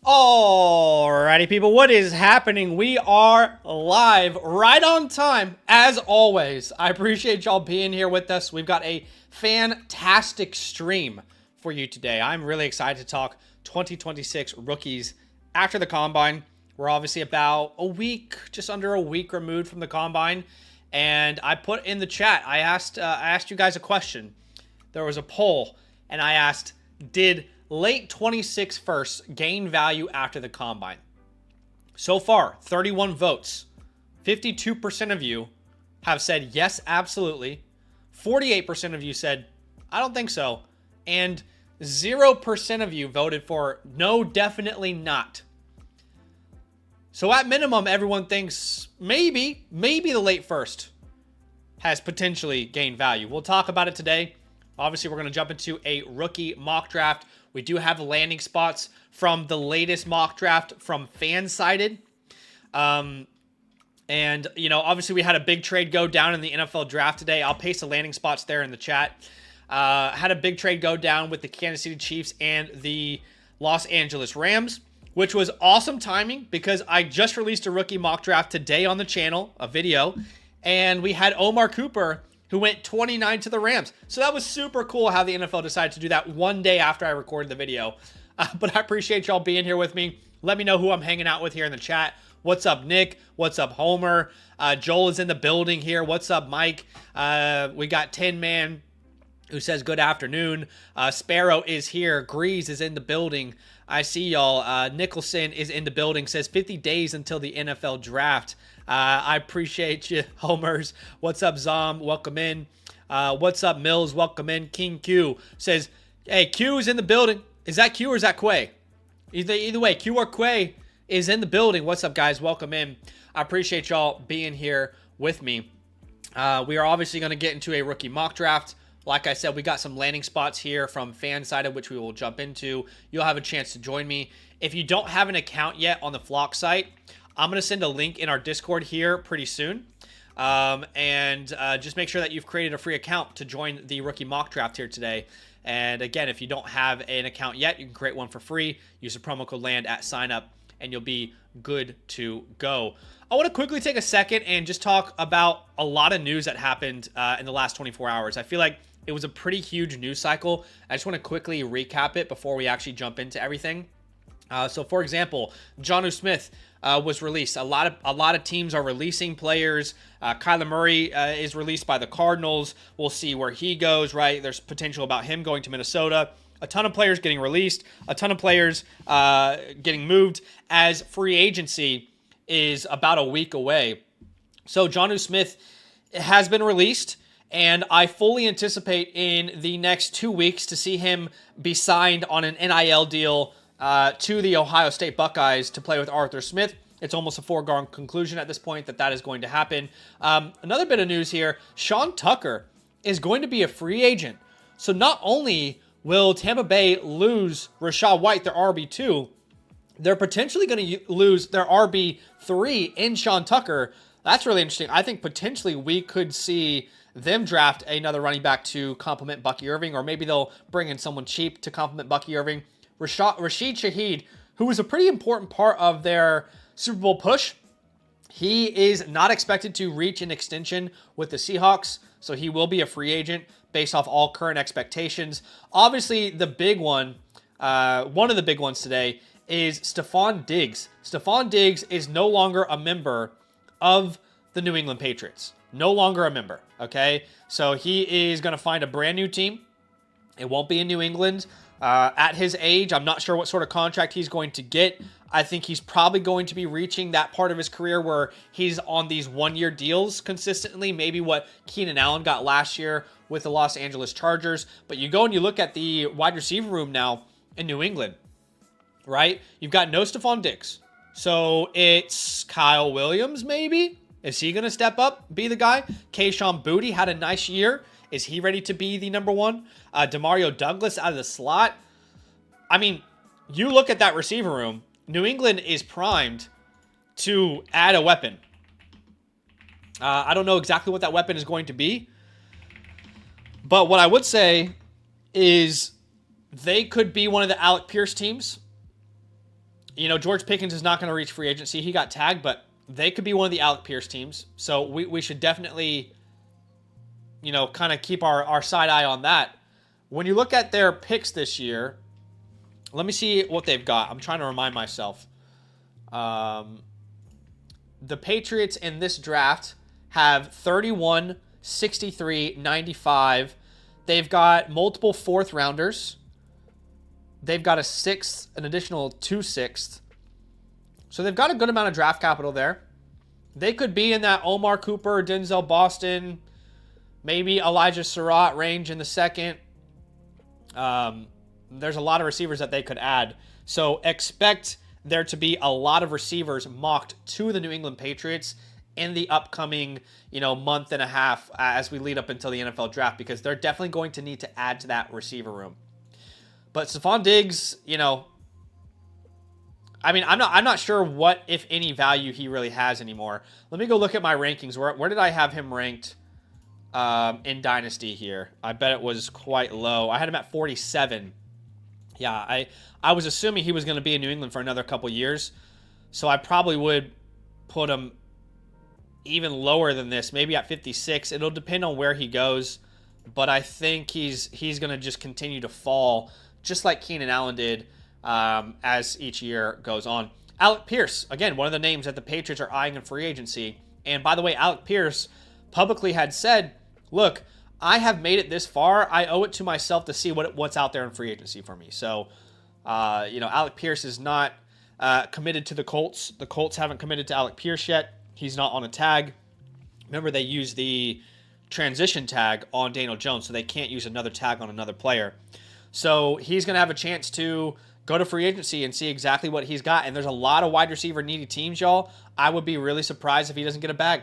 Alrighty, people, what is happening? We are live, right on time, as always. I appreciate y'all being here with us. We've got a fantastic stream for you today. I'm really excited to talk 2026 rookies after the Combine. We're obviously about a week, just under a week removed from the Combine, and I put in the chat, I asked you guys a question. There was a poll, and I asked, did late 26 firsts gain value after the Combine? So far, 31 votes. 52% of you have said yes, absolutely. 48% of you said, I don't think so. And 0% of you voted for no, definitely not. So at minimum, everyone thinks maybe the late first has potentially gained value. We'll talk about it today. Obviously, we're going to jump into a rookie mock draft. We do have landing spots from the latest mock draft from FanSided. And, you know, obviously we had a big trade go down in the NFL draft today. I'll paste the landing spots there in the chat. Had a big trade go down with the Kansas City Chiefs and the Los Angeles Rams, which was awesome timing because I just released a rookie mock draft today on the channel, a video, and we had Omar Cooper, who went 29 to the Rams. So that was super cool how the NFL decided to do that one day after I recorded the video. But I appreciate y'all being here with me. Let me know who I'm hanging out with here in the chat. What's up, Nick? What's up, Homer? Joel is in the building here. What's up, Mike? We got Tin Man, who says good afternoon. Sparrow is here. Grease is in the building. I see y'all. Nicholson is in the building. Says 50 days until the NFL draft. I appreciate you, Homers. What's up, Zom? Welcome in. What's up, Mills? Welcome in. King Q says, hey, Q is in the building. Is that Q or is that Quay? Either way, Q or Quay is in the building. What's up, guys? Welcome in. I appreciate y'all being here with me. We are obviously going to get into a rookie mock draft. Like I said, we got some landing spots here from FanSided, which we will jump into. You'll have a chance to join me. If you don't have an account yet on the Flock site, I'm going to send a link in our Discord here pretty soon. Just make sure that you've created a free account to join the rookie mock draft here today. And again, if you don't have an account yet, you can create one for free. Use the promo code LAND at sign up, and you'll be good to go. I want to quickly take a second and just talk about a lot of news that happened in the last 24 hours. I feel like it was a pretty huge news cycle. I just want to quickly recap it before we actually jump into everything. So, for example, Jonnu Smith was released. A lot of teams are releasing players. Kyler Murray is released by the Cardinals. We'll see where he goes, right? There's potential about him going to Minnesota. A ton of players getting released. A ton of players getting moved as free agency is about a week away. So Jonnu Smith has been released, and I fully anticipate in the next 2 weeks to see him be signed on an NIL deal to the Ohio State Buckeyes to play with Arthur Smith. It's almost a foregone conclusion at this point that is going to happen. Another bit of news here, Sean Tucker is going to be a free agent. So not only will Tampa Bay lose Rachaad White, their RB2, they're potentially going to lose their RB3 in Sean Tucker. That's really interesting. I think potentially we could see them draft another running back to complement Bucky Irving, or maybe they'll bring in someone cheap to complement Bucky Irving. Rashid Shaheed, who was a pretty important part of their Super Bowl push, he is not expected to reach an extension with the Seahawks, so he will be a free agent based off all current expectations. Obviously, the big one, one of the big ones today, is Stephon Diggs. Stephon Diggs is no longer a member of the New England Patriots. No longer a member, okay? So he is going to find a brand new team. It won't be in New England. At his age, I'm not sure what sort of contract he's going to get. I think he's probably going to be reaching that part of his career where he's on these one-year deals consistently, maybe what Keenan Allen got last year with the Los Angeles Chargers. But you go and you look at the wide receiver room now in New England, right? You've got no Stephon Diggs. So it's Kyle Williams, maybe? Is he going to step up, be the guy? Kayshon Boutte had a nice year. Is he ready to be the number one? Demario Douglas out of the slot. I mean, you look at that receiver room. New England is primed to add a weapon. I don't know exactly what that weapon is going to be. But what I would say is they could be one of the Alec Pierce teams. George Pickens is not going to reach free agency. He got tagged, but they could be one of the Alec Pierce teams. So we should definitely, kind of keep our side eye on that. When you look at their picks this year, let me see what they've got. I'm trying to remind myself. The Patriots in this draft have 31, 63, 95. They've got multiple fourth rounders. They've got an additional 2 sixths. So they've got a good amount of draft capital there. They could be in that Omar Cooper, Denzel Boston, maybe Elijah Surratt range in the second. There's a lot of receivers that they could add. So expect there to be a lot of receivers mocked to the New England Patriots in the upcoming, month and a half as we lead up until the NFL draft, because they're definitely going to need to add to that receiver room. But Stephon Diggs, I'm not sure what, if any, value he really has anymore. Let me go look at my rankings. Where did I have him ranked in Dynasty here? I bet it was quite low. I had him at 47. Yeah, I was assuming he was going to be in New England for another couple years, so I probably would put him even lower than this, maybe at 56. It'll depend on where he goes, but I think he's going to just continue to fall, just like Keenan Allen did as each year goes on. Alec Pierce, again, one of the names that the Patriots are eyeing in free agency. And by the way, Alec Pierce publicly had said, look, I have made it this far. I owe it to myself to see what's out there in free agency for me. So, Alec Pierce is not committed to the Colts. The Colts haven't committed to Alec Pierce yet. He's not on a tag. Remember, they use the transition tag on Daniel Jones, so they can't use another tag on another player. So he's going to have a chance to go to free agency and see exactly what he's got. And there's a lot of wide receiver needy teams, y'all. I would be really surprised if he doesn't get a bag.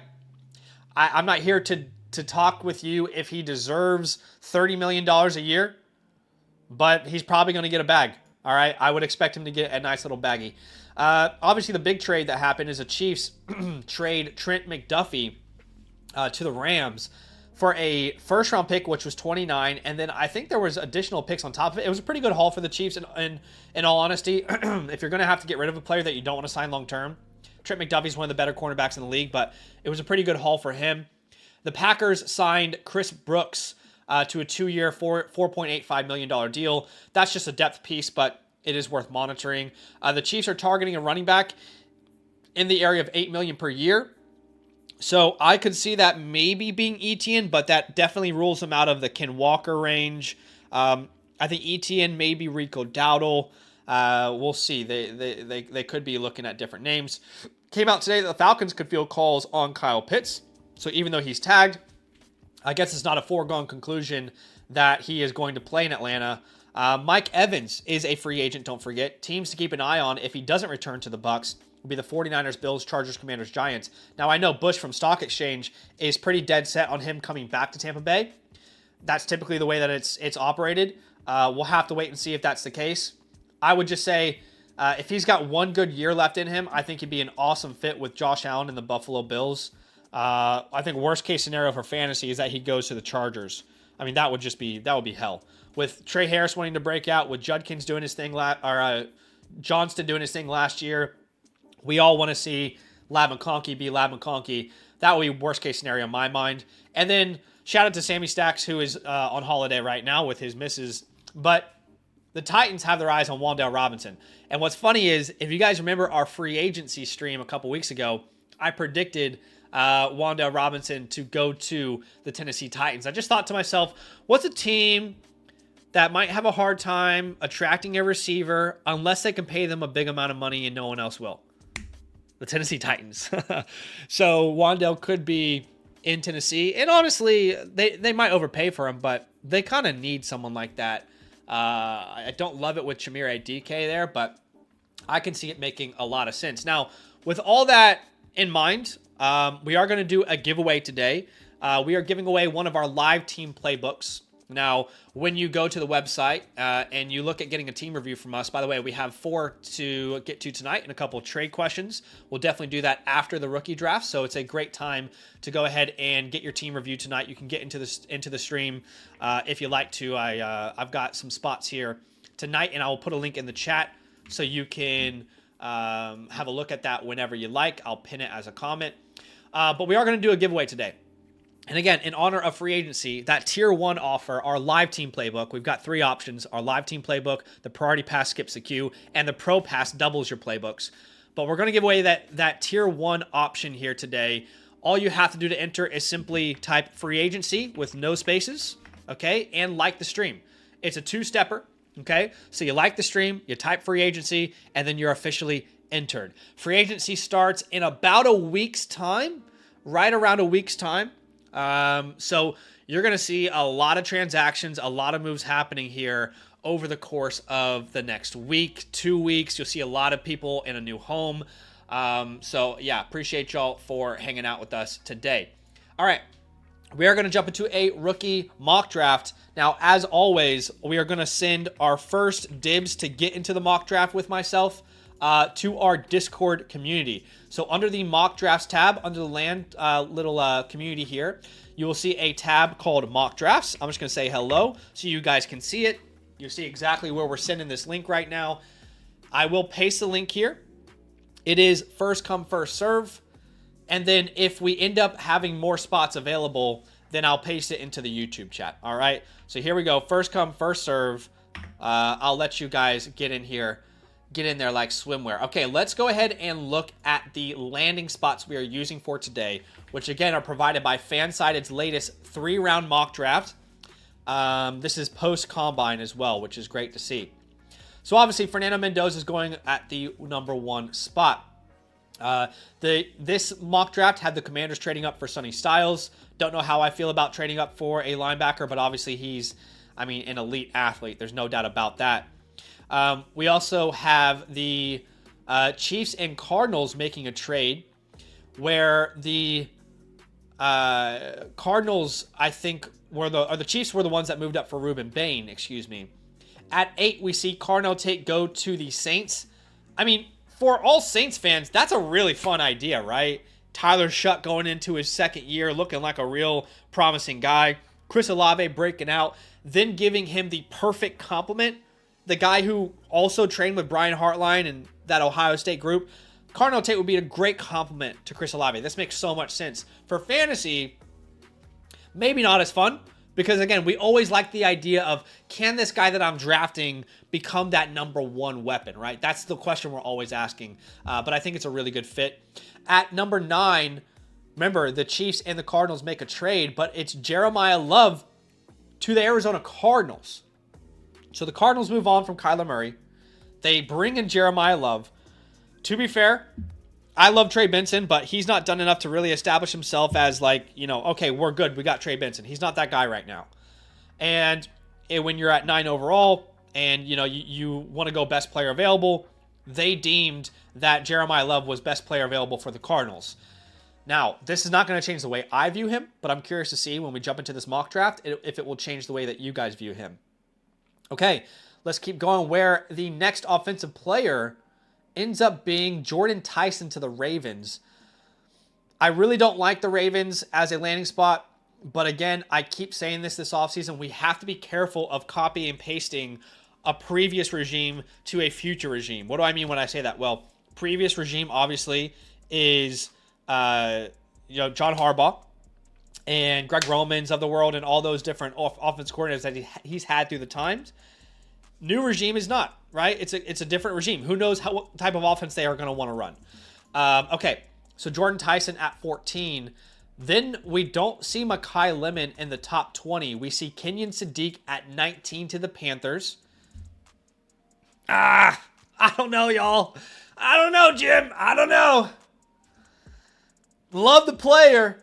I'm not here to talk with you if he deserves $30 million a year, but he's probably going to get a bag. All right, I would expect him to get a nice little baggie. Obviously, the big trade that happened is the Chiefs trade Trent McDuffie to the Rams for a first-round pick, which was 29, and then I think there was additional picks on top of it. It was a pretty good haul for the Chiefs, and in all honesty, if you're going to have to get rid of a player that you don't want to sign long-term, Trent McDuffie's one of the better cornerbacks in the league, but it was a pretty good haul for him. The Packers signed Chris Brooks to a 2-year, $4.85 million deal. That's just a depth piece, but it is worth monitoring. The Chiefs are targeting a running back in the area of $8 million per year. So I could see that maybe being Etienne, but that definitely rules him out of the Ken Walker range. I think Etienne, maybe Rico Dowdle. We'll see. They could be looking at different names. Came out today that the Falcons could field calls on Kyle Pitts. So even though he's tagged, I guess it's not a foregone conclusion that he is going to play in Atlanta. Mike Evans is a free agent, don't forget. Teams to keep an eye on if he doesn't return to the Bucs will be the 49ers, Bills, Chargers, Commanders, Giants. Now, I know Bush from Stock Exchange is pretty dead set on him coming back to Tampa Bay. That's typically the way that it's operated. We'll have to wait and see if that's the case. I would just say if he's got one good year left in him, I think he'd be an awesome fit with Josh Allen and the Buffalo Bills. I think worst case scenario for fantasy is that he goes to the Chargers. I mean, that would be hell. With Trey Harris wanting to break out, with Judkins doing his thing, Johnston doing his thing last year, we all want to see Lab McConkey be Lab McConkey. That would be worst case scenario in my mind. And then shout out to Sammy Stacks, who is on holiday right now with his misses. But the Titans have their eyes on Wan'Dale Robinson. And what's funny is, if you guys remember our free agency stream a couple weeks ago, I predicted Wan'Dale Robinson to go to the Tennessee Titans. I just thought to myself, what's a team that might have a hard time attracting a receiver unless they can pay them a big amount of money and no one else will? The Tennessee Titans. So Wan'Dale could be in Tennessee. And honestly, they might overpay for him, but they kind of need someone like that. I don't love it with Chimere DK there, but I can see it making a lot of sense. Now, with all that in mind, we are going to do a giveaway today. We are giving away one of our live team playbooks. Now, when you go to the website and you look at getting a team review from us, by the way, we have 4 to get to tonight and a couple of trade questions. We'll definitely do that after the rookie draft, so it's a great time to go ahead and get your team review tonight. You can get into the stream if you like to. I've got some spots here tonight, and I will put a link in the chat so you can have a look at that whenever you like. I'll pin it as a comment. But we are going to do a giveaway today. And again, in honor of free agency, that tier 1 offer, our live team playbook, we've got 3 options. Our live team playbook, the priority pass skips the queue, and the pro pass doubles your playbooks. But we're going to give away that tier 1 option here today. All you have to do to enter is simply type free agency with no spaces, okay, and like the stream. It's a 2-stepper, okay? So you like the stream, you type free agency, and then you're officially entered. Free agency starts in about a week's time, right around a week's time. So you're going to see a lot of transactions, a lot of moves happening here over the course of the next week, 2 weeks. You'll see a lot of people in a new home. So yeah, appreciate y'all for hanging out with us today. All right. We are going to jump into a rookie mock draft. Now, as always, we are going to send our first dibs to get into the mock draft with myself to our Discord community. So under the mock drafts tab, under the land little community here, you will see a tab called mock drafts. I'm just going to say hello so you guys can see it. You'll see exactly where we're sending this link right now. I will paste the link here. It is first come, first serve. And then if we end up having more spots available, then I'll paste it into the YouTube chat. All right. So here we go. First come, first serve. I'll let you guys get in here. Get in there like swimwear. Okay, let's go ahead and look at the landing spots we are using for today, which again are provided by Fansided's latest 3-round mock draft. This is post-combine as well, which is great to see. So obviously, Fernando Mendoza is going at the number 1 spot. This mock draft had the Commanders trading up for Sonny Styles. Don't know how I feel about trading up for a linebacker, but obviously he's, an elite athlete. There's no doubt about that. We also have the Chiefs and Cardinals making a trade where the Cardinals, I think, the Chiefs were the ones that moved up for Ruben Bain, excuse me. At 8, we see Cardinal go to the Saints. For all Saints fans, that's a really fun idea, right? Tyler Shutt going into his 2nd year, looking like a real promising guy. Chris Olave breaking out, then giving him the perfect complement. The guy who also trained with Brian Hartline and that Ohio State group. Cardinal Tate would be a great compliment to Chris Olave. This makes so much sense. For fantasy, maybe not as fun. Because, again, we always like the idea of, can this guy that I'm drafting become that number 1 weapon, right? That's the question we're always asking. But I think it's a really good fit. At number 9, remember, the Chiefs and the Cardinals make a trade, but it's Jeremiah Love to the Arizona Cardinals. So the Cardinals move on from Kyler Murray. They bring in Jeremiah Love. To be fair, I love Trey Benson, but he's not done enough to really establish himself as okay, we're good. We got Trey Benson. He's not that guy right now. And when you're at 9 overall and, you want to go best player available, they deemed that Jeremiah Love was best player available for the Cardinals. Now, this is not going to change the way I view him, but I'm curious to see when we jump into this mock draft if it will change the way that you guys view him. Okay, let's keep going where the next offensive player ends up being Jordan Tyson to the Ravens. I really don't like the Ravens as a landing spot, but again, I keep saying this offseason, we have to be careful of copy and pasting a previous regime to a future regime. What do I mean when I say that? Well, previous regime obviously is John Harbaugh and Greg Roman's of the world and all those different offense coordinators that he's had through the times. New regime is not, right? It's a different regime. Who knows what type of offense they are going to want to run. Okay, so Jordan Tyson at 14. Then we don't see Mekhi Lemon in the top 20. We see Kenyon Sadiq at 19 to the Panthers. I don't know, y'all. I don't know, Jim. I don't know. Love the player.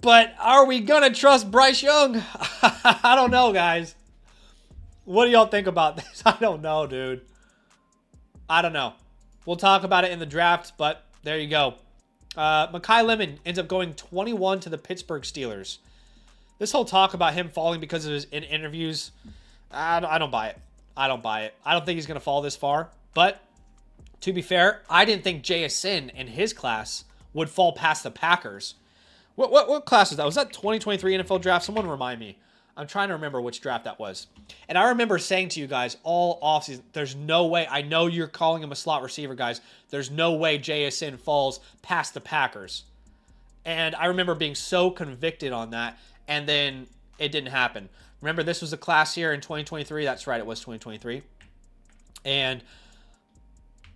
But are we going to trust Bryce Young? I don't know, guys. What do y'all think about this? I don't know, dude. I don't know. We'll talk about it in the draft, but there you go. Mekhi Lemon ends up going 21 to the Pittsburgh Steelers. This whole talk about him falling because of his interviews, I don't buy it. I don't buy it. I don't think he's going to fall this far. But to be fair, I didn't think JSN and his class would fall past the Packers. What class was that? Was that 2023 NFL draft? Someone remind me. I'm trying to remember which draft that was. And I remember saying to you guys all offseason, there's no way. I know you're calling him a slot receiver, guys. There's no way JSN falls past the Packers. And I remember being so convicted on that. And then it didn't happen. Remember, this was a class year in 2023. That's right, it was 2023. And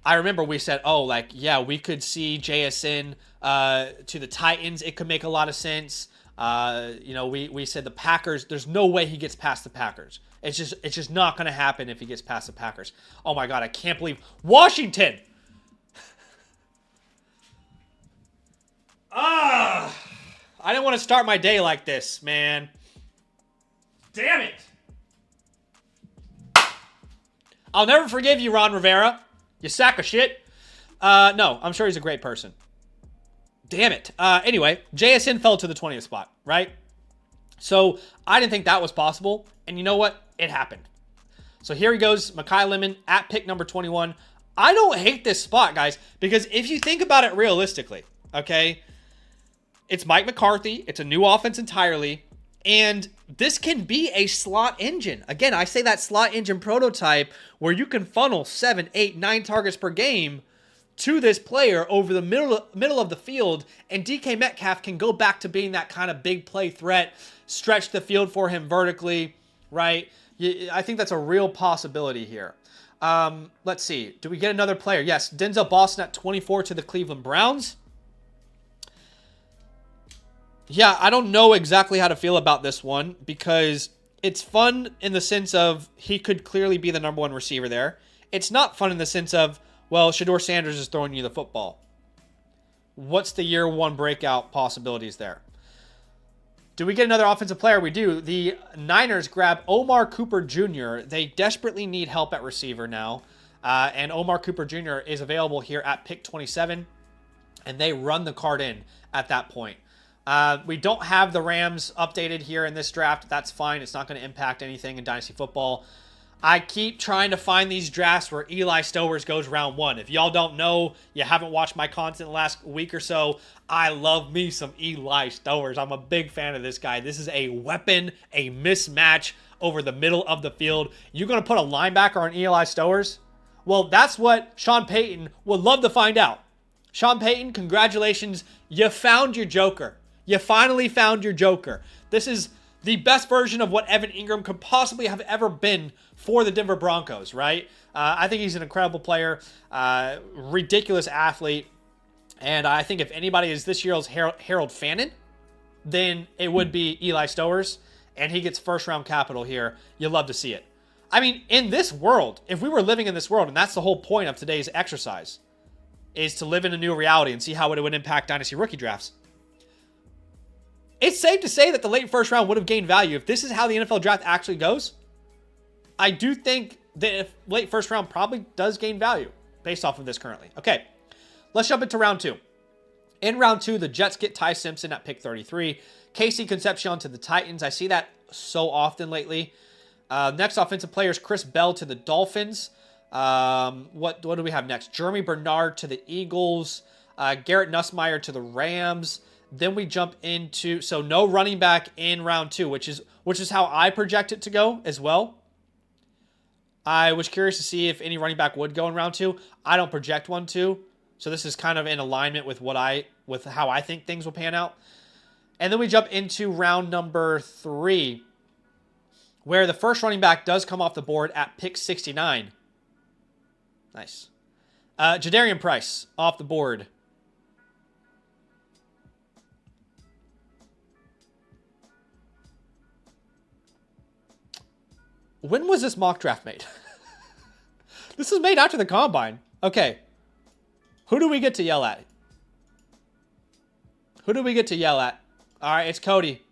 I remember we said, oh, like, yeah, we could see JSN to the Titans. It could make a lot of sense. We said the Packers, there's no way he gets past the Packers. It's just not going to happen if he gets past the Packers. Oh, my God, I can't believe Washington. I didn't want to start my day like this, man. Damn it. I'll never forgive you, Ron Rivera. You sack of shit. No, I'm sure he's a great person. Damn it. Anyway, JSN fell to the 20th spot, right? So I didn't think that was possible. And you know what? It happened. So here he goes, Mekhi Lemon at pick number 21. I don't hate this spot, guys, because if you think about it realistically, okay, it's Mike McCarthy. It's a new offense entirely. And this can be a slot engine. Again, I say that slot engine prototype where you can funnel 7, 8, 9 targets per game to this player over the middle of the field, and DK Metcalf can go back to being that kind of big play threat, stretch the field for him vertically, right? I think that's a real possibility here. Let's see. Do we get another player? Yes, Denzel Boston at 24 to the Cleveland Browns. Yeah, I don't know exactly how to feel about this one because it's fun in the sense of he could clearly be the number one receiver there. It's not fun in the sense of, well, Shedeur Sanders is throwing you the football. What's the year one breakout possibilities there? Do we get another offensive player? We do. The Niners grab Omar Cooper Jr. They desperately need help at receiver now. And Omar Cooper Jr. is available here at pick 27. And they run the card in at that point. We don't have the Rams updated here in this draft. That's fine. It's not going to impact anything in Dynasty Football. I keep trying to find these drafts where Eli Stowers goes round 1. If y'all don't know, you haven't watched my content the last week or so, I love me some Eli Stowers. I'm a big fan of this guy. This is a weapon, a mismatch over the middle of the field. You're going to put a linebacker on Eli Stowers? Well, that's what Sean Payton would love to find out. Sean Payton, congratulations. You found your Joker. You finally found your Joker. This is the best version of what Evan Ingram could possibly have ever been for the Denver Broncos, right? I think he's an incredible player, ridiculous athlete, and I think if anybody is this year's Harold Fannin, then it would be Eli Stowers, and he gets first-round capital here. You'll love to see it. I mean, in this world, if we were living in this world, and that's the whole point of today's exercise, is to live in a new reality and see how it would impact Dynasty rookie drafts. It's safe to say that the late first round would have gained value. If this is how the NFL draft actually goes, I do think that if late first round probably does gain value based off of this currently. Okay, let's jump into round 2. In round 2, the Jets get Ty Simpson at pick 33. Casey Concepcion to the Titans. I see that so often lately. Next offensive player is Chris Bell to the Dolphins. What do we have next? Jeremy Bernard to the Eagles. Garrett Nussmeier to the Rams. Then we jump into, so no running back in round 2, which is how I project it to go as well. I was curious to see if any running back would go in round 2. I don't project one to, so this is kind of in alignment with with how I think things will pan out. And then we jump into round number 3, where the first running back does come off the board at pick 69. Nice. Jadarian Price off the board. When was this mock draft made? This is made after the combine. Okay. Who do we get to yell at? Who do we get to yell at? All right, it's Cody.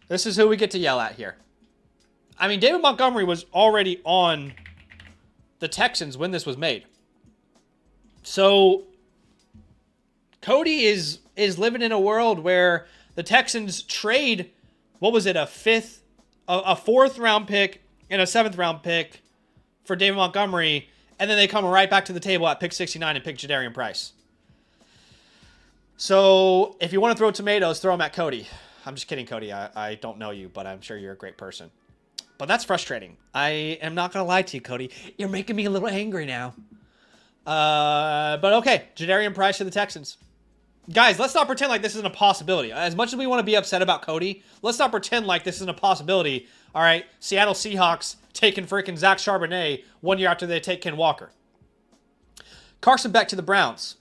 This is who we get to yell at here. I mean, David Montgomery was already on the Texans when this was made. So Cody is living in a world where the Texans trade, what was it, a 4th round pick and a 7th round pick for David Montgomery, and then they come right back to the table at pick 69 and pick Jadarian Price. So if you want to throw tomatoes, throw them at Cody. I'm just kidding, Cody. I don't know you, but I'm sure you're a great person. But that's frustrating. I am not going to lie to you, Cody. You're making me a little angry now. But okay, Jadarian Price to the Texans. Guys, let's not pretend like this isn't a possibility. As much as we want to be upset about Cody, let's not pretend like this isn't a possibility. All right, Seattle Seahawks taking freaking Zach Charbonnet 1 year after they take Ken Walker. Carson Beck to the Browns.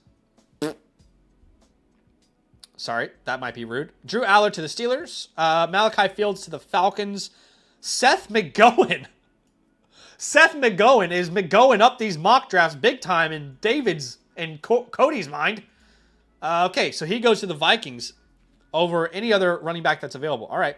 Sorry, that might be rude. Drew Aller to the Steelers. Malachi Fields to the Falcons. Seth McGowan. Seth McGowan is McGowan up these mock drafts big time in David's and Cody's mind. Okay, so he goes to the Vikings over any other running back that's available. All right.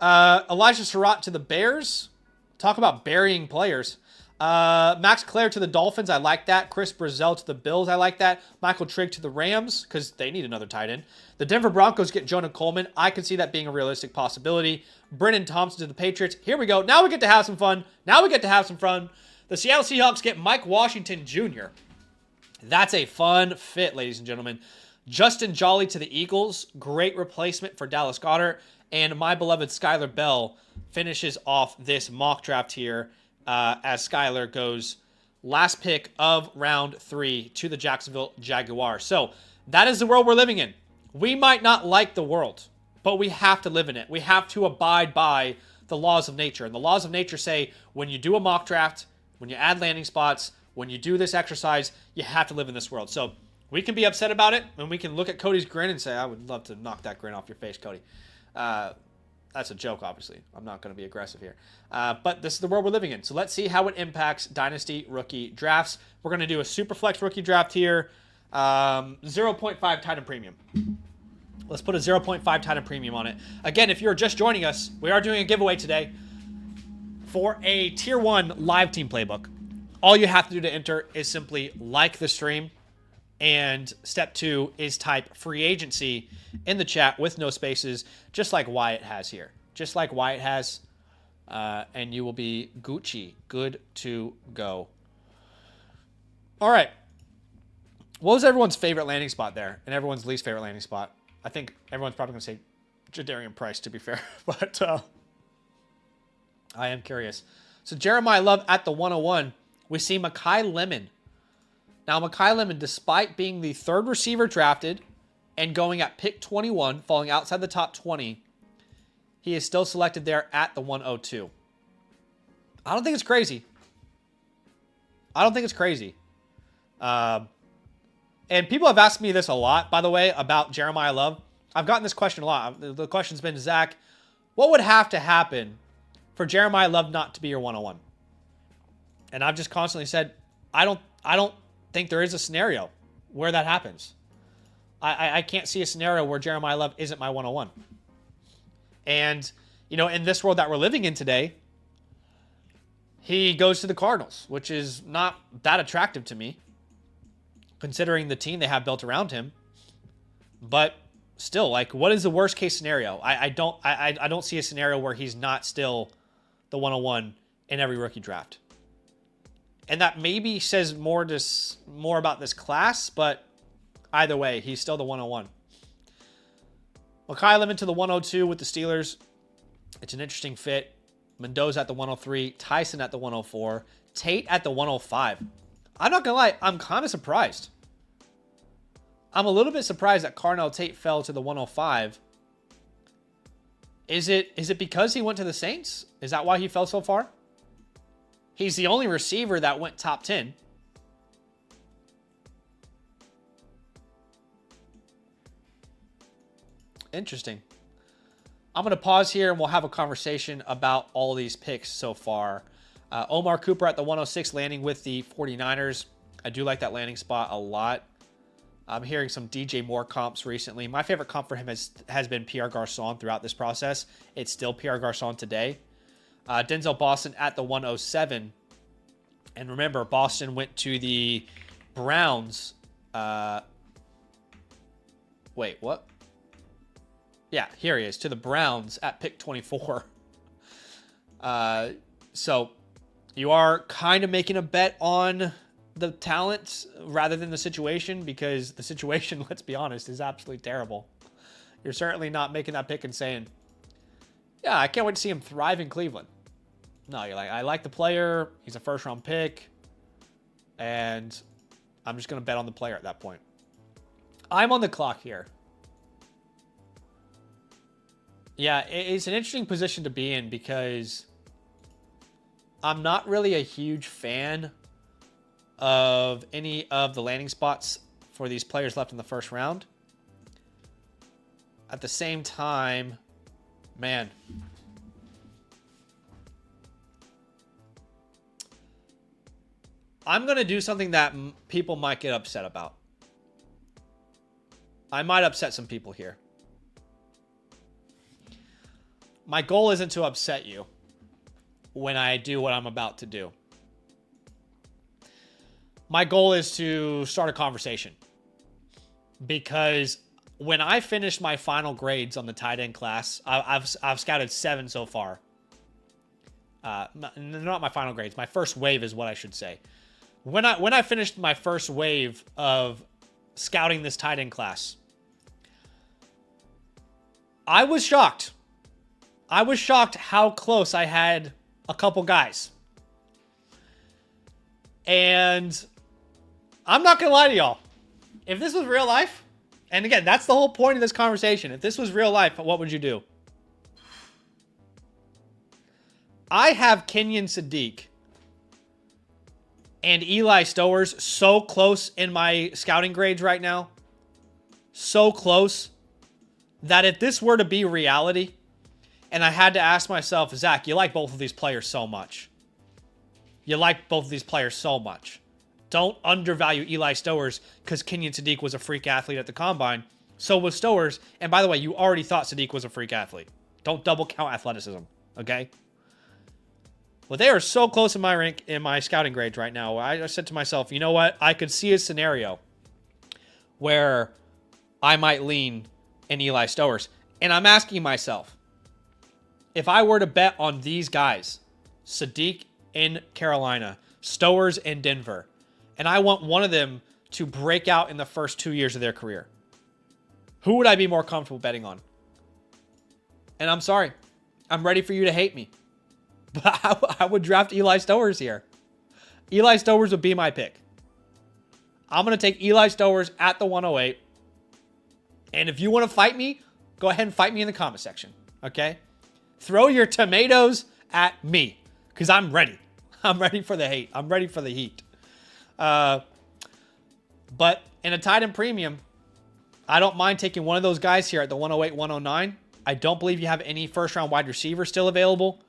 Elijah Surratt to the Bears. Talk about burying players. Max Clare to the Dolphins. I like that. Chris Brazell to the Bills. I like that. Michael Trigg to the Rams because they need another tight end. The Denver Broncos get Jonah Coleman. I can see that being a realistic possibility. Brennan Thompson to the Patriots. Here we go. Now we get to have some fun. The Seattle Seahawks get Mike Washington Jr. That's a fun fit, ladies and gentlemen. Justin Jolly to the Eagles. Great replacement for Dallas Goedert. And my beloved Skylar Bell finishes off this mock draft here as Skylar goes last pick of round 3 to the Jacksonville Jaguars. So that is the world we're living in. We might not like the world, but we have to live in it. We have to abide by the laws of nature. And the laws of nature say when you do a mock draft, when you add landing spots, when you do this exercise, you have to live in this world. So we can be upset about it, and we can look at Cody's grin and say, I would love to knock that grin off your face, Cody. That's a joke, obviously. I'm not going to be aggressive here. But this is the world we're living in. So let's see how it impacts Dynasty rookie drafts. We're going to do a Superflex rookie draft here. 0.5 Titan Premium. Let's put a 0.5 Titan Premium on it. Again, if you're just joining us, we are doing a giveaway today for a Tier 1 live team playbook. All you have to do to enter is simply like the stream. And step 2 is type free agency in the chat with no spaces, just like Wyatt has here. Just like Wyatt has. And you will be Gucci. Good to go. All right. What was everyone's favorite landing spot there and everyone's least favorite landing spot? I think everyone's probably going to say Jadarian Price, to be fair. But I am curious. So Jeremiah Love at the 101. We see Mekhi Lemon. Now, Mekhi Lemon, despite being the 3rd receiver drafted and going at pick 21, falling outside the top 20, he is still selected there at the 102. I don't think it's crazy. And people have asked me this a lot, by the way, about Jeremiah Love. I've gotten this question a lot. The question's been, Zach, what would have to happen for Jeremiah Love not to be your 101? And I've just constantly said, I don't think there is a scenario where that happens. I can't see a scenario where Jeremiah Love isn't my 101. And, you know, in this world that we're living in today, he goes to the Cardinals, which is not that attractive to me, considering the team they have built around him. But still, like, what is the worst case scenario? I don't see a scenario where he's not still the 101 in every rookie draft. And that maybe says more about this class, but either way, he's still the 101. Mekhi Lemon to the 102 with the Steelers. It's an interesting fit. Mendoza at the 103. Tyson at the 104. Tate at the 105. I'm not going to lie, I'm kind of surprised. I'm a little bit surprised that Carnell Tate fell to the 105. Is it because he went to the Saints? Is that why he fell so far? He's the only receiver that went top 10. Interesting. I'm going to pause here and we'll have a conversation about all these picks so far. Omar Cooper at the 106 landing with the 49ers. I do like that landing spot a lot. I'm hearing some DJ Moore comps recently. My favorite comp for him has been Pierre Garçon throughout this process. It's still Pierre Garçon today. Denzel Boston at the 107. And remember, Boston went to the Browns. Wait, what? Yeah, here he is, to the Browns at pick 24. So you are kind of making a bet on the talent rather than the situation, because the situation, let's be honest, is absolutely terrible. You're certainly not making that pick and saying, yeah, I can't wait to see him thrive in Cleveland. No, you're like, I like the player. He's a first-round pick. And I'm just going to bet on the player at that point. I'm on the clock here. Yeah, it's an interesting position to be in because I'm not really a huge fan of any of the landing spots for these players left in the first round. At the same time, man, I'm going to do something that people might get upset about. I might upset some people here. My goal isn't to upset you when I do what I'm about to do. My goal is to start a conversation. Because when I finished my final grades on the tight end class, I've scouted 7 so far. Not my final grades. My first wave is what I should say. When I finished my first wave of scouting this tight end class, I was shocked. I was shocked how close I had a couple guys. And I'm not going to lie to y'all. If this was real life, and again, that's the whole point of this conversation. If this was real life, what would you do? I have Kenyon Sadiq and Eli Stowers so close in my scouting grades right now. So close that if this were to be reality, and I had to ask myself, Zach, you like both of these players so much. You like both of these players so much. Don't undervalue Eli Stowers because Kenyon Sadiq was a freak athlete at the combine. So was Stowers. And by the way, you already thought Sadiq was a freak athlete. Don't double count athleticism, okay? Well, they are so close in my scouting grades right now. I said to myself, you know what? I could see a scenario where I might lean in Eli Stowers. And I'm asking myself, if I were to bet on these guys, Sadiq in Carolina, Stowers in Denver, and I want one of them to break out in the first 2 years of their career, who would I be more comfortable betting on? And I'm sorry. I'm ready for you to hate me. But I would draft Eli Stowers here. Eli Stowers would be my pick. I'm going to take Eli Stowers at the 108. And if you want to fight me, go ahead and fight me in the comment section. Okay? Throw your tomatoes at me. Because I'm ready. I'm ready for the hate. I'm ready for the heat. But in a tight end premium, I don't mind taking one of those guys here at the 108, 109. I don't believe you have any first-round wide receiver still available.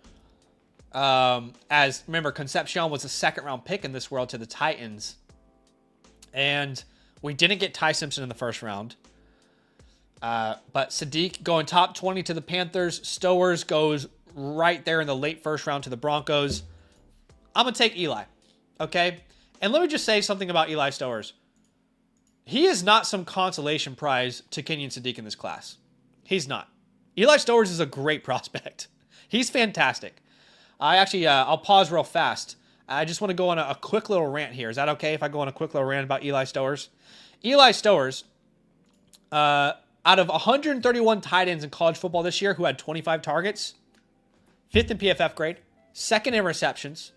As remember, Concepcion was a second-round pick in this world to the Titans. And we didn't get Ty Simpson in the first round. But Sadiq going top 20 to the Panthers. Stowers goes right there in the late first round to the Broncos. I'm going to take Eli. Okay? And let me just say something about Eli Stowers. He is not some consolation prize to Kenyon Sadiq in this class. He's not. Eli Stowers is a great prospect. He's fantastic. I'll pause real fast. I just want to go on a quick little rant here. Is that okay if I go on a quick little rant about Eli Stowers? Eli Stowers, out of 131 tight ends in college football this year who had 25 targets, 5th in PFF grade, 2nd in receptions,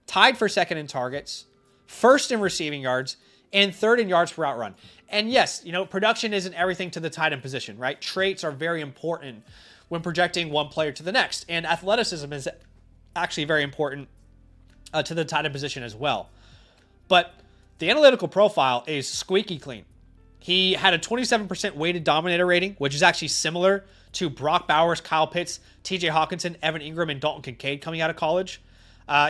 tied for 2nd in targets, 1st in receiving yards, and 3rd in yards per route run. And yes, production isn't everything to the tight end position, right? Traits are very important when projecting one player to the next. And athleticism is actually very important to the tight end position as well. But the analytical profile is squeaky clean. He had a 27% weighted dominator rating, which is actually similar to Brock Bowers, Kyle Pitts, TJ Hawkinson, Evan Ingram, and Dalton Kincaid coming out of college.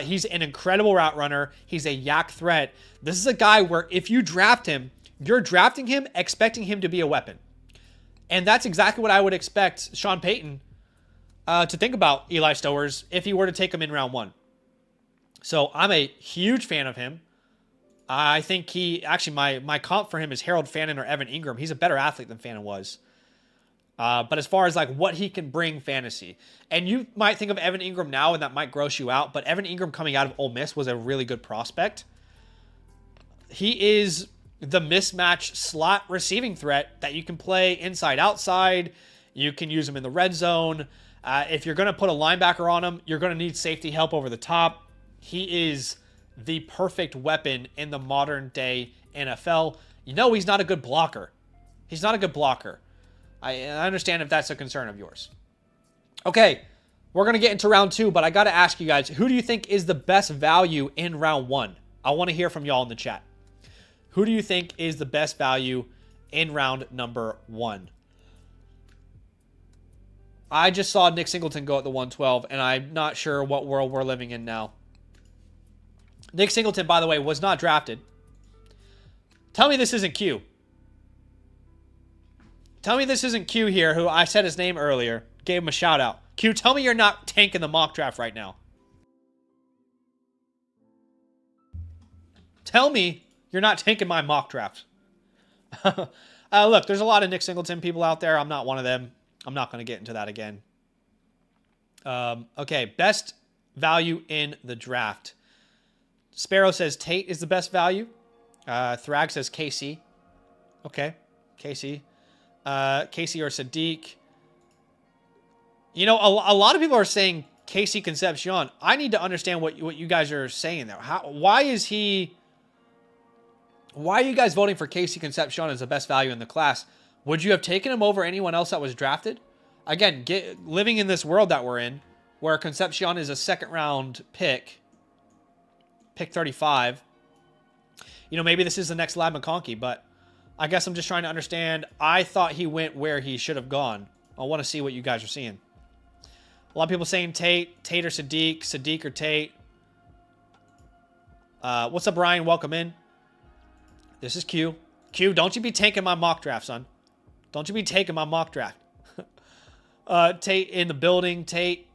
He's an incredible route runner. He's a yak threat. This is a guy where if you draft him, you're drafting him expecting him to be a weapon. And that's exactly what I would expect Sean Payton to think about Eli Stowers if he were to take him in round 1. So I'm a huge fan of him. I think my comp for him is Harold Fannin or Evan Ingram. He's a better athlete than Fannin was. But as far as like what he can bring fantasy, and you might think of Evan Ingram now and that might gross you out, but Evan Ingram coming out of Ole Miss was a really good prospect. He is the mismatch slot receiving threat that you can play inside, outside. You can use him in the red zone. If you're going to put a linebacker on him, you're going to need safety help over the top. He is the perfect weapon in the modern day NFL. You know, he's not a good blocker. He's not a good blocker. I understand if that's a concern of yours. Okay, we're going to get into round 2, but I got to ask you guys, who do you think is the best value in round 1? I want to hear from y'all in the chat. Who do you think is the best value in round number 1? I just saw Nick Singleton go at the 112, and I'm not sure what world we're living in now. Nick Singleton, by the way, was not drafted. Tell me this isn't Q. Tell me this isn't Q here, who I said his name earlier. Gave him a shout out. Q, tell me you're not tanking the mock draft right now. Tell me you're not tanking my mock draft. Look, there's a lot of Nick Singleton people out there. I'm not one of them. I'm not going to get into that again. Okay, best value in the draft. Sparrow says Tate is the best value. Thrag says KC. Okay, KC. KC or Sadiq. You know, a lot of people are saying KC Concepcion. I need to understand what you guys are saying there. Why are you guys voting for KC Concepcion as the best value in the class? Would you have taken him over anyone else that was drafted? Again, living in this world that we're in, where Concepcion is a second-round pick 35. You know, maybe this is the next Lab McConkey, but I guess I'm just trying to understand. I thought he went where he should have gone. I want to see what you guys are seeing. A lot of people saying Tate or Sadiq, Sadiq or Tate. What's up, Brian? Welcome in. This is Q. Q, don't you be taking my mock draft, son. Don't you be taking my mock draft. Tate in the building. Tate.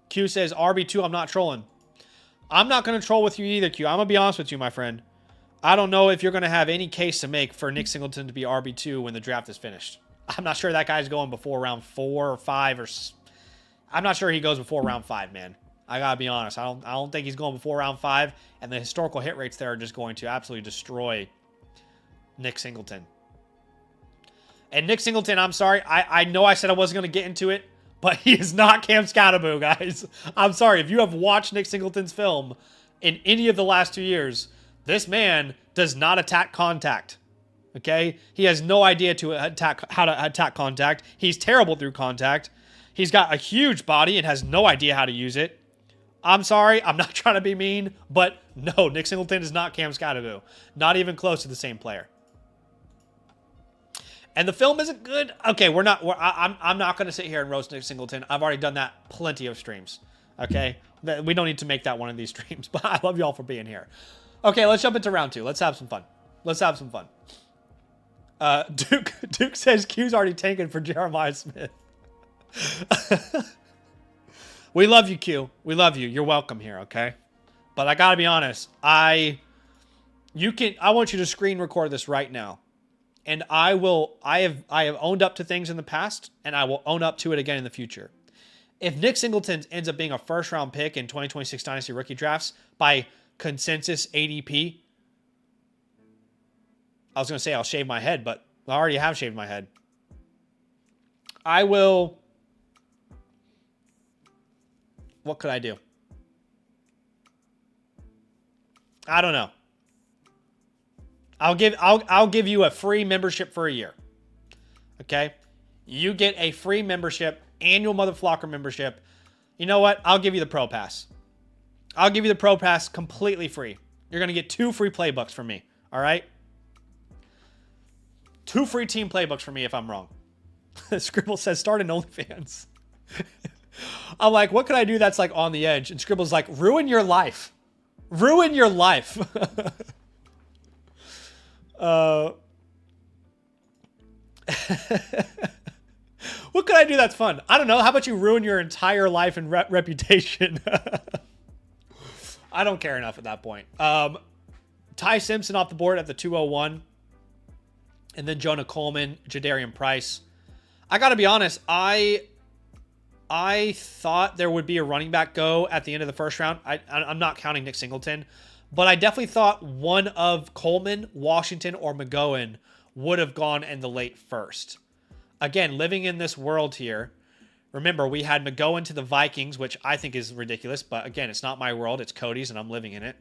Q says, RB2, I'm not trolling. I'm not going to troll with you either, Q. I'm going to be honest with you, my friend. I don't know if you're going to have any case to make for Nick Singleton to be RB2 when the draft is finished. I'm not sure that guy's going before round 4 or 5 or... I'm not sure he goes before round 5, man. I gotta be honest. I don't think he's going before round 5, and the historical hit rates there are just going to absolutely destroy Nick Singleton. And Nick Singleton, I'm sorry. I know I said I wasn't going to get into it, but he is not Cam Scatterbo, guys. I'm sorry. If you have watched Nick Singleton's film in any of the last 2 years, this man does not attack contact. Okay? He has no idea how to attack contact. He's terrible through contact. He's got a huge body and has no idea how to use it. I'm sorry. I'm not trying to be mean, but no, Nick Singleton is not Cam Scatterbo. Not even close to the same player. And the film isn't good. Okay, I'm not going to sit here and roast Nick Singleton. I've already done that plenty of streams. Okay? We don't need to make that one of these streams, but I love y'all for being here. Okay, let's jump into round 2. Let's have some fun. Duke says Q's already taken for Jeremiah Smith. We love you, Q. We love you. You're welcome here, okay? But I gotta be honest. I want you to screen record this right now. And I have owned up to things in the past, and I will own up to it again in the future. If Nick Singleton ends up being a first-round pick in 2026 Dynasty rookie drafts by consensus ADP, I was going to say I'll shave my head, but I already have shaved my head. I will... What could I do? I don't know. I'll give you a free membership for a year. Okay? You get a free membership, annual Motherflocker membership. You know what? I'll give you the Pro Pass. I'll give you the Pro Pass completely free. You're going to get 2 free playbooks from me. All right? 2 free team playbooks for me if I'm wrong. Scribble says, start an OnlyFans. I'm like, what can I do that's like on the edge? And Scribble's like, ruin your life. Ruin your life. What could I do that's fun? I don't know. How about you ruin your entire life and reputation? I don't care enough at that point. Ty Simpson off the board at the 201. And then Jonah Coleman, Jadarian Price. I got to be honest. I I thought there would be a running back go at the end of the first round. I'm not counting Nick Singleton, but I definitely thought one of Coleman, Washington, or McGowan would have gone in the late first. Again, living in this world here, remember, we had McGowan to the Vikings, which I think is ridiculous, but again, it's not my world. It's Cody's, and I'm living in it.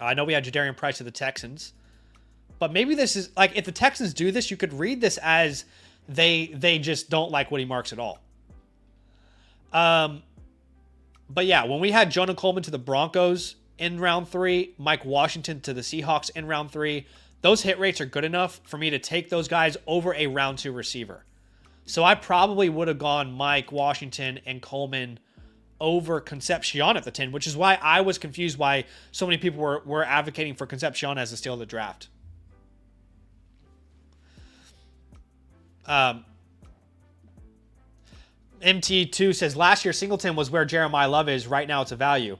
I know we had Jadarian Price to the Texans, but maybe this is, like, if the Texans do this, you could read this as they just don't like Woody Marks at all. But yeah, when we had Jonah Coleman to the Broncos in round 3, Mike Washington to the Seahawks in round 3, those hit rates are good enough for me to take those guys over a round 2 receiver. So I probably would have gone Mike Washington and Coleman over Concepcion at the 10, which is why I was confused why so many people were advocating for Concepcion as the steal of the draft. MT2 says, last year Singleton was where Jeremiah Love is. Right now it's a value.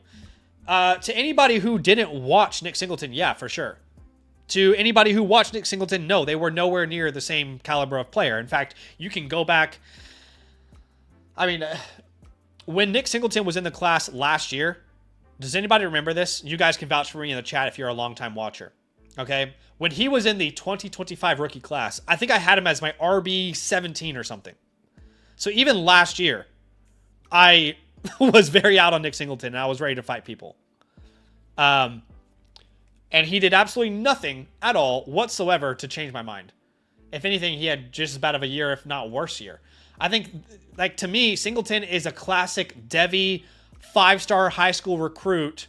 To anybody who didn't watch Nick Singleton, yeah, for sure. To anybody who watched Nick Singleton, no, they were nowhere near the same caliber of player. In fact, you can go back. I mean, when Nick Singleton was in the class last year, does anybody remember this? You guys can vouch for me in the chat if you're a longtime watcher. Okay? When he was in the 2025 rookie class, I think I had him as my RB 17 or something. So even last year, I was very out on Nick Singleton, and I was ready to fight people. And he did absolutely nothing at all whatsoever to change my mind. If anything, he had just as bad of a year, if not worse year. I think, like, to me, Singleton is a classic Devy 5-star high school recruit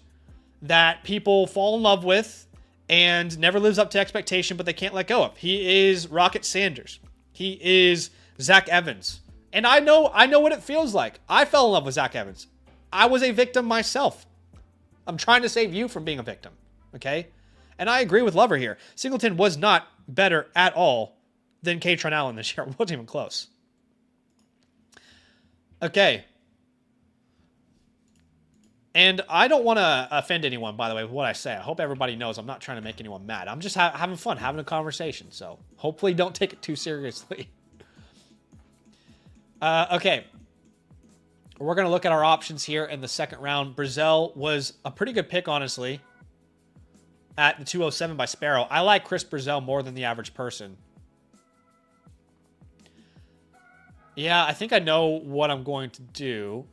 that people fall in love with and never lives up to expectation, but they can't let go of. He is Rocket Sanders. He is Zach Evans. And I know what it feels like. I fell in love with Zach Evans. I was a victim myself. I'm trying to save you from being a victim. Okay? And I agree with Lover here. Singleton was not better at all than Katron Allen this year. It wasn't even close. Okay. And I don't want to offend anyone, by the way, with what I say. I hope everybody knows I'm not trying to make anyone mad. I'm just having fun, having a conversation. So hopefully don't take it too seriously. Okay. We're going to look at our options here in the second round. Brazil was a pretty good pick, honestly, at the 207 by Sparrow. I like Chris Brazil more than the average person. Yeah, I think I know what I'm going to do.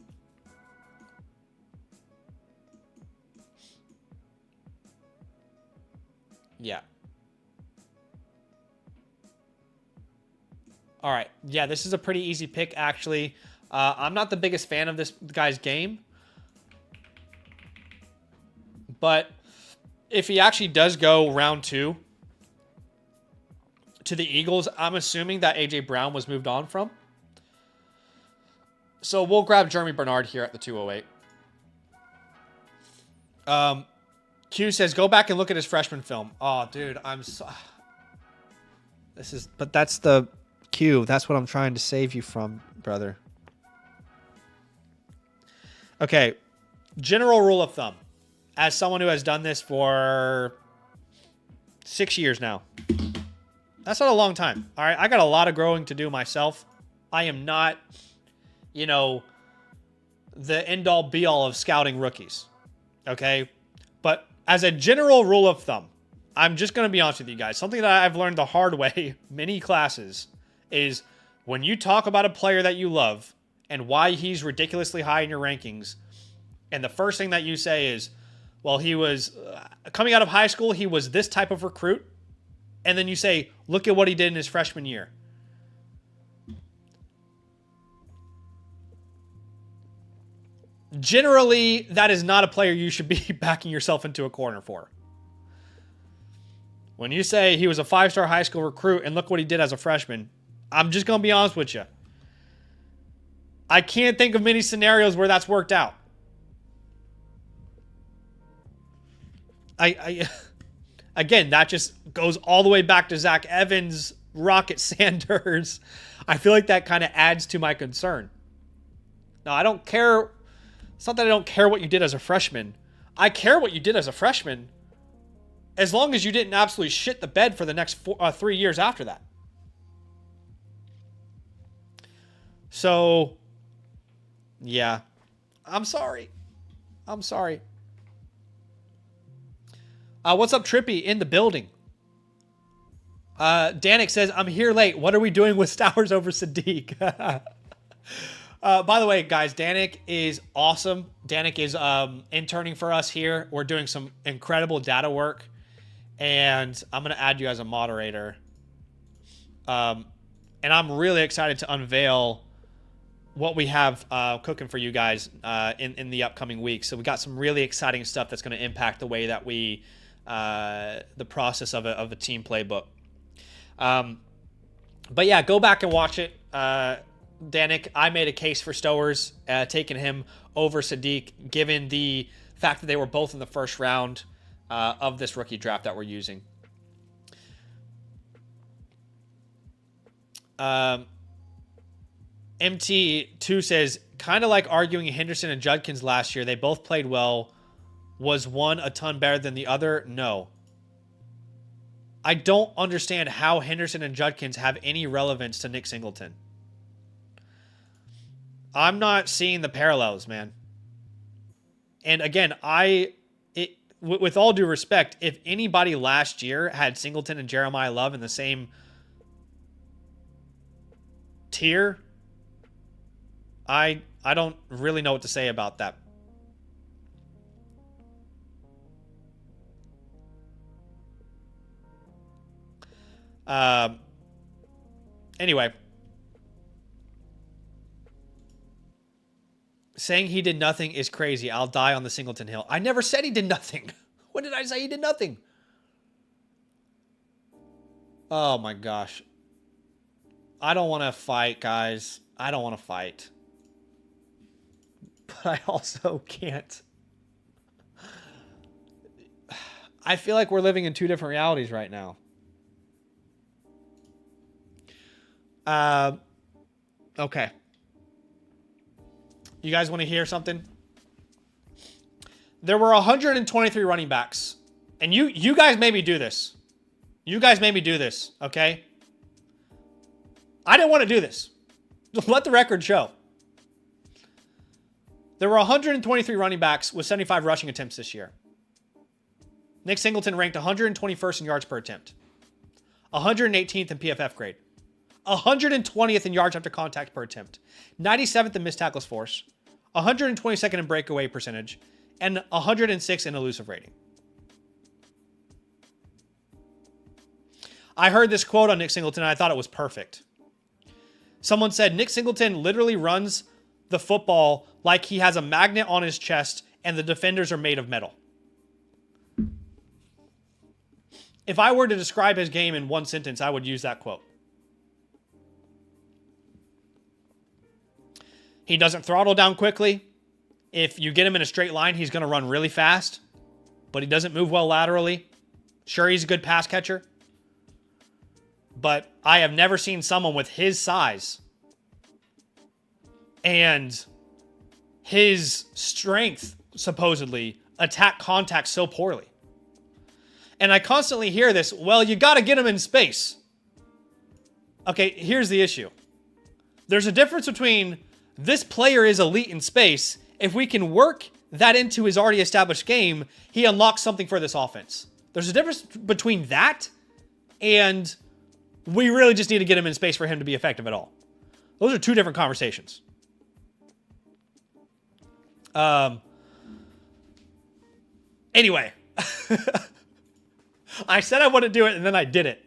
Yeah. All right. Yeah, this is a pretty easy pick, actually. I'm not the biggest fan of this guy's game. But if he actually does go round 2 to the Eagles, I'm assuming that A.J. Brown was moved on from. So we'll grab Jeremy Bernard here at the 208. Q says, go back and look at his freshman film. Oh, dude, I'm so... But that's the Q. That's what I'm trying to save you from, brother. Okay. General rule of thumb. As someone who has done this for 6 years now. That's not a long time. All right. I got a lot of growing to do myself. I am not, you know, the end-all be-all of scouting rookies. Okay. But as a general rule of thumb, I'm just going to be honest with you guys. Something that I've learned the hard way, many classes, is when you talk about a player that you love and why he's ridiculously high in your rankings, and the first thing that you say is, well, he was coming out of high school, he was this type of recruit, and then you say, look at what he did in his freshman year. Generally, that is not a player you should be backing yourself into a corner for. When you say he was a 5-star high school recruit and look what he did as a freshman, I'm just going to be honest with you. I can't think of many scenarios where that's worked out. Again, that just goes all the way back to Zach Evans, Rocket Sanders. I feel like that kind of adds to my concern. Now, I don't care. It's not that I don't care what you did as a freshman. I care what you did as a freshman as long as you didn't absolutely shit the bed for the next 3 years after that. So, Yeah. I'm sorry. I'm sorry. What's up, Trippy? In the building. Danik says, I'm here late. What are we doing with Stowers over Sadiq? By the way, guys, Danik is awesome. Danik is interning for us here. We're doing some incredible data work. And I'm going to add you as a moderator. And I'm really excited to unveil what we have cooking for you guys in the upcoming weeks. So we got some really exciting stuff that's going to impact the way that we, the process of a team playbook. But yeah, go back and watch it. Danik, I made a case for Stowers, taking him over Sadiq, given the fact that they were both in the first round of this rookie draft that we're using. MT2 says, kind of like arguing Henderson and Judkins last year. They both played well. Was one a ton better than the other? No. I don't understand how Henderson and Judkins have any relevance to Nick Singleton. I'm not seeing the parallels, man. And again, with all due respect, if anybody last year had Singleton and Jeremiah Love in the same tier, I don't really know what to say about that. Anyway. Saying he did nothing is crazy. I'll die on the Singleton hill. I never said he did nothing. When did I say he did nothing? Oh my gosh. I don't want to fight, guys. I don't want to fight. But I also can't. I feel like we're living in two different realities right now. Okay. You guys want to hear something? There were 123 running backs. And you guys made me do this. You guys made me do this, okay? I didn't want to do this. Let the record show. There were 123 running backs with 75 rushing attempts this year. Nick Singleton ranked 121st in yards per attempt. 118th in PFF grade. 120th in yards after contact per attempt. 97th in missed tackles force. 122nd in breakaway percentage. And 106th in elusive rating. I heard this quote on Nick Singleton and I thought it was perfect. Someone said, Nick Singleton literally runs the football like he has a magnet on his chest and the defenders are made of metal. If I were to describe his game in one sentence, I would use that quote. He doesn't throttle down quickly. If you get him in a straight line, he's going to run really fast, but he doesn't move well laterally. Sure, he's a good pass catcher, but I have never seen someone with his size and his strength, supposedly, attack contact so poorly. And I constantly hear this, well, you got to get him in space. Okay, here's the issue. There's a difference between this player is elite in space. If we can work that into his already established game, he unlocks something for this offense. There's a difference between that and we really just need to get him in space for him to be effective at all. Those are two different conversations. Anyway. I said I wouldn't do it, and then I did it.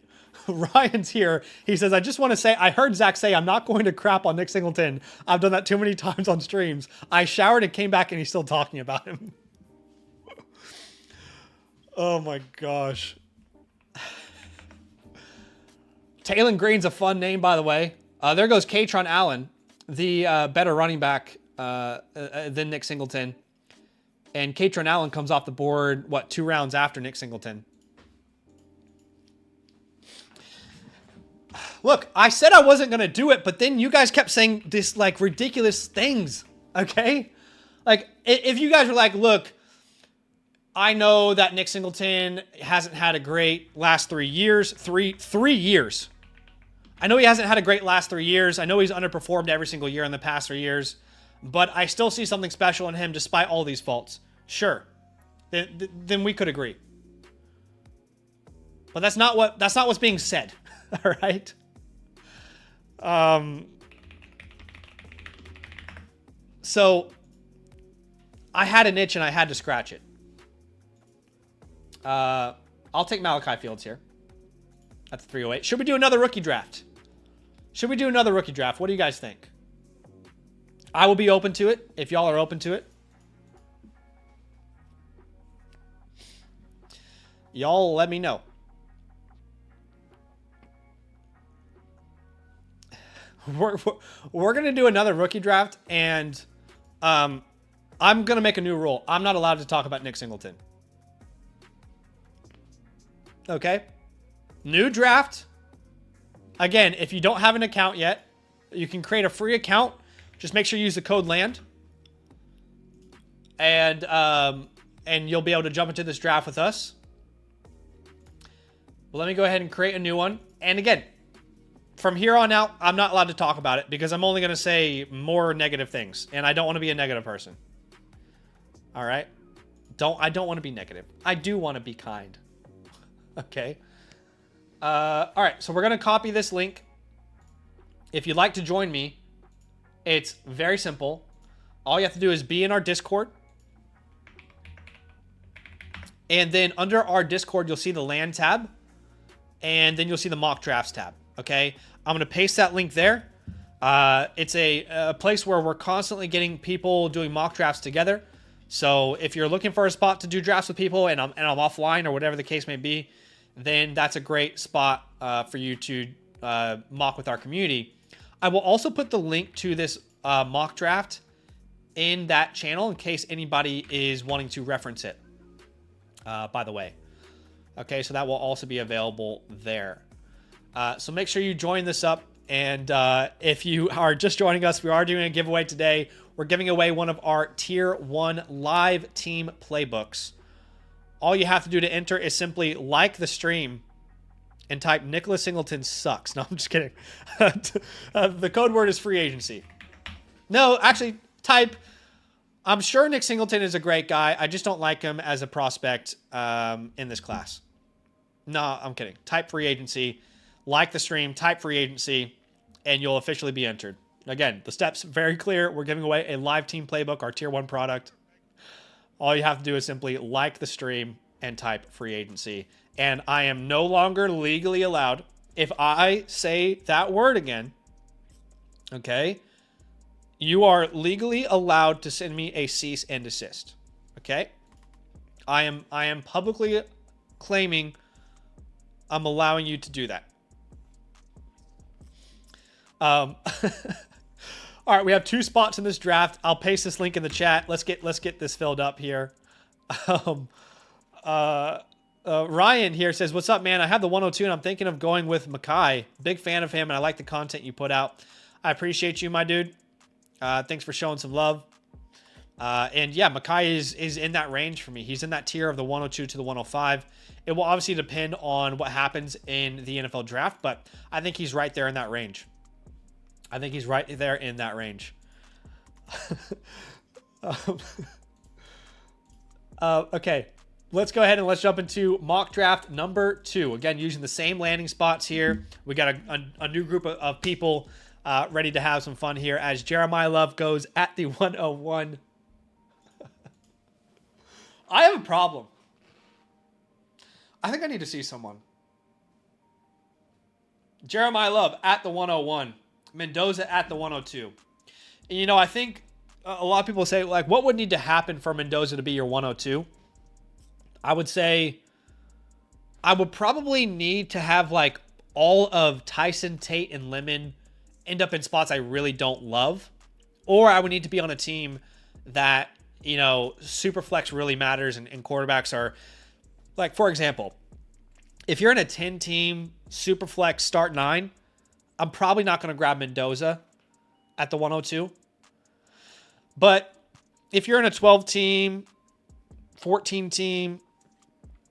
Ryan's here. He says, I just want to say, I heard Zach say I'm not going to crap on Nick Singleton. I've done that too many times on streams. I showered and came back, and he's still talking about him. Oh, my gosh. Taylon Green's a fun name, by the way. There goes Katron Allen, the better running back than Nick Singleton. And Katron Allen comes off the board, 2 rounds after Nick Singleton. Look, I said I wasn't going to do it, but then you guys kept saying this, ridiculous things, okay? If you guys were like, look, I know that Nick Singleton hasn't had a great last 3 years. Three years. I know he hasn't had a great last 3 years. I know he's underperformed every single year in the past 3 years. but I still see something special in him despite all these faults. Sure. Then we could agree. But that's not what's being said. All right? So I had an itch and I had to scratch it. I'll take Malachi Fields here at the 308. Should we do another rookie draft? Should we do another rookie draft? What do you guys think? I will be open to it if y'all are open to it. Y'all let me know. We're going to do another rookie draft, and I'm going to make a new rule. I'm not allowed to talk about Nick Singleton. Okay? New draft. Again, if you don't have an account yet, you can create a free account. Just make sure you use the code LAND. And you'll be able to jump into this draft with us. Well, let me go ahead and create a new one. And again, from here on out, I'm not allowed to talk about it because I'm only going to say more negative things. And I don't want to be a negative person. All right? I don't want to be negative. I do want to be kind. Okay? All right, so we're going to copy this link. If you'd like to join me, it's very simple. All you have to do is be in our Discord. And then under our Discord, you'll see the LAN tab. And then you'll see the mock drafts tab. Okay? I'm going to paste that link there. It's a place where we're constantly getting people doing mock drafts together. So if you're looking for a spot to do drafts with people and I'm offline or whatever the case may be, then that's a great spot for you to mock with our community. I will also put the link to this mock draft in that channel in case anybody is wanting to reference it, by the way. Okay, so that will also be available there. So make sure you join this up. And if you are just joining us, we are doing a giveaway today. We're giving away one of our Tier 1 live team playbooks. All you have to do to enter is simply like the stream and type Nicholas Singleton sucks. No, I'm just kidding. The code word is free agency. No, actually, type, I'm sure Nick Singleton is a great guy. I just don't like him as a prospect in this class. No, I'm kidding. Type free agency, like the stream, type free agency, and you'll officially be entered. Again, the steps very clear. We're giving away a live team playbook, our Tier 1 product. All you have to do is simply like the stream and type free agency. And I am no longer legally allowed, if I say that word again, okay, you are legally allowed to send me a cease and desist. Okay? I am publicly claiming I'm allowing you to do that. All right, we have 2 spots in this draft. I'll paste this link in the chat. Let's get this filled up here. Ryan here says, "What's up, man? I have the 102, and I'm thinking of going with Makai. Big fan of him, and I like the content you put out. I appreciate you, my dude. Thanks for showing some love. And yeah, Makai is in that range for me. He's in that tier of the 102 to the 105. It will obviously depend on what happens in the NFL draft, but I think he's right there in that range. I think he's right there in that range." Okay, let's go ahead and let's jump into mock draft number 2. Again, using the same landing spots here. We got a new group of people ready to have some fun here as Jeremiah Love goes at the 101. I have a problem. I think I need to see someone. Jeremiah Love at the 101. Mendoza at the 102. And, you know, I think a lot of people say, like, what would need to happen for Mendoza to be your 102? I would say I would probably need to have, like, all of Tyson, Tate, and Lemon end up in spots I really don't love. Or I would need to be on a team that, you know, super flex really matters and quarterbacks are, like, for example, if you're in a 10-team super flex start 9, I'm probably not going to grab Mendoza at the 102. But if you're in a 12-team, 14-team,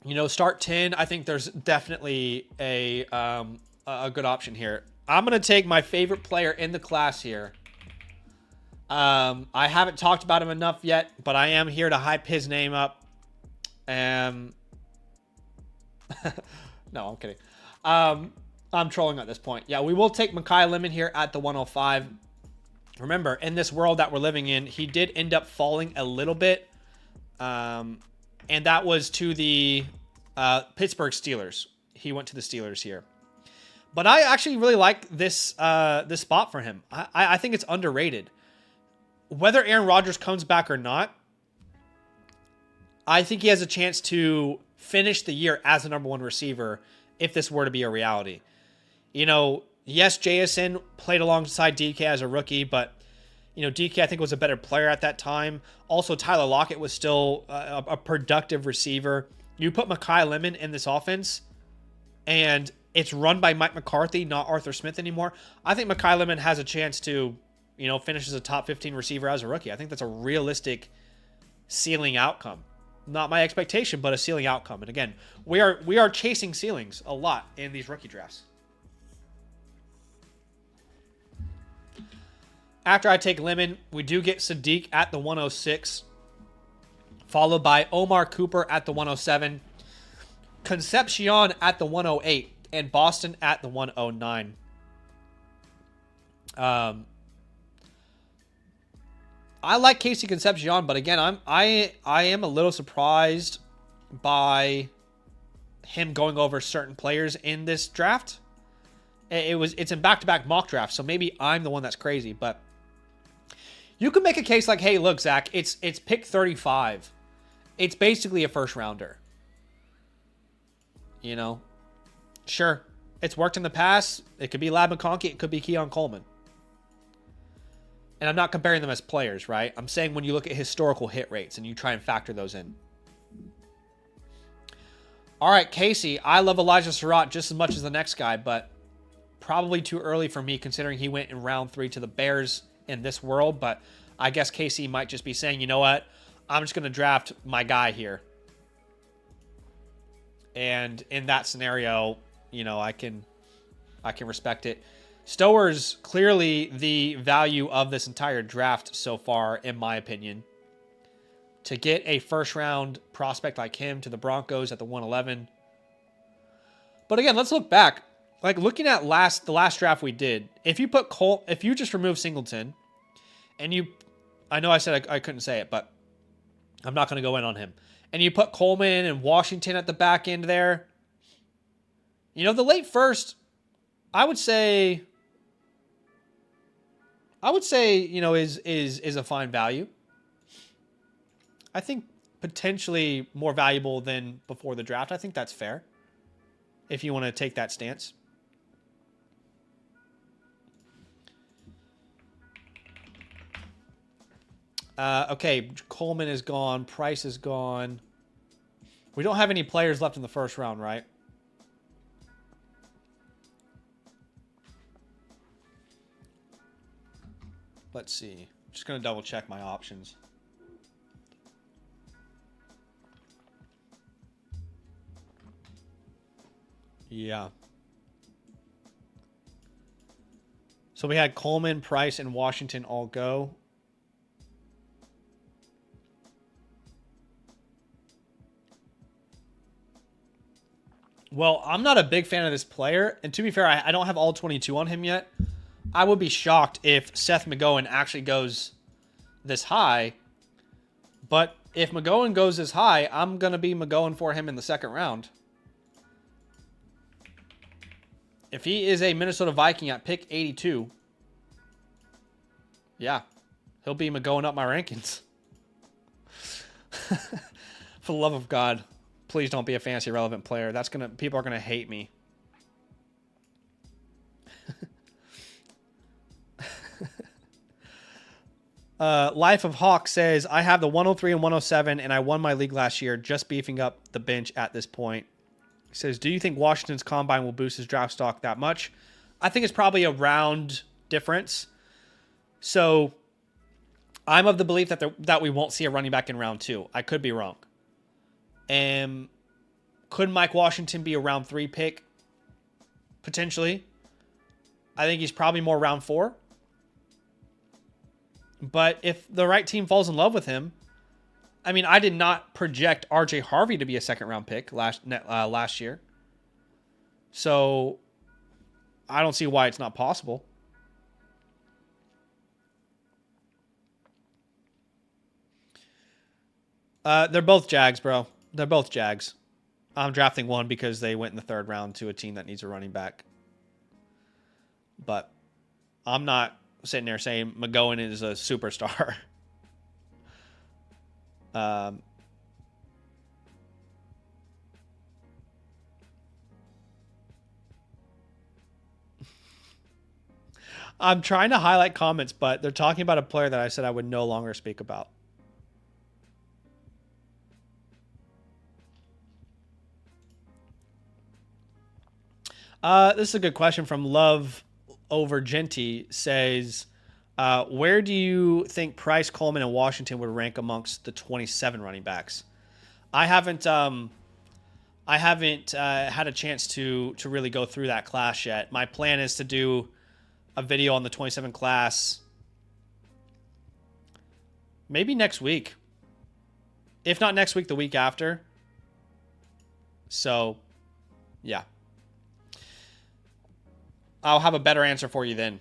you know, start 10, I think there's definitely a good option here. I'm going to take my favorite player in the class here. I haven't talked about him enough yet, but I am here to hype his name up. No, I'm kidding. I'm trolling at this point. Yeah, we will take Mekhi Lemon here at the 105. Remember, in this world that we're living in, he did end up falling a little bit. And that was to the Pittsburgh Steelers. He went to the Steelers here. But I actually really like this this spot for him. I think it's underrated. Whether Aaron Rodgers comes back or not, I think he has a chance to finish the year as the #1 receiver if this were to be a reality. You know, yes, JSN played alongside DK as a rookie, but, you know, DK I think was a better player at that time. Also, Tyler Lockett was still a productive receiver. You put Mekhi Lemon in this offense, and it's run by Mike McCarthy, not Arthur Smith anymore. I think Mekhi Lemon has a chance to, you know, finish as a top 15 receiver as a rookie. I think that's a realistic ceiling outcome. Not my expectation, but a ceiling outcome. And again, we are chasing ceilings a lot in these rookie drafts. After I take Lemon, we do get Sadiq at the 106, followed by Omar Cooper at the 107, Concepcion at the 108, and Boston at the 109. I like Casey Concepcion, but again, I am a little surprised by him going over certain players in this draft. It's in back-to-back mock drafts, so maybe I'm the one that's crazy, but you could make a case like, hey, look, Zach, it's pick 35. It's basically a first rounder. You know, sure, it's worked in the past. It could be Lab McConkey, it could be Keon Coleman. And I'm not comparing them as players, right? I'm saying when you look at historical hit rates and you try and factor those in. All right, Casey. I love Elijah Surratt just as much as the next guy, but probably too early for me considering he went in round 3 to the Bears in this world. But I guess Casey might just be saying, you know what? I'm just going to draft my guy here. And in that scenario, you know, I can respect it. Stower's clearly the value of this entire draft so far, in my opinion. To get a first-round prospect like him to the Broncos at the 111. But again, let's look back. Like, looking at the last draft we did, if you just remove Singleton, and I know I said I couldn't say it, but I'm not going to go in on him. And you put Coleman and Washington at the back end there. You know, the late first, I would say, you know, is a fine value. I think potentially more valuable than before the draft. I think that's fair if you want to take that stance. Okay, Coleman is gone. Price is gone. We don't have any players left in the first round, right? Let's see. Just going to double check my options. Yeah. So we had Coleman, Price, and Washington all go. Well, I'm not a big fan of this player. And to be fair, I don't have all 22 on him yet. I would be shocked if Seth McGowan actually goes this high. But if McGowan goes this high, I'm going to be McGowan for him in the second round. If he is a Minnesota Viking at pick 82, yeah, he'll be McGowan up my rankings. For the love of God, please don't be a fantasy relevant player. People are gonna hate me. Life of Hawk says, I have the 103 and 107, and I won my league last year, just beefing up the bench at this point. He says, do you think Washington's combine will boost his draft stock that much? I think it's probably a round difference. So I'm of the belief that we won't see a running back in round 2. I could be wrong. Could Mike Washington be a round 3 pick? Potentially. I think he's probably more round 4. But if the right team falls in love with him, I mean, I did not project RJ Harvey to be a second-round pick last year. So I don't see why it's not possible. They're both Jags, bro. They're both Jags. I'm drafting one because they went in the 3rd round to a team that needs a running back. But I'm not sitting there saying McGowan is a superstar. I'm trying to highlight comments, but they're talking about a player that I said I would no longer speak about. This is a good question from Love Over Genty. Says, where do you think Price, Coleman, and Washington would rank amongst the 27 running backs? I haven't had a chance to really go through that class yet. My plan is to do a video on the 27 class maybe next week. If not next week, the week after. So, yeah. I'll have a better answer for you then.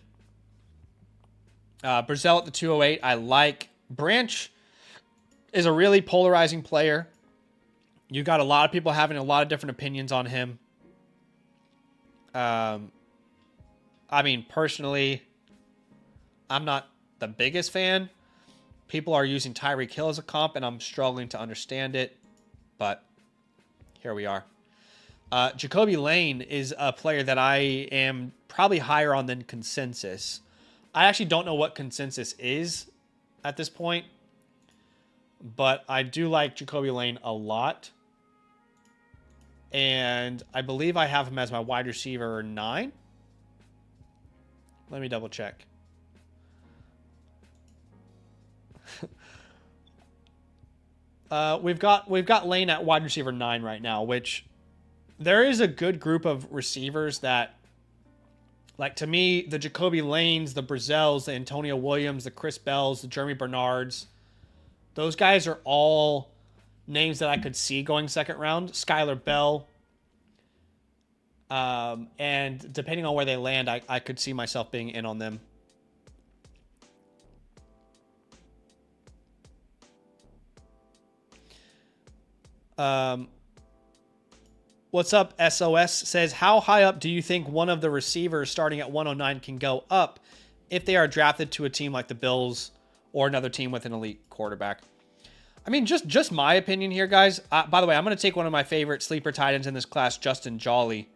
Brazil at the 208, I like. Branch is a really polarizing player. You got a lot of people having a lot of different opinions on him. I mean, personally, I'm not the biggest fan. People are using Tyreek Hill as a comp, and I'm struggling to understand it. But here we are. Jacoby Lane is a player that I am probably higher on than consensus. I actually don't know what consensus is at this point, but I do like Jacoby Lane a lot. And I believe I have him as my wide receiver 9. Let me double check. We've got Lane at wide receiver 9 right now, which there is a good group of receivers that, like, to me, the Jacoby Lanes, the Brazels, the Antonio Williams, the Chris Bells, the Jeremy Bernards, those guys are all names that I could see going 2nd round. Skylar Bell. And depending on where they land, I could see myself being in on them. What's up, SOS? Says, how high up do you think one of the receivers starting at 109 can go up if they are drafted to a team like the Bills or another team with an elite quarterback? I mean, just my opinion here, guys. By the way, I'm going to take one of my favorite sleeper tight ends in this class, Justin Jolly,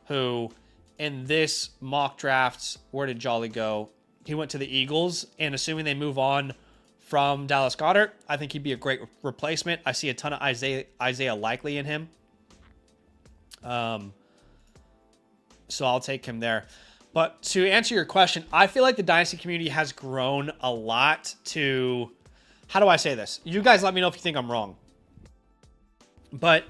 who in this mock drafts, where did Jolly go? He went to the Eagles, and assuming they move on from Dallas Goedert, I think he'd be a great replacement. I see a ton of Isaiah Likely in him. So I'll take him there. But to answer your question, I feel like the Dynasty community has grown a lot to... How do I say this? You guys let me know if you think I'm wrong. But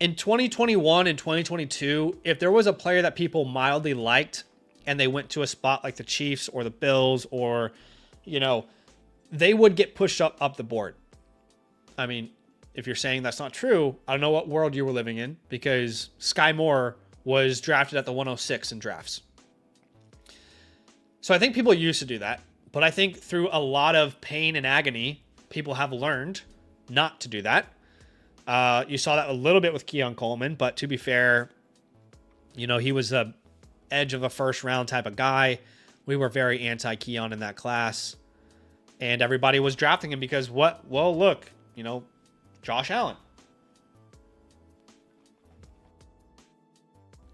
in 2021 and 2022, if there was a player that people mildly liked and they went to a spot like the Chiefs or the Bills or, you know, they would get pushed up the board. I mean, if you're saying that's not true, I don't know what world you were living in, because Sky Moore was drafted at the 106 in drafts. So I think people used to do that. But I think through a lot of pain and agony, people have learned not to do that. You saw that a little bit with Keon Coleman, but to be fair, you know, he was a edge of a first round type of guy. We were very anti-Keon in that class. And everybody was drafting him because what? Well, look, you know, Josh Allen.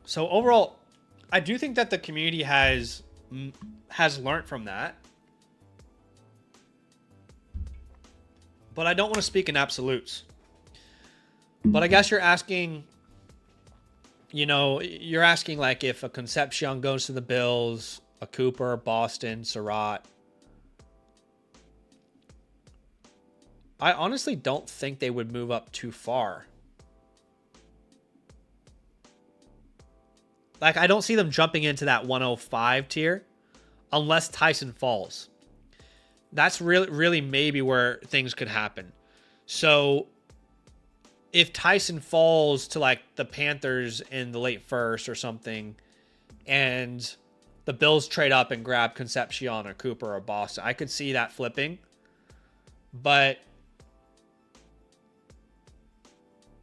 So overall, I do think that the community has learned from that. But I don't want to speak in absolutes. But I guess you're asking, you know, you're asking like if a Concepcion goes to the Bills, a Cooper, Boston, Surratt. I honestly don't think they would move up too far. Like, I don't see them jumping into that 105 tier unless Tyson falls. That's really maybe where things could happen. So if Tyson falls to like the Panthers in the late first or something, and the Bills trade up and grab Concepcion or Cooper or Boston, I could see that flipping. But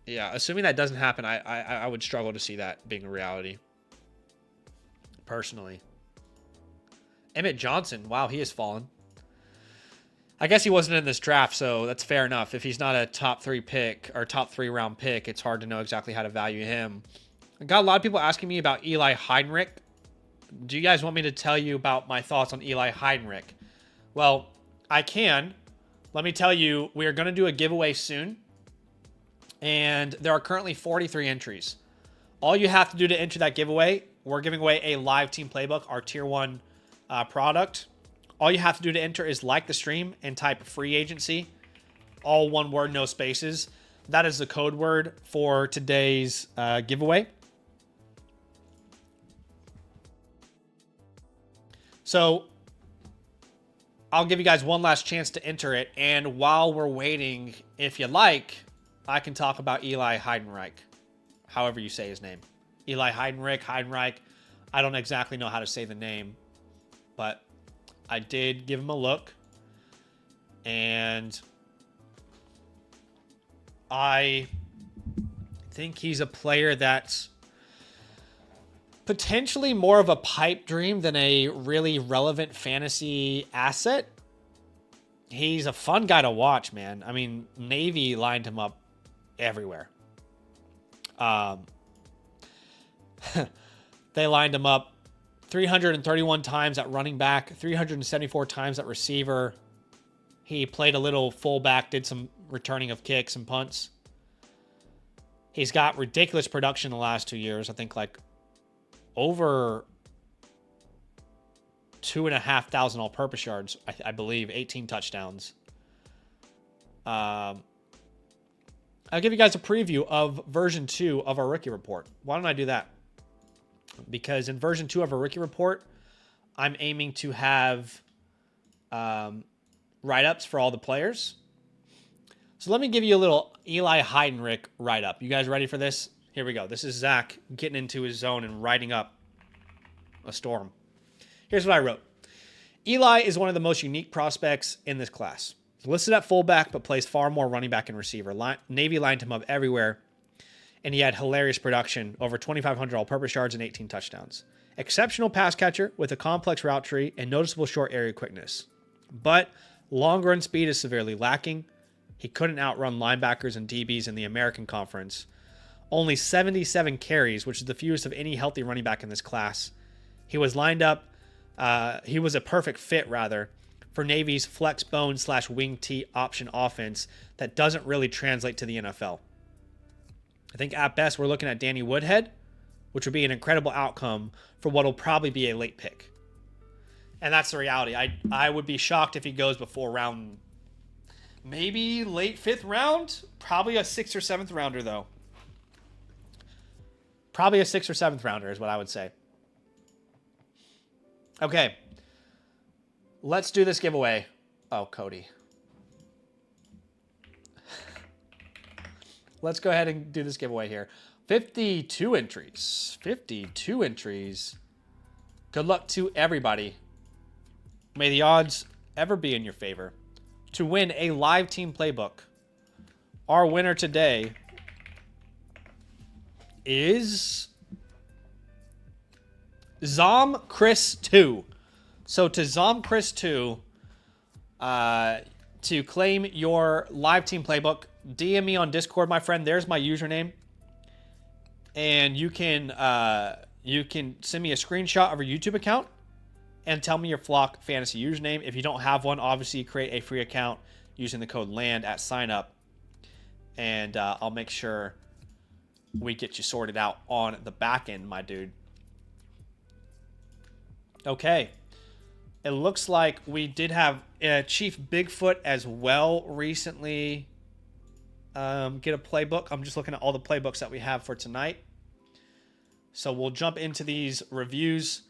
yeah, assuming that doesn't happen, I would struggle to see that being a reality. Personally. Emmett Johnson, wow, he has fallen. I guess he wasn't in this draft, so that's fair enough. If he's not a top 3 pick or top 3 round pick, it's hard to know exactly how to value him. I got a lot of people asking me about Eli Heinrich. Do you guys want me to tell you about my thoughts on Eli Heinrich? Well, I can. Let me tell you, we are going to do a giveaway soon. And there are currently 43 entries. All you have to do to enter that giveaway, we're giving away a live team playbook, our tier 1 product. All you have to do to enter is like the stream and type free agency. All one word, no spaces. That is the code word for today's giveaway. So I'll give you guys one last chance to enter it. And while we're waiting, if you like, I can talk about Eli Heidenreich, however you say his name. Eli Heidenreich. I don't exactly know how to say the name, but I did give him a look. And I think he's a player that's potentially more of a pipe dream than a really relevant fantasy asset. He's a fun guy to watch, man. I mean, Navy lined him up everywhere. They lined him up 331 times at running back, 374 times at receiver. He played a little fullback, did some returning of kicks and punts. He's got ridiculous production the last 2 years. I think like over 2,500 all-purpose yards, I believe, 18 touchdowns. I'll give you guys a preview of version 2 of our rookie report. Why don't I do that? Because in version 2 of our rookie report, I'm aiming to have write-ups for all the players. So let me give you a little Eli Heidenreich write-up. You guys ready for this? Here we go. This is Zach getting into his zone and writing up a storm. Here's what I wrote. Eli is one of the most unique prospects in this class. Listed at fullback, but plays far more running back and receiver. Navy lined him up everywhere, and he had hilarious production, over 2,500 all-purpose yards and 18 touchdowns. Exceptional pass catcher with a complex route tree and noticeable short area quickness. But long run speed is severely lacking. He couldn't outrun linebackers and DBs in the American Conference. Only 77 carries, which is the fewest of any healthy running back in this class. He was lined up, he was a perfect fit, rather, for Navy's flex bone / wing T option offense that doesn't really translate to the NFL. I think at best we're looking at Danny Woodhead, which would be an incredible outcome for what will probably be a late pick. And that's the reality. I would be shocked if he goes before round, maybe late 5th round. Probably a 6th or 7th rounder, though. Probably a 6th or 7th rounder is what I would say. Okay. Let's do this giveaway. Oh, Cody. Let's go ahead and do this giveaway here. 52 entries. 52 entries. Good luck to everybody. May the odds ever be in your favor to win a live team playbook. Our winner today is Zom Chris 2. So to Zom Chris 2, to claim your live team playbook, DM me on Discord, my friend. There's my username, and you can send me a screenshot of your YouTube account and tell me your Flock Fantasy username. If you don't have one, obviously create a free account using the code LAND at sign up, and I'll make sure we get you sorted out on the back end, my dude. Okay. It looks like we did have Chief Bigfoot as well recently get a playbook. I'm just looking at all the playbooks that we have for tonight. So we'll jump into these reviews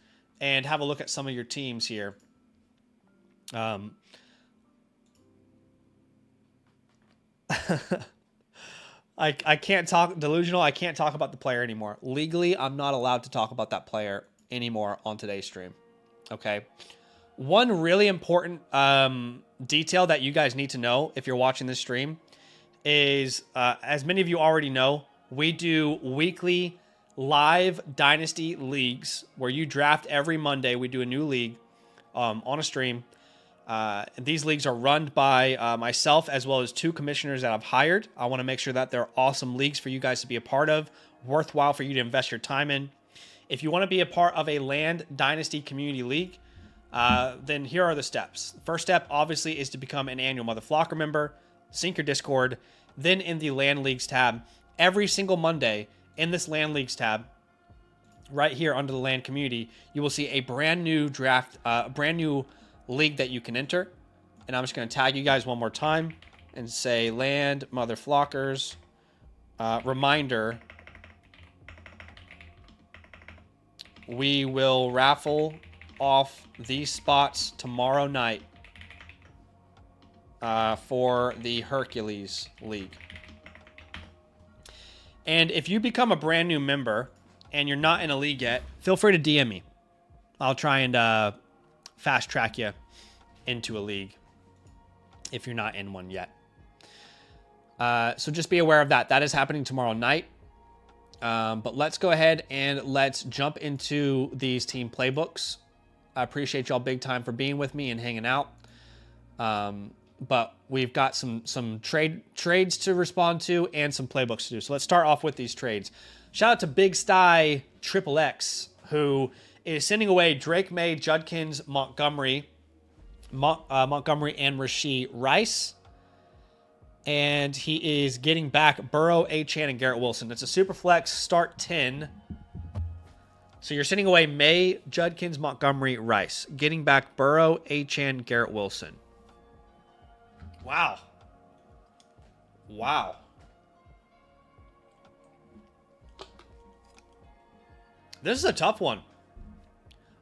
and have a look at some of your teams here. I can't talk delusional. I can't talk about the player anymore. Legally, I'm not allowed to talk about that player anymore on today's stream. Okay. One really important detail that you guys need to know if you're watching this stream is, as many of you already know, we do weekly live Dynasty leagues where you draft every Monday. We do a new league on a stream. These leagues are run by myself as well as 2 commissioners that I've hired. I want to make sure that they're awesome leagues for you guys to be a part of, worthwhile for you to invest your time in. If you want to be a part of a Land Dynasty Community League, then here are the steps. First step, obviously, is to become an annual Mother Flocker member, sync your Discord. Then in the Land Leagues tab, every single Monday in this Land Leagues tab, right here under the Land Community, you will see a brand new draft, brand new league that you can enter. And I'm just going to tag you guys one more time and say Land Mother Flockers. Reminder, we will raffle off these spots tomorrow night for the Hercules League. And if you become a brand new member and you're not in a league yet, feel free to DM me. I'll try and fast track you into a league if you're not in one yet. So just be aware of that. That is happening tomorrow night. But let's go ahead and let's jump into these team playbooks. I appreciate y'all big time for being with me and hanging out. But we've got some trades to respond to and some playbooks to do. So let's start off with these trades. Shout out to Big Sty Triple X, who is sending away Drake May, Judkins, Montgomery, and Rashee Rice. And he is getting back Burrow, Achane, and Garrett Wilson. It's a super flex start 10. So you're sending away May, Judkins, Montgomery, Rice. Getting back Burrow, Achane, Garrett Wilson. Wow. Wow. This is a tough one.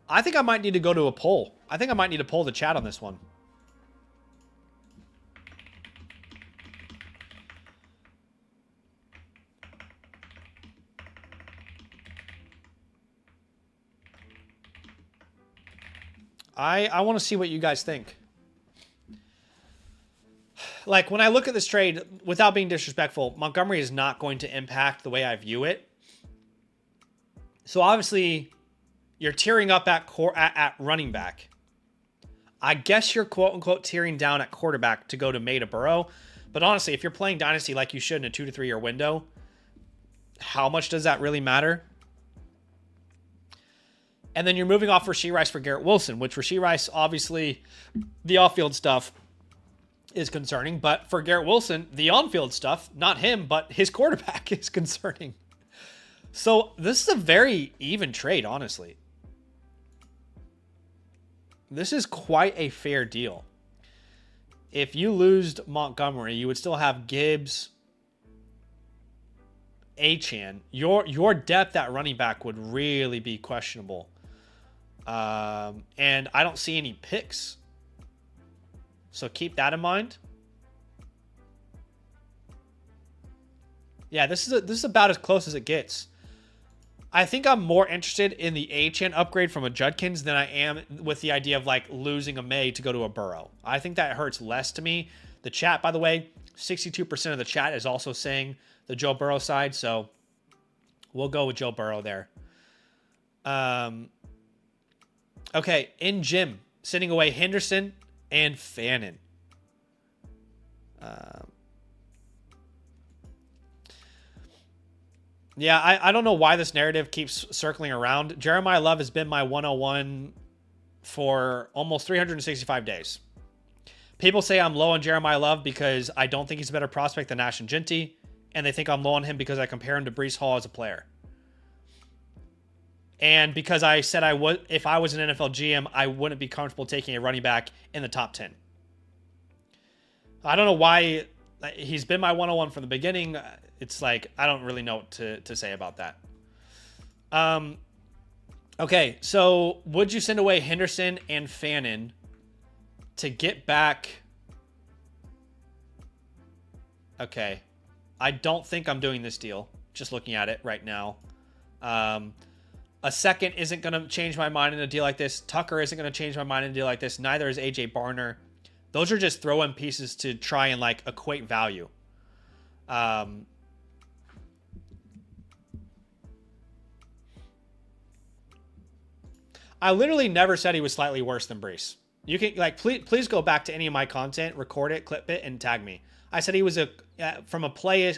I think I might need to go to a poll. I think I might need to poll the chat on this one. I want to see what you guys think. Like, when I look at this trade, without being disrespectful, Montgomery is not going to impact the way I view it. So, obviously, you're tearing up at running back. I guess you're quote-unquote tearing down at quarterback to go to May to Burrow. But honestly, if you're playing Dynasty like you should in a 2 to 3 year window, how much does that really matter? And then you're moving off Rashee Rice for Garrett Wilson, which Rashee Rice, obviously, the off-field stuff is concerning. But for Garrett Wilson, the on-field stuff, not him, but his quarterback is concerning. So this is a very even trade, honestly. This is quite a fair deal. If you lose Montgomery, you would still have Gibbs, Achane. Your depth at running back would really be questionable. And I don't see any picks. So keep that in mind. Yeah, this is about as close as it gets. I think I'm more interested in the Achane upgrade from a Judkins than I am with the idea of like losing a May to go to a Burrow. I think that hurts less to me. The chat, by the way, 62% of the chat is also saying the Joe Burrow side, so we'll go with Joe Burrow there. Okay, in gym, sending away Henderson and Fannin. Yeah, I don't know why this narrative keeps circling around. Jeremiah Love has been my 101 for almost 365 days. People say I'm low on Jeremiah Love because I don't think he's a better prospect than Ashton Genty, and they think I'm low on him because I compare him to Breece Hall as a player. And because I said I would, if I was an NFL GM, I wouldn't be comfortable taking a running back in the top 10. I don't know why he's been my 101 from the beginning. It's like, I don't really know what to say about that. Okay, so would you send away Henderson and Fannin to get back Okay. I don't think I'm doing this deal. Just looking at it right now. A second isn't going to change my mind in a deal like this. Tucker isn't going to change my mind in a deal like this. Neither is AJ Barner. Those are just throw-in pieces to try and like equate value. I literally never said he was slightly worse than Brees. You can like please go back to any of my content, record it, clip it, and tag me. I said he was from a play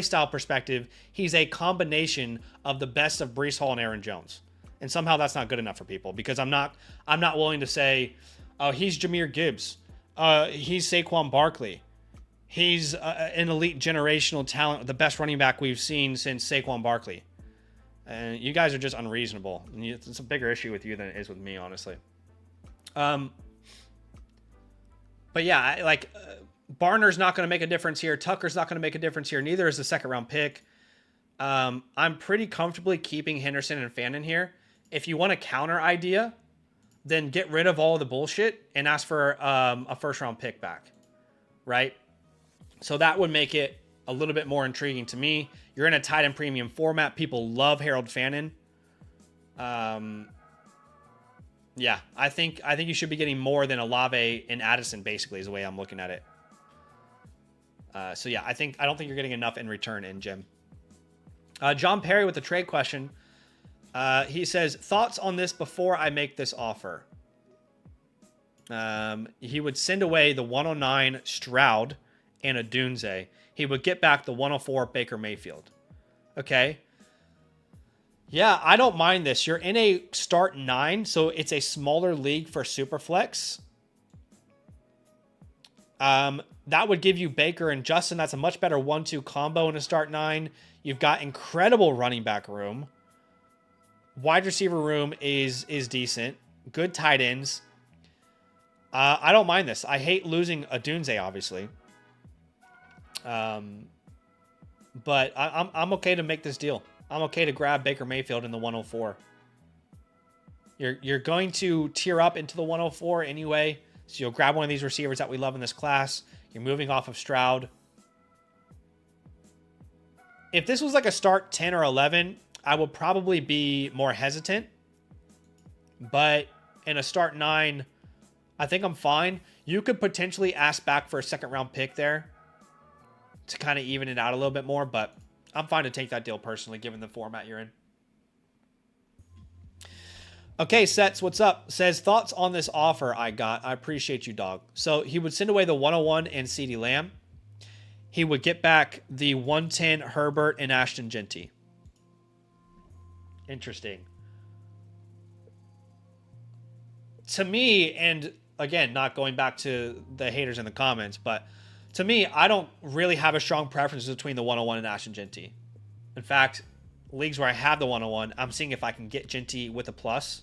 style perspective, he's a combination of the best of Brees Hall and Aaron Jones. And somehow that's not good enough for people because I'm not willing to say, oh, he's Jahmyr Gibbs. He's Saquon Barkley. He's an elite generational talent, the best running back we've seen since Saquon Barkley. And you guys are just unreasonable. It's a bigger issue with you than it is with me, honestly. But yeah, Barner's not going to make a difference here. Tucker's not going to make a difference here. Neither is the second round pick. I'm pretty comfortably keeping Henderson and Fannin here. If you want a counter idea, then get rid of all the bullshit and ask for a first round pick back, right? So that would make it a little bit more intriguing to me. You're in a tight end premium format. People love Harold Fannin. Yeah, I think you should be getting more than Olave and Addison, basically, is the way I'm looking at it. So yeah, I don't think you're getting enough in return in Jim. John Perry with the trade question. He says, thoughts on this before I make this offer? He would send away the 109 Stroud and a Dunze. He would get back the 104 Baker Mayfield. Okay. Yeah, I don't mind this. You're in a start 9, so it's a smaller league for Superflex. That would give you Baker and Justin. That's a much better 1-2 combo in a start 9. You've got incredible running back room. Wide receiver room is decent. Good tight ends. I don't mind this. I hate losing a Dunze, obviously. But I'm okay to make this deal. I'm okay to grab Baker Mayfield in the 104. You're going to tier up into the 104 anyway. So you'll grab one of these receivers that we love in this class. You're moving off of Stroud. If this was like a start 10 or 11, I would probably be more hesitant. But in a start 9, I think I'm fine. You could potentially ask back for a second round pick there to kind of even it out a little bit more, but I'm fine to take that deal personally, given the format you're in. Okay, Sets, what's up? Says, thoughts on this offer I got. I appreciate you, dog. So he would send away the 101 and CeeDee Lamb. He would get back the 110 Herbert and Ashton Genty. Interesting. To me, and again, not going back to the haters in the comments, but to me, I don't really have a strong preference between the 101 and Ashton Genty. In fact, leagues where I have the 101, I'm seeing if I can get Genty with a plus.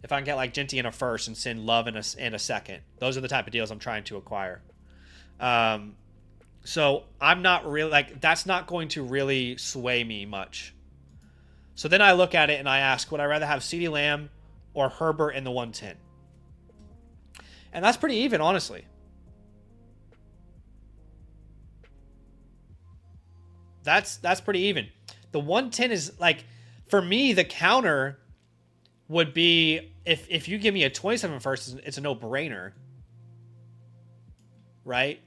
If I can get like Genty in a first and send Love in a second. Those are the type of deals I'm trying to acquire. So I'm not really like, that's not going to really sway me much. So then I look at it and I ask, would I rather have CeeDee Lamb or Herbert in the 110? And that's pretty even, honestly. That's pretty even. The 110 is like, for me, the counter would be if you give me a 27 first, it's a no-brainer. Right?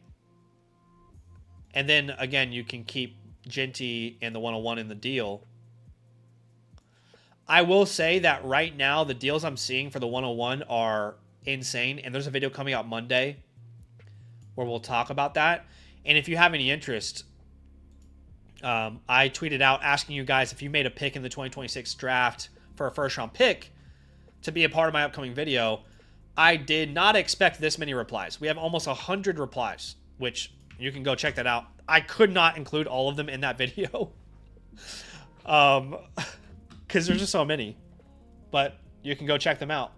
And then, again, you can keep Genty and the 101 in the deal. I will say that right now, the deals I'm seeing for the 101 are insane. And there's a video coming out Monday where we'll talk about that. And if you have any interest, I tweeted out asking you guys if you made a pick in the 2026 draft for a first-round pick to be a part of my upcoming video. I did not expect this many replies. We have almost 100 replies, which you can go check that out. I could not include all of them in that video because there's just so many. But you can go check them out.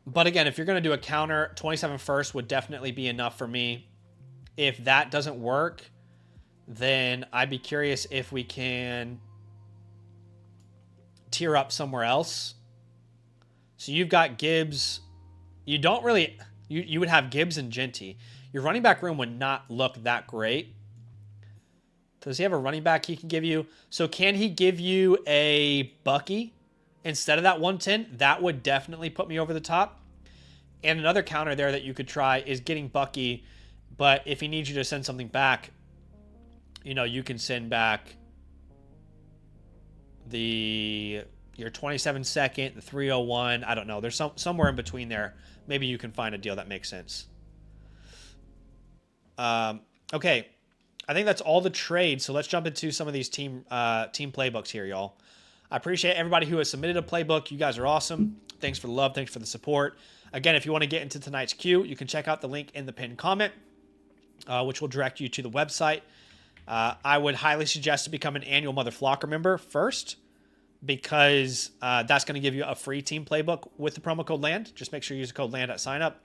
But again, if you're going to do a counter, 27 first would definitely be enough for me. If that doesn't work, then I'd be curious if we can tier up somewhere else. So you've got Gibbs. You don't really, you would have Gibbs and Genty. Your running back room would not look that great. Does he have a running back he can give you? So can he give you a Bucky instead of that 110? That would definitely put me over the top. And another counter there that you could try is getting Bucky, but if he needs you to send something back, you can send back your 27 second, the 301. I don't know. There's somewhere in between there. Maybe you can find a deal that makes sense. Okay. I think that's all the trades. So let's jump into some of these team playbooks here, y'all. I appreciate everybody who has submitted a playbook. You guys are awesome. Thanks for the love. Thanks for the support. Again, if you want to get into tonight's queue, you can check out the link in the pinned comment, which will direct you to the website. I would highly suggest to become an annual Mother Flocker member first, because that's going to give you a free team playbook with the promo code LAND. Just make sure you use the code LAND at sign up.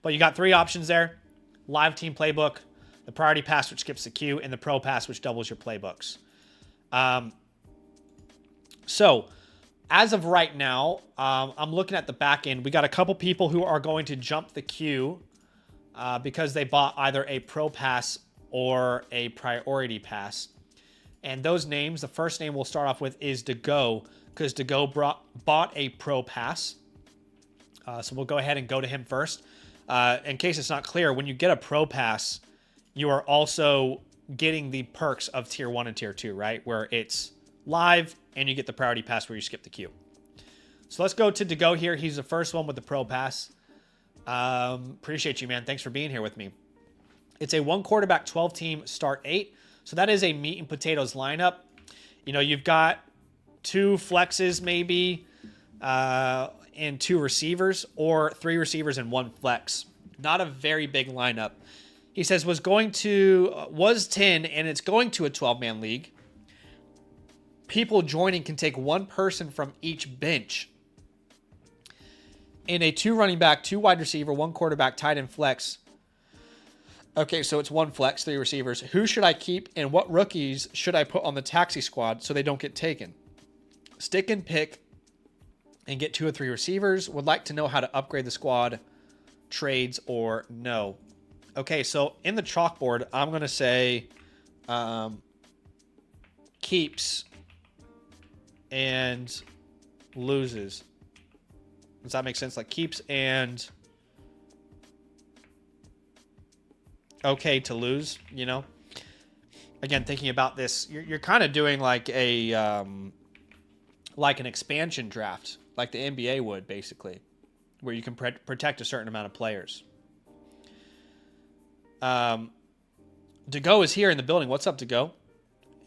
But you got 3 options there: live team playbook, the priority pass, which skips the queue, and the pro pass, which doubles your playbooks. So as of right now, I'm looking at the back end. We got a couple people who are going to jump the queue because they bought either a pro pass or a priority pass. And those names, the first name we'll start off with is Dego, because Dego bought a pro pass. So we'll go ahead and go to him first. In case it's not clear, when you get a pro pass, you are also getting the perks of tier 1 and tier 2, right? Where it's live and you get the priority pass where you skip the queue. So let's go to Dego here. He's the first one with the pro pass. Appreciate you, man. Thanks for being here with me. It's a 1 quarterback, 12 team start 8. So that is a meat and potatoes lineup. You've got 2 flexes maybe, and 2 receivers, or 3 receivers and 1 flex. Not a very big lineup. He says was 10 and it's going to a 12-man league. People joining can take 1 person from each bench. In a 2 running back, 2 wide receiver, 1 quarterback, tight end flex. Okay, so it's 1 flex, 3 receivers. Who should I keep and what rookies should I put on the taxi squad so they don't get taken? Stick and pick and get 2 or 3 receivers. Would like to know how to upgrade the squad, trades or no. Okay, so in the chalkboard, I'm going to say keeps and loses. Does that make sense? Like keeps and okay to lose, Again, thinking about this, you're kind of doing like an expansion draft, like the NBA would, basically, where you can protect a certain amount of players. Dego is here in the building. What's up, Dego?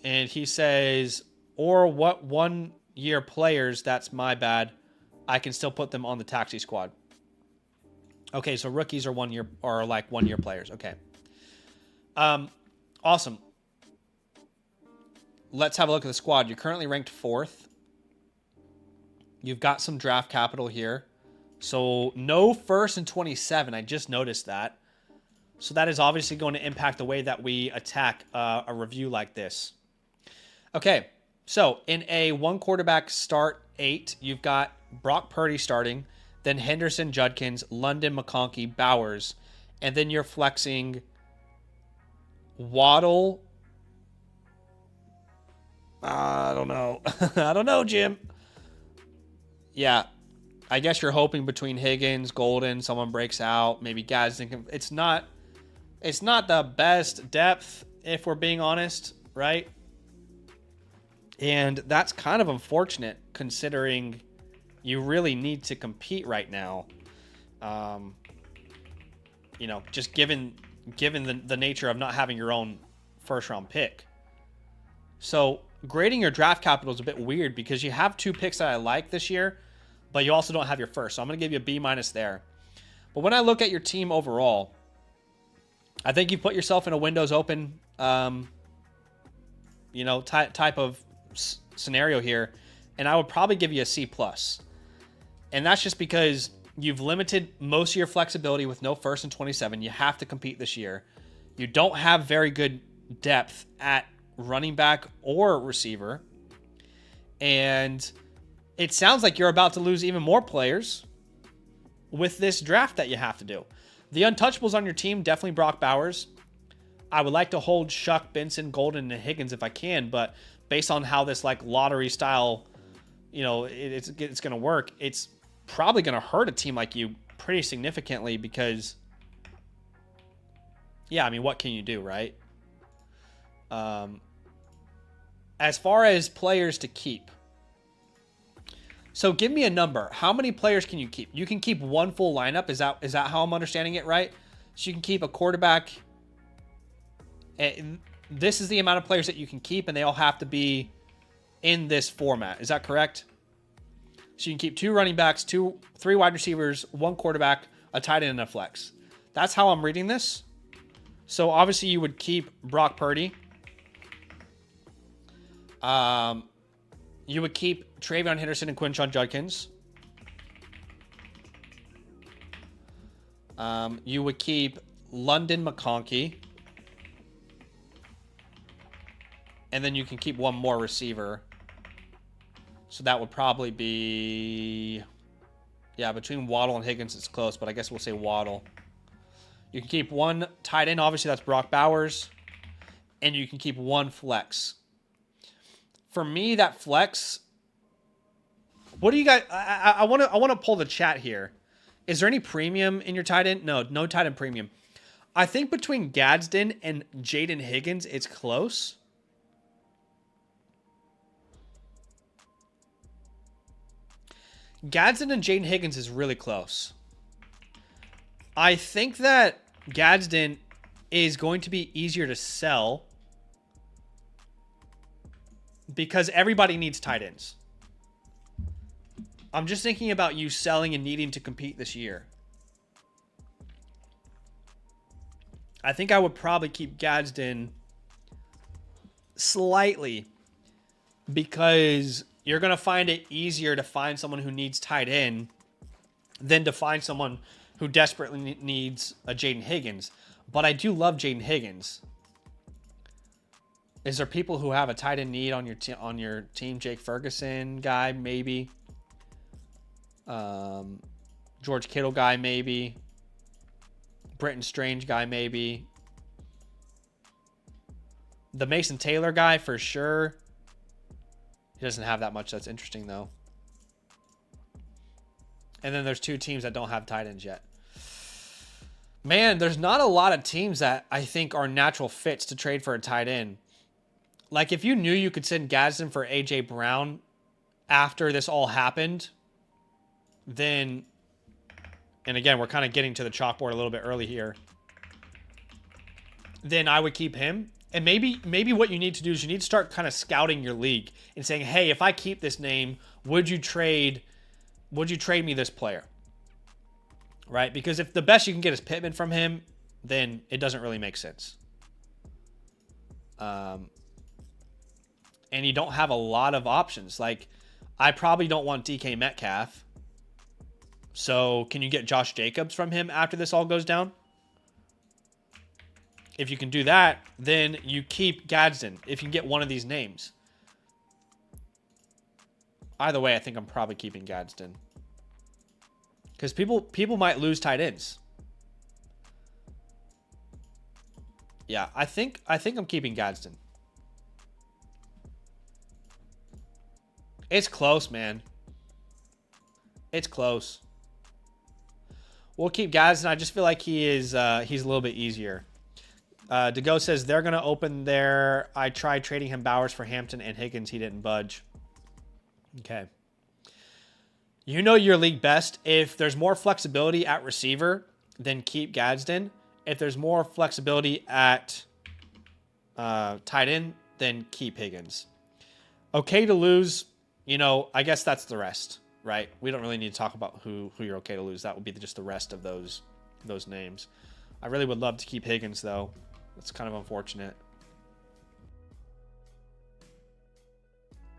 And he says, or what 1-year players, that's my bad. I can still put them on the taxi squad. Okay, so rookies are 1 year, or like 1-year players. Okay. Awesome. Let's have a look at the squad. You're currently ranked 4th. You've got some draft capital here. So no first and 27. I just noticed that. So that is obviously going to impact the way that we attack a review like this. Okay, so in a 1 quarterback start 8, you've got Brock Purdy starting, then Henderson, Judkins, London, McConkey, Bowers, and then you're flexing Waddle. I don't know. I don't know, Jim. Yeah, I guess you're hoping between Higgins, Golden, someone breaks out, maybe guys thinking it's not the best depth, if we're being honest, right? And that's kind of unfortunate considering you really need to compete right now. Just given the nature of not having your own first round pick. So grading your draft capital is a bit weird because you have 2 picks that I like this year, but you also don't have your first. So I'm going to give you a B- there. But when I look at your team overall, I think you put yourself in a Windows open, type of scenario here, and I would probably give you a C+. And that's just because you've limited most of your flexibility with no first and 27. You have to compete this year. You don't have very good depth at running back or receiver. And it sounds like you're about to lose even more players, with this draft that you have to do. The untouchables on your team, definitely Brock Bowers. I would like to hold Shuck, Benson, Golden, and Higgins if I can, but based on how this like lottery style, you know, it's going to work, it's probably going to hurt a team like you pretty significantly because, yeah, I mean, what can you do, right? As far as players to keep, so give me a number. How many players can you keep? You can keep one full lineup. Is that how I'm understanding it, right? So you can keep a quarterback. And this is the amount of players that you can keep, and they all have to be in this format. Is that correct? So you can keep 2 running backs, 3 wide receivers, 1 quarterback, a tight end, and a flex. That's how I'm reading this. So obviously you would keep Brock Purdy. You would keep Travion Henderson and Quinshon Judkins. You would keep London McConkey. And then you can keep 1 more receiver. So that would probably be... Yeah, between Waddle and Higgins, it's close, but I guess we'll say Waddle. You can keep 1 tight end. Obviously, that's Brock Bowers. And you can keep 1 flex. For me, that flex... What do you guys... I want to pull the chat here. Is there any premium in your tight end? No tight end premium. I think between Gadsden and Jaden Higgins, it's close. Gadsden and Jaden Higgins is really close. I think that Gadsden is going to be easier to sell because everybody needs tight ends. I'm just thinking about you selling and needing to compete this year. I think I would probably keep Gadsden slightly because you're going to find it easier to find someone who needs tight end than to find someone who desperately needs a Jaden Higgins. But I do love Jaden Higgins. Is there people who have a tight end need on your team? Jake Ferguson guy, maybe. George Kittle guy, maybe. Brenton Strange guy, maybe. The Mason Taylor guy, for sure. He doesn't have that much. That's interesting, though. And then there's 2 teams that don't have tight ends yet. Man, there's not a lot of teams that I think are natural fits to trade for a tight end. Like, if you knew you could send Gadsden for A.J. Brown after this all happened, then... And again, we're kind of getting to the chalkboard a little bit early here. Then I would keep him. And maybe what you need to do is you need to start kind of scouting your league and saying, hey, if I keep this name, would you trade me this player? Right? Because if the best you can get is Pittman from him, then it doesn't really make sense. And you don't have a lot of options. Like, I probably don't want DK Metcalf. So can you get Josh Jacobs from him after this all goes down? If you can do that, then you keep Gadsden if you can get one of these names. Either way, I think I'm probably keeping Gadsden. Because people might lose tight ends. Yeah, I think I'm keeping Gadsden. It's close, man. It's close. We'll keep Gadsden. I just feel like he's a little bit easier. DeGo says they're going to open there. I tried trading him Bowers for Hampton and Higgins. He didn't budge. Okay. You know your league best. If there's more flexibility at receiver, then keep Gadsden. If there's more flexibility at tight end, then keep Higgins. Okay to lose. You know, I guess that's the rest, right? We don't really need to talk about who you're okay to lose. That would be just the rest of those names. I really would love to keep Higgins, though. It's kind of unfortunate.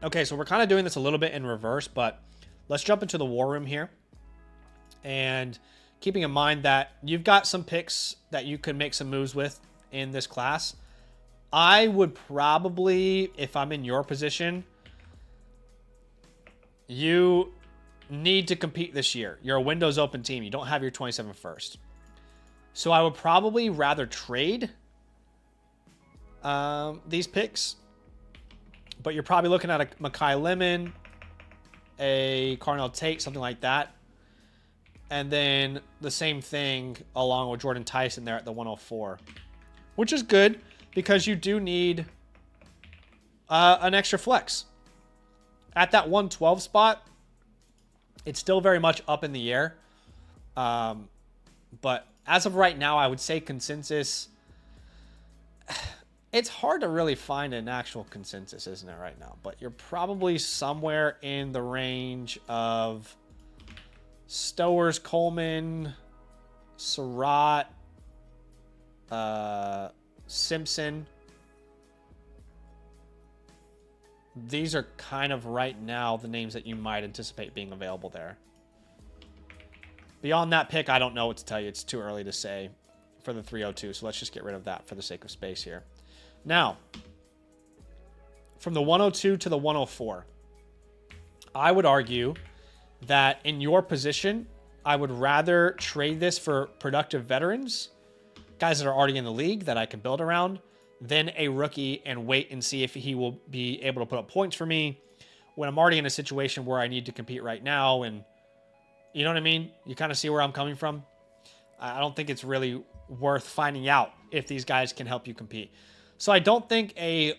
Okay, so we're kind of doing this a little bit in reverse, but let's jump into the war room here. And keeping in mind that you've got some picks that you could make some moves with in this class. I would probably, if I'm in your position, you need to compete this year. You're a Windows open team. You don't have your 27 first. So I would probably rather trade these picks. But you're probably looking at a Mekhi Lemon, a Carnell Tate, something like that. And then the same thing along with Jordan Tyson there at the 104. Which is good because you do need an extra flex. At that 112 spot, it's still very much up in the air. But as of right now, I would say consensus. It's hard to really find an actual consensus, isn't it, right now? But you're probably somewhere in the range of Stowers, Coleman, Surratt, Simpson. These are kind of right now the names that you might anticipate being available there. Beyond that pick, I don't know what to tell you. It's too early to say for the 302, so let's just get rid of that for the sake of space here. Now, from the 102 to the 104, I would argue that in your position, I would rather trade this for productive veterans, guys that are already in the league that I can build around, than a rookie and wait and see if he will be able to put up points for me when I'm already in a situation where I need to compete right now. And you know what I mean? You kind of see where I'm coming from. I don't think it's really worth finding out if these guys can help you compete. So I don't think a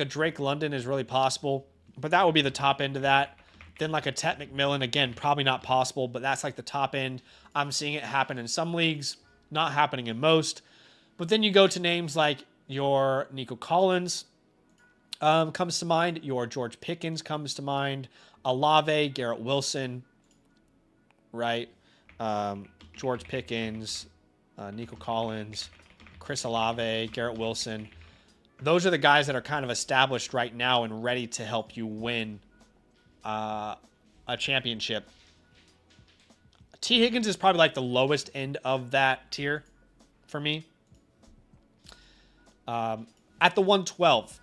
Drake London is really possible, but that would be the top end of that. Then like a Tet McMillan, again, probably not possible, but that's like the top end. I'm seeing it happen in some leagues, not happening in most. But then you go to names like your Nico Collins comes to mind, your George Pickens comes to mind, Olave, Garrett Wilson, right? George Pickens, Nico Collins, Chris Olave, Garrett Wilson. Those are the guys that are kind of established right now and ready to help you win a championship. T. Higgins is probably like the lowest end of that tier for me. At the 112,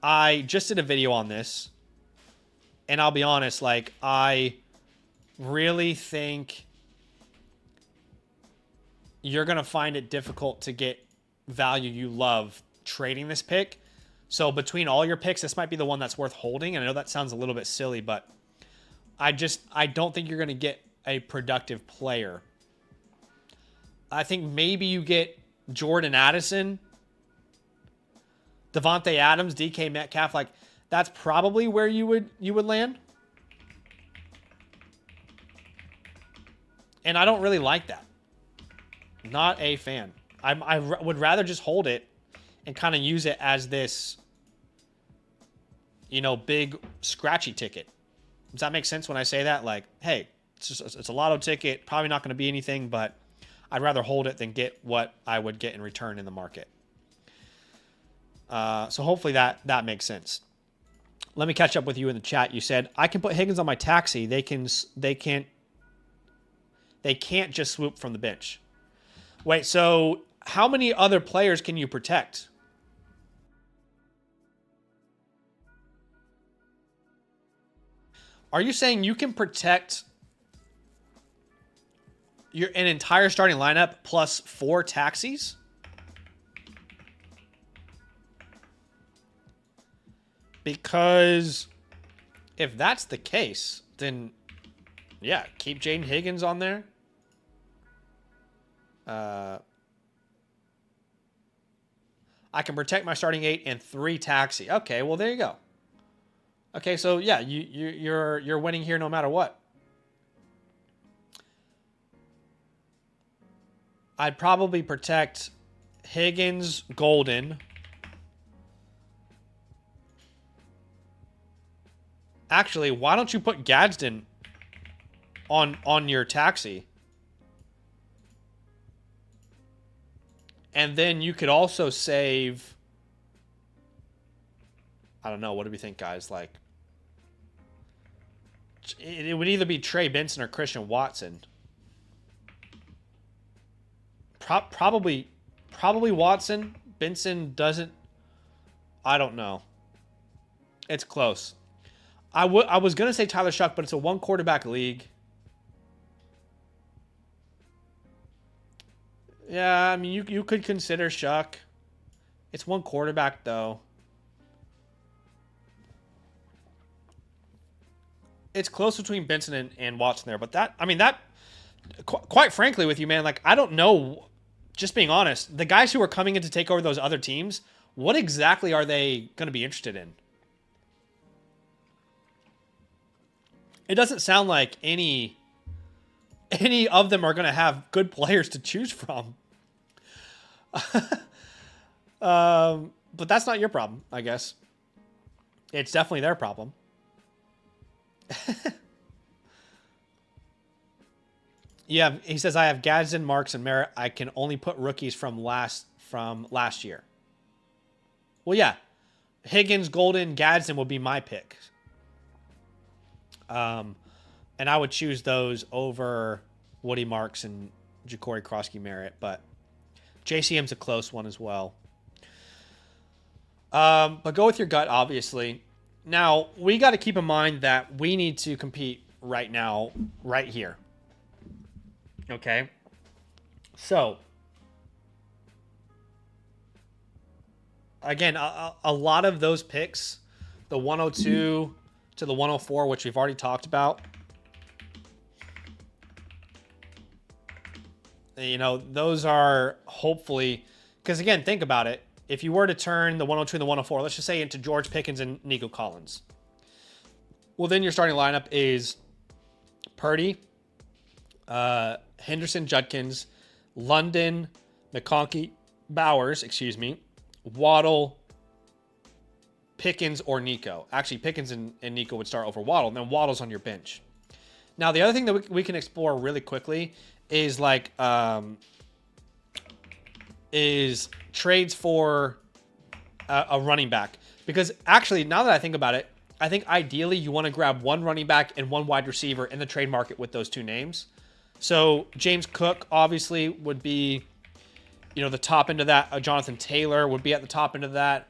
I just did a video on this, and I'll be honest, like, I really think you're going to find it difficult to get value you love trading this pick. So between all your picks, this might be the one that's worth holding. And I know that sounds a little bit silly, but I don't think you're going to get a productive player. I think maybe you get Jordan Addison, Devontae Adams, DK Metcalf. Like, that's probably where you would land. And I don't really like that. Not a fan. I would rather just hold it and kind of use it as this, big scratchy ticket. Does that make sense when I say that? Like, hey, it's a lotto ticket. Probably not going to be anything, but I'd rather hold it than get what I would get in return in the market. So hopefully that makes sense. Let me catch up with you in the chat. You said, I can put Higgins on my taxi. They can't just swoop from the bench. Wait, so how many other players can you protect? Are you saying you can protect an entire starting lineup plus 4 taxis? Because if that's the case, then yeah, keep Jaden Higgins on there. I can protect my starting 8 and 3 taxi. Okay, well there you go. Okay, so yeah, you're winning here no matter what. I'd probably protect Higgins, Golden. Actually, why don't you put Gadsden on your taxi? And then you could also save, I don't know, what do we think, guys? Like, it would either be Trey Benson or Christian Watson. Probably Watson. Benson doesn't. I don't know. It's close. I was going to say Tyler Shuck, but it's a one quarterback league. Yeah, I mean, you could consider Shuck. It's one quarterback, though. It's close between Benson and Watson there. But that, I mean, that, quite frankly with you, man, like, I don't know, just being honest, the guys who are coming in to take over those other teams, what exactly are they going to be interested in? It doesn't sound like any of them are going to have good players to choose from. But that's not your problem, I guess. It's definitely their problem. Yeah, he says, I have Gadsden, Marks, and Merritt. I can only put rookies from last year. Well, yeah. Higgins, Golden, Gadsden would be my pick. And I would choose those over Woody Marks and Ja'Cory Krosky Merritt, but JCM's a close one as well. But go with your gut, obviously. Now, we got to keep in mind that we need to compete right now, right here. Okay? So, again, a lot of those picks, the 102 to the 104, which we've already talked about, you know, those are hopefully, because again, think about it. If you were to turn the 102 and the 104, let's just say into George Pickens and Nico Collins, well, then your starting lineup is Purdy, Henderson, Judkins, London, McConkey, Bowers, Waddle, Pickens, or Nico. Actually, Pickens and Nico would start over Waddle, and then Waddle's on your bench. Now, the other thing that we can explore really quickly is like is trades for a running back. Because actually, now that I think about it, I think ideally you want to grab one running back and one wide receiver in the trade market with those two names. So James Cook obviously would be, you know, the top end of that. Jonathan Taylor would be at the top end of that.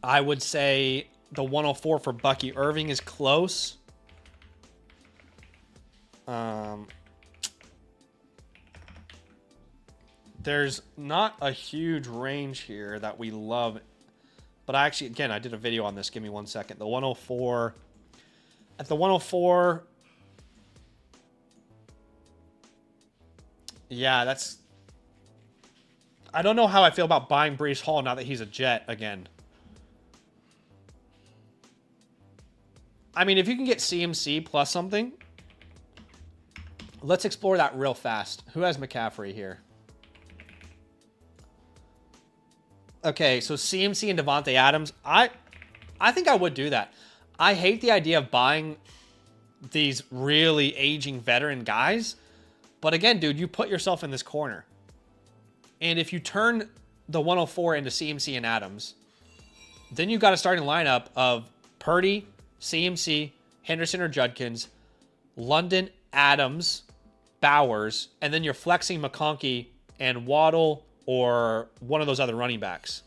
I would say the 104 for Bucky Irving is close. There's not a huge range here that we love. But I actually, again, I did a video on this. Give me 1 second. The 104. At the 104. Yeah, that's... I don't know how I feel about buying Breece Hall now that he's a Jet again. I mean, if you can get CMC plus something, let's explore that real fast. Who has McCaffrey here? Okay, so CMC and Devontae Adams. I think I would do that. I hate the idea of buying these really aging veteran guys. But again, dude, you put yourself in this corner. And if you turn the 104 into CMC and Adams, then you've got a starting lineup of Purdy, CMC, Henderson or Judkins, London, Adams, Bowers, and then you're flexing McConkey and Waddle or one of those other running backs.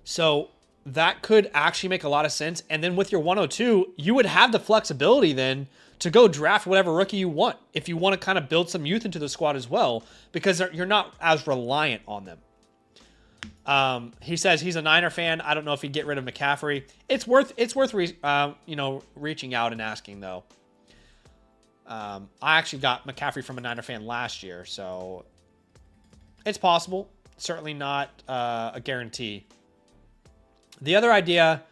So that could actually make a lot of sense. And then with your 102, you would have the flexibility then to go draft whatever rookie you want if you want to kind of build some youth into the squad as well, because you're not as reliant on them. He says he's a Niner fan. I don't know if he'd get rid of McCaffrey. It's worth reaching out and asking though. I actually got McCaffrey from a Niner fan last year, so it's possible. Certainly not a guarantee. The other idea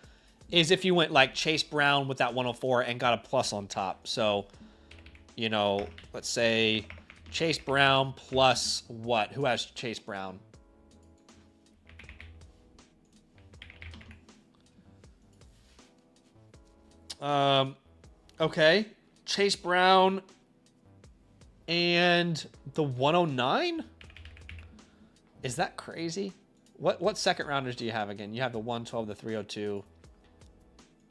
is if you went like Chase Brown with that 104 and got a plus on top. So, you know, let's say Chase Brown plus what? Who has Chase Brown? Okay. Chase Brown and the 109? Is that crazy? What second rounders do you have again? You have the 112, the 302.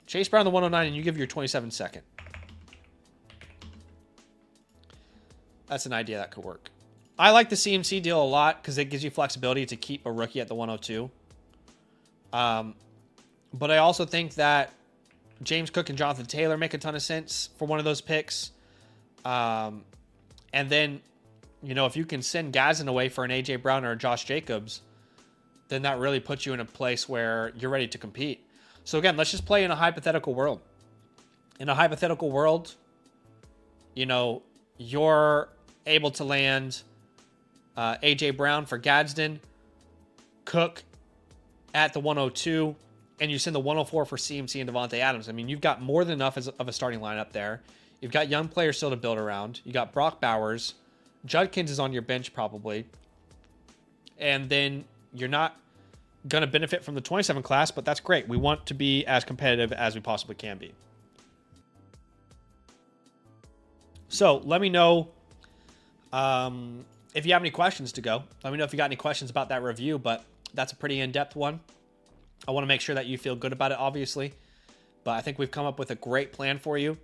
Chase Brown, the 109, and you give your 27 second. That's an idea that could work. I like the CMC deal a lot because it gives you flexibility to keep a rookie at the 102. But I also think that James Cook and Jonathan Taylor make a ton of sense for one of those picks. And then, you know, if you can send Gazin away for an A.J. Brown or a Josh Jacobs, then that really puts you in a place where you're ready to compete. So again, let's just play in a hypothetical world. In a hypothetical world, you know, you're able to land A.J. Brown for Gadsden, Cook at the 102, and you send the 104 for CMC and Devontae Adams. I mean, you've got more than enough of a starting lineup there. You've got young players still to build around. You got Brock Bowers. Judkins is on your bench probably. And then you're not going to benefit from the 27 class, but that's great. We want to be as competitive as we possibly can be. So let me know if you have any questions to go. Let me know if you got any questions about that review, but that's a pretty in-depth one. I want to make sure that you feel good about it, obviously. But I think we've come up with a great plan for you.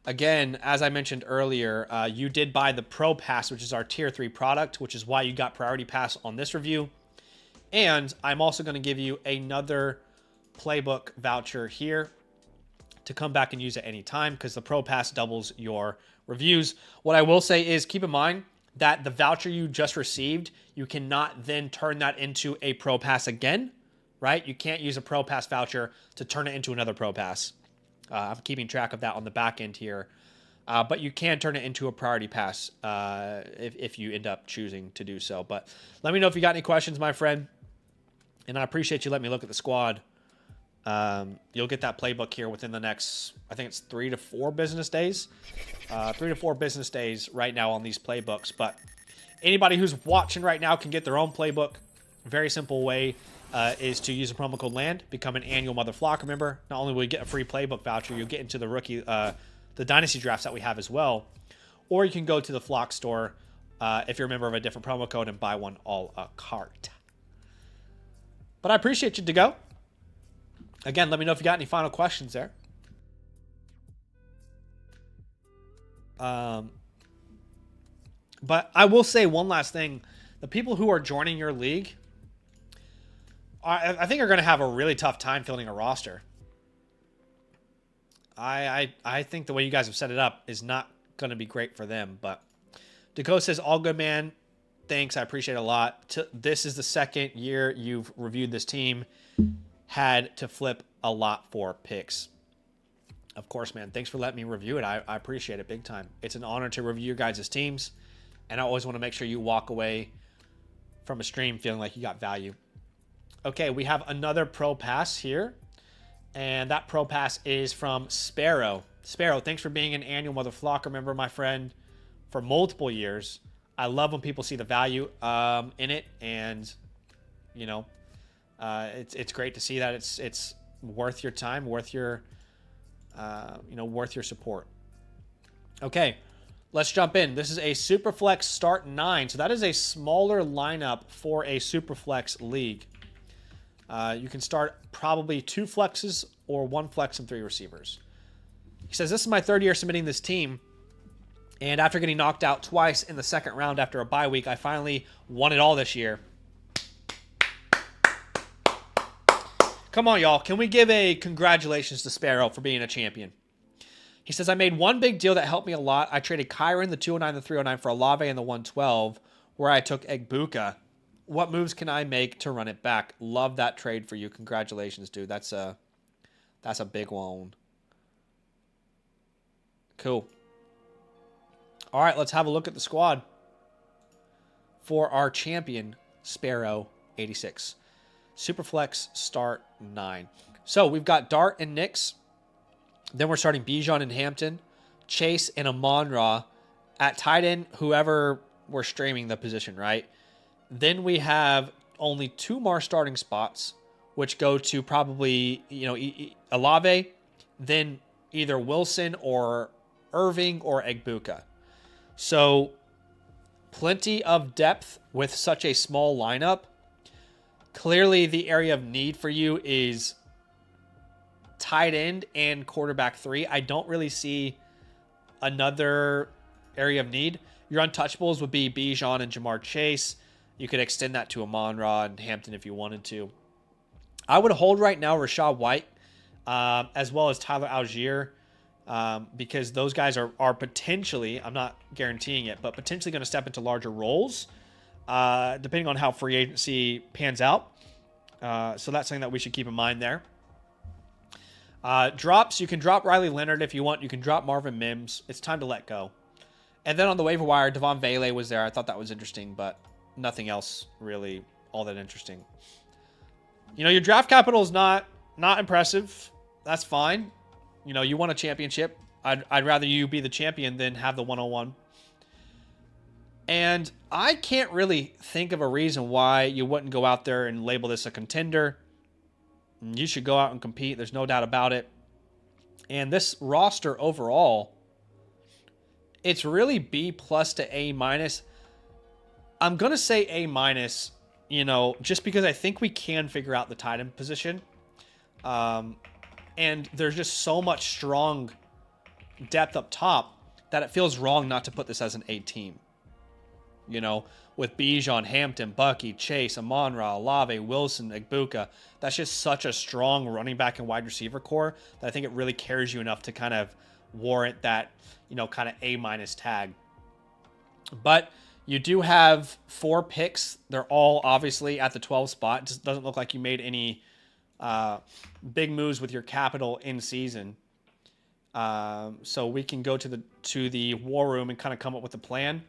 Again, as I mentioned earlier, you did buy the Pro Pass, which is our Tier 3 product, which is why you got Priority Pass on this review. And I'm also going to give you another Playbook voucher here to come back and use at any time because the Pro Pass doubles your reviews. What I will say is keep in mind that the voucher you just received, you cannot then turn that into a Pro Pass again, right? You can't use a Pro Pass voucher to turn it into another Pro Pass. I'm keeping track of that on the back end here. But you can turn it into a Priority Pass if you end up choosing to do so. But let me know if you got any questions, my friend. And I appreciate you letting me look at the squad. You'll get that playbook here within the next, I think it's 3 to 4 business days. 3 to 4 business days right now on these playbooks. But anybody who's watching right now can get their own playbook. Very simple way is to use a promo code LAND, become an annual Mother Flock member. Not only will you get a free playbook voucher, you'll get into the rookie, the dynasty drafts that we have as well. Or you can go to the Flock store if you're a member of a different promo code and buy one a la carte. But I appreciate you to go. Again, let me know if you got any final questions there. But I will say one last thing. The people who are joining your league, I think are going to have a really tough time filling a roster. I think the way you guys have set it up is not going to be great for them. But Dakota says, all good, man. Thanks. I appreciate it a lot. This is the second year you've reviewed this team. Had to flip a lot for picks. Of course, man. Thanks for letting me review it. I appreciate it big time. It's an honor to review your guys' teams. And I always want to make sure you walk away from a stream feeling like you got value. Okay, we have another Pro Pass here. And that Pro Pass is from Sparrow. Sparrow, thanks for being an annual Mother Flocker member, my friend, for multiple years. I love when people see the value in it. And, you know, it's great to see that it's worth your time, worth your, worth your support. Okay, let's jump in. This is a Superflex Start 9. So that is a smaller lineup for a Superflex league. You can start probably 2 flexes or 1 flex and 3 receivers. He says, this is my 3rd year submitting this team. And after getting knocked out twice in the second round after a bye week, I finally won it all this year. Come on, y'all. Can we give a congratulations to Sparrow for being a champion? He says, I made one big deal that helped me a lot. I traded Kyron, the 209, the 309 for Olave and the 112, where I took Egbuka. What moves can I make to run it back? Love that trade for you. Congratulations, dude. That's a big one. Cool. All right, let's have a look at the squad for our champion, Sparrow 86. Superflex Start 9. So we've got Dart and Nix. Then we're starting Bijan and Hampton, Chase and Amon-Ra. At tight end, whoever we're streaming the position, right? Then we have only 2 more starting spots, which go to probably, Olave, then either Wilson or Irving or Egbuka. So plenty of depth with such a small lineup. Clearly the area of need for you is tight end and quarterback 3. I don't really see another area of need. Your untouchables would be Bijan and Jamar Chase. You could extend that to Amon-Ra and Hampton if you wanted to. I would hold right now Rashad White as well as Tyler Algier because those guys are potentially, I'm not guaranteeing it, but potentially going to step into larger roles depending on how free agency pans out. So that's something that we should keep in mind there. Drops, you can drop Riley Leonard if you want. You can drop Marvin Mims. It's time to let go. And then on the waiver wire, Devon Vele was there. I thought that was interesting, but nothing else really all that interesting. You know, your draft capital is not impressive. That's fine. You know, you won a championship. I'd rather you be the champion than have the 101. And I can't really think of a reason why you wouldn't go out there and label this a contender. You should go out and compete. There's no doubt about it. And this roster overall, it's really B+ to A-. I'm going to say A-, you know, just because I think we can figure out the tight end position. And there's just so much strong depth up top that it feels wrong not to put this as an A team. You know, with Bijan, Hampton, Bucky, Chase, Amon-Ra, Olave, Wilson, Egbuka, that's just such a strong running back and wide receiver core that I think it really carries you enough to kind of warrant that, you know, kind of A- tag. But you do have 4 picks. They're all obviously at the 12 spot. It just doesn't look like you made any big moves with your capital in season. So we can go to the war room and kind of come up with a plan.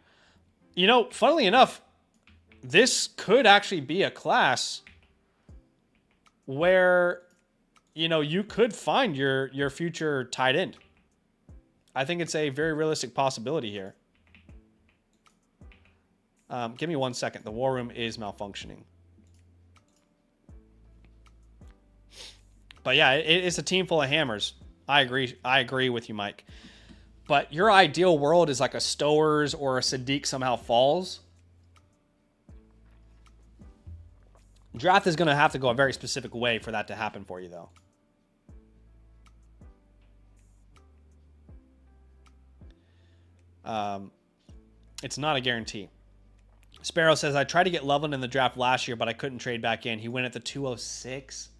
You know, funnily enough, this could actually be a class where, you know, you could find your future tight end. I think it's a very realistic possibility here. Give me 1 second. The war room is malfunctioning. But yeah, it's a team full of hammers. I agree with you, Mike. But your ideal world is like a Stowers or a Sadiq somehow falls. Draft is going to have to go a very specific way for that to happen for you, though. It's not a guarantee. Sparrow says, I tried to get Loveland in the draft last year, but I couldn't trade back in. He went at the 206.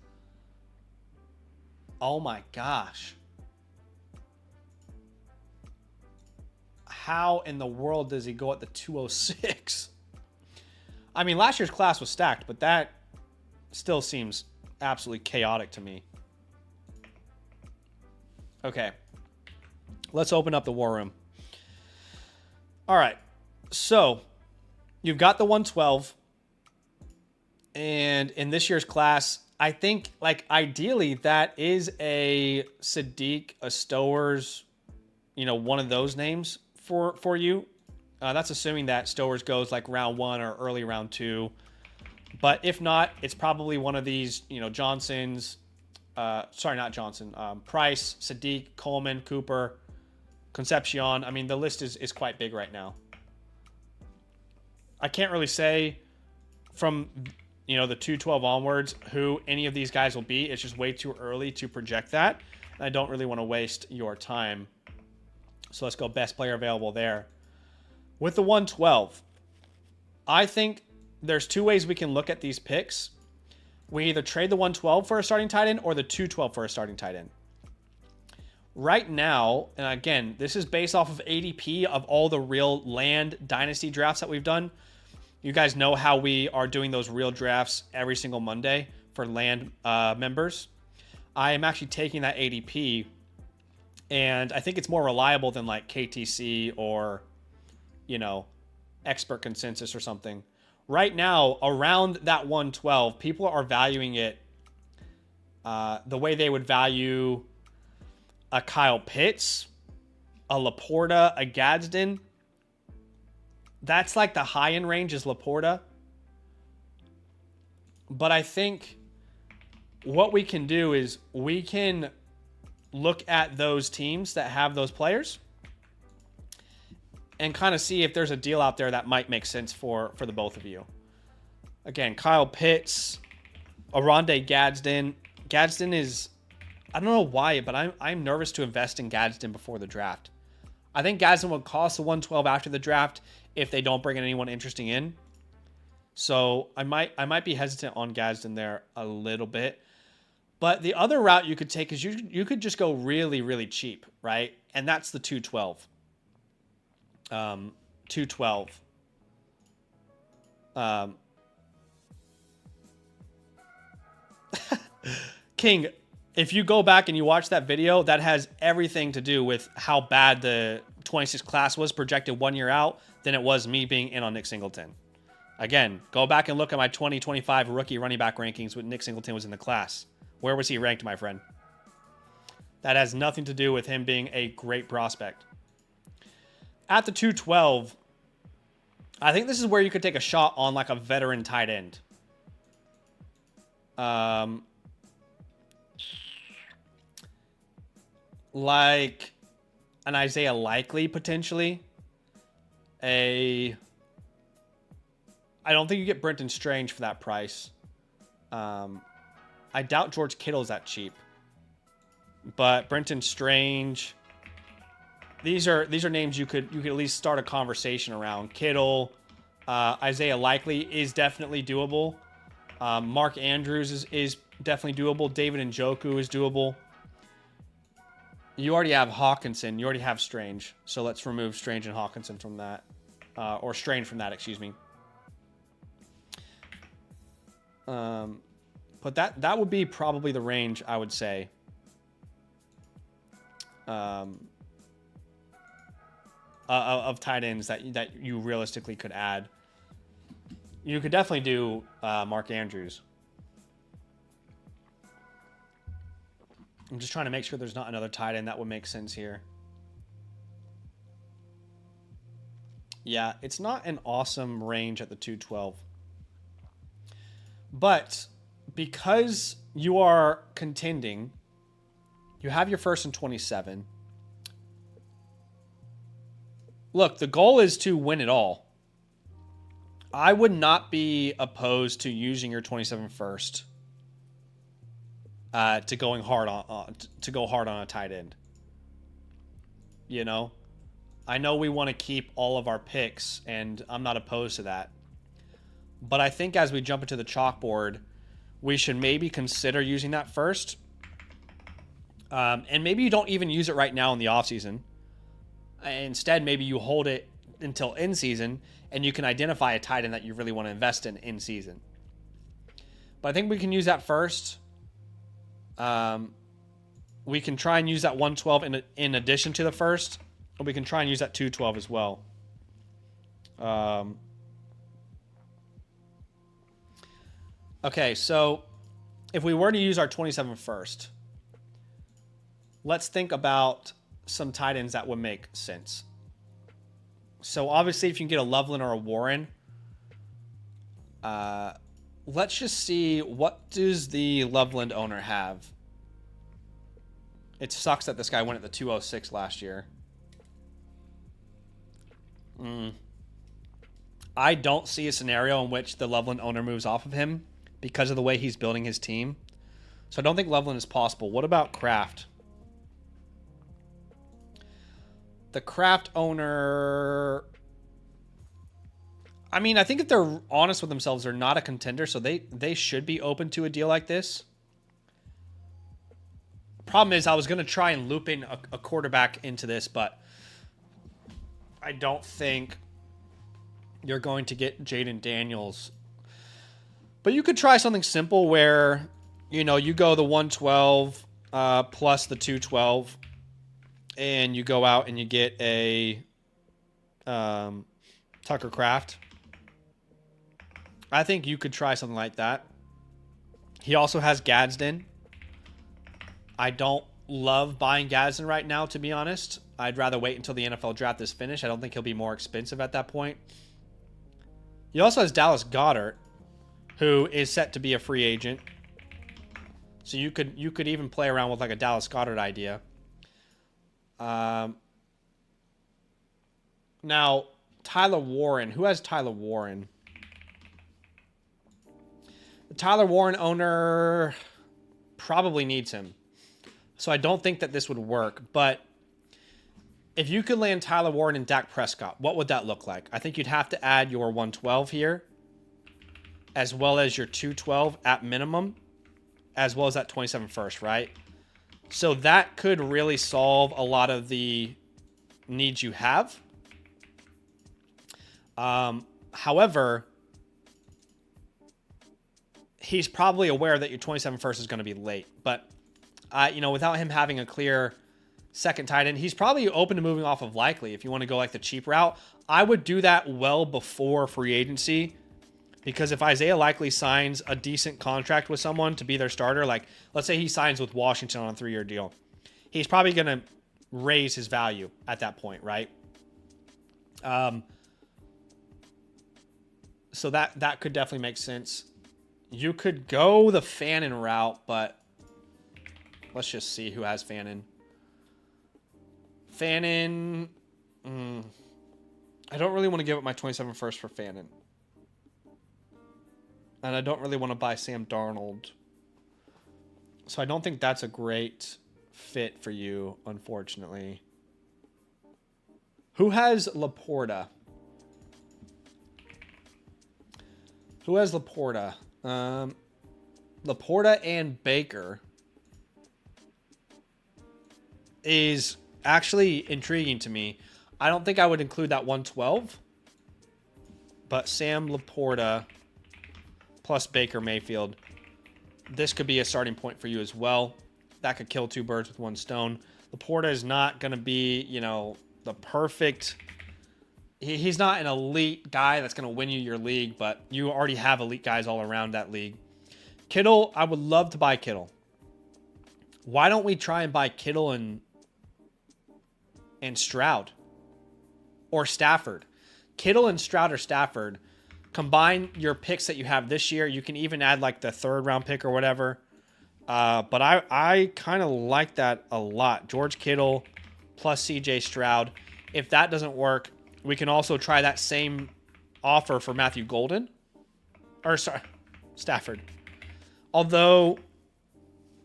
Oh my gosh. How in the world does he go at the 206? I mean, last year's class was stacked, but that still seems absolutely chaotic to me. Okay. Let's open up the war room. All right. So, you've got the 112. And in this year's class, I think, like, ideally, that is a Sadiq, a Stowers, you know, one of those names for you. That's assuming that Stowers goes, like, round 1 or early round 2. But if not, it's probably one of these, you know, Johnson's, sorry, not Johnson, Price, Sadiq, Coleman, Cooper, Concepcion. I mean, the list is quite big right now. I can't really say from, you know, the 212 onwards who any of these guys will be. It's just way too early to project that. And I don't really want to waste your time. So let's go best player available there. With the 112, I think there's 2 ways we can look at these picks. We either trade the 112 for a starting tight end or the 212 for a starting tight end. Right now, and again, this is based off of ADP of all the real land dynasty drafts that we've done. You guys know how we are doing those real drafts every single Monday for land members. I am actually taking that ADP, and I think it's more reliable than like KTC or, you know, expert consensus or something. Right now, around that 112, people are valuing it the way they would value a Kyle Pitts, a Laporta, a Gadsden. That's like the high-end range is Laporta. But I think what we can do is we can look at those teams that have those players and kind of see if there's a deal out there that might make sense for the both of you. Again, Kyle Pitts, Oronde Gadsden. Gadsden is, I don't know why, but I'm nervous to invest in Gadsden before the draft. I think Gadsden would cost the 112 after the draft if they don't bring anyone interesting in. So I might be hesitant on Gadsden there a little bit. But the other route you could take is you could just go really, really cheap, right? And that's the 212. 212. King, if you go back and you watch that video, that has everything to do with how bad the 26 class was projected 1 year out than it was me being in on Nick Singleton. Again, go back and look at my 2025 rookie running back rankings when Nick Singleton was in the class. Where was he ranked, my friend? That has nothing to do with him being a great prospect. At the 212, I think this is where you could take a shot on like a veteran tight end. Like an Isaiah Likely, potentially. I don't think you get Brenton Strange for that price. I doubt George Kittle's that cheap. But Brenton Strange, these are names you could at least start a conversation around. Kittle, Isaiah Likely is definitely doable. Mark Andrews is definitely doable. David Njoku is doable. You already have Hawkinson. You already have Strange. So let's remove Strange and Hawkinson from that. Or Strange from that, excuse me. But that would be probably the range, I would say. Of tight ends that you realistically could add. You could definitely do Mark Andrews. I'm just trying to make sure there's not another tight end that would make sense here. Yeah, it's not an awesome range at the 212. But because you are contending, you have your first and 27. Look, the goal is to win it all. I would not be opposed to using your 27 first to going hard to go hard on a tight end. You know, I know we want to keep all of our picks, and I'm not opposed to that. But I think as we jump into the chalkboard, we should maybe consider using that first. And maybe you don't even use it right now in the offseason. Instead, maybe you hold it until in season, and you can identify a tight end that you really want to invest in season. But I think we can use that first. We can try and use that 112 in addition to the first, or we can try and use that 212 as well. Okay, so if we were to use our 27 first, let's think about some tight ends that would make sense. So obviously, if you can get a Loveland or a Warren, let's just see, what does the Loveland owner have? It sucks that this guy went at the 206 last year. I don't see a scenario in which the Loveland owner moves off of him because of the way he's building his team. So I don't think Loveland is possible. What about Kraft? The Kraft owner, I mean, I think if they're honest with themselves, they're not a contender, so they should be open to a deal like this. Problem is, I was going to try and loop in a quarterback into this, but I don't think you're going to get Jaden Daniels. But you could try something simple where, you know, you go the 112 plus the 212, and you go out and you get a Tucker Kraft. I think you could try something like that. He also has Gadsden. I don't love buying Gadsden right now, to be honest. I'd rather wait until the NFL draft is finished. I don't think he'll be more expensive at that point. He also has Dallas Goedert, who is set to be a free agent. So you could even play around with like a Dallas Goedert idea. Now, Tyler Warren. Who has Tyler Warren? The Tyler Warren owner probably needs him. So I don't think that this would work. But if you could land Tyler Warren and Dak Prescott, what would that look like? I think you'd have to add your 112 here, as well as your 212 at minimum. as well as that 27 first, right? So that could really solve a lot of the needs you have. However, he's probably aware that your 27 first is going to be late. But, you know, without him having a clear second tight end, he's probably open to moving off of Likely. If you want to go like the cheap route, I would do that well before free agency. Because if Isaiah Likely signs a decent contract with someone to be their starter, like let's say he signs with Washington on a 3-year deal, he's probably going to raise his value at that point, right? So that could definitely make sense. You could go the Fannin route, but let's just see who has Fannin. Fannin, I don't really want to give up my 27 first for Fannin. And I don't really want to buy Sam Darnold. So I don't think that's a great fit for you, unfortunately. Who has Laporta? Who has Laporta? Laporta and Baker is actually intriguing to me. I don't think I would include that 112. But Sam Laporta plus Baker Mayfield, this could be a starting point for you as well. That could kill two birds with one stone. Laporta is not going to be, you know, the perfect... He's not an elite guy that's going to win you your league, but you already have elite guys all around that league. Kittle, I would love to buy Kittle. Why don't we try and buy Kittle and Stroud? Or Stafford. Kittle and Stroud or Stafford. Combine your picks that you have this year. You can even add like the 3rd round pick or whatever. But I kind of like that a lot. George Kittle plus CJ Stroud. If that doesn't work, we can also try that same offer for Matthew Golden. Or sorry, Stafford. Although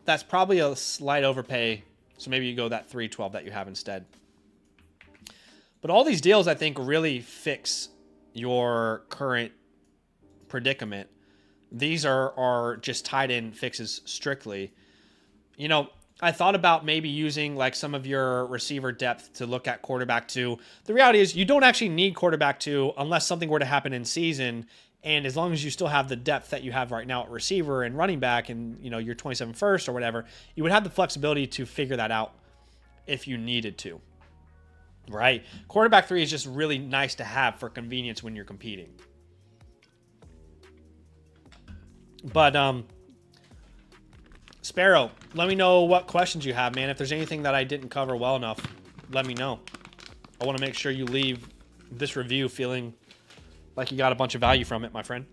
that's probably a slight overpay. So maybe you go that 312 that you have instead. But all these deals, I think, really fix your current predicament. These are just tight end fixes strictly. You know, I thought about maybe using like some of your receiver depth to look at quarterback 2. The reality is you don't actually need quarterback 2 unless something were to happen in season. And as long as you still have the depth that you have right now at receiver and running back and, you know, your 27 first or whatever, you would have the flexibility to figure that out if you needed to. Right? Quarterback 3 is just really nice to have for convenience when you're competing. But, Sparrow, let me know what questions you have, man. If there's anything that I didn't cover well enough, let me know. I want to make sure you leave this review feeling like you got a bunch of value from it, my friend.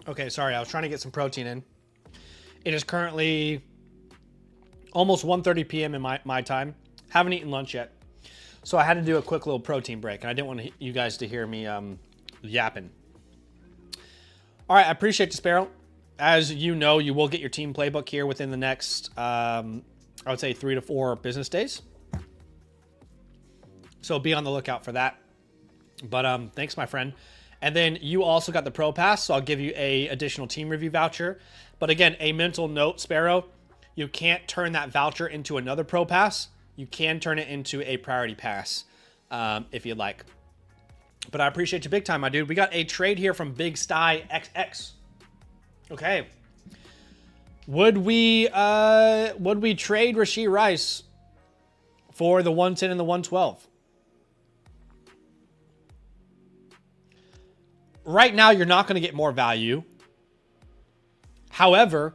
Okay, sorry, I was trying to get some protein in. It is currently almost 1:30 p.m. in my time. Haven't eaten lunch yet. So I had to do a quick little protein break, and I didn't want you guys to hear me yapping. All right, I appreciate you, Sparrow. As you know, you will get your team playbook here within the next, I would say, 3 to 4 business days. So be on the lookout for that. But thanks, my friend. And then you also got the Pro Pass, so I'll give you a additional team review voucher. But again, a mental note, Sparrow, you can't turn that voucher into another Pro Pass. You can turn it into a Priority Pass if you'd like. But I appreciate you big time, my dude. We got a trade here from Big Sty XX. Okay. Would we trade Rashee Rice for the 110 and the 112? Right now, you're not going to get more value. However,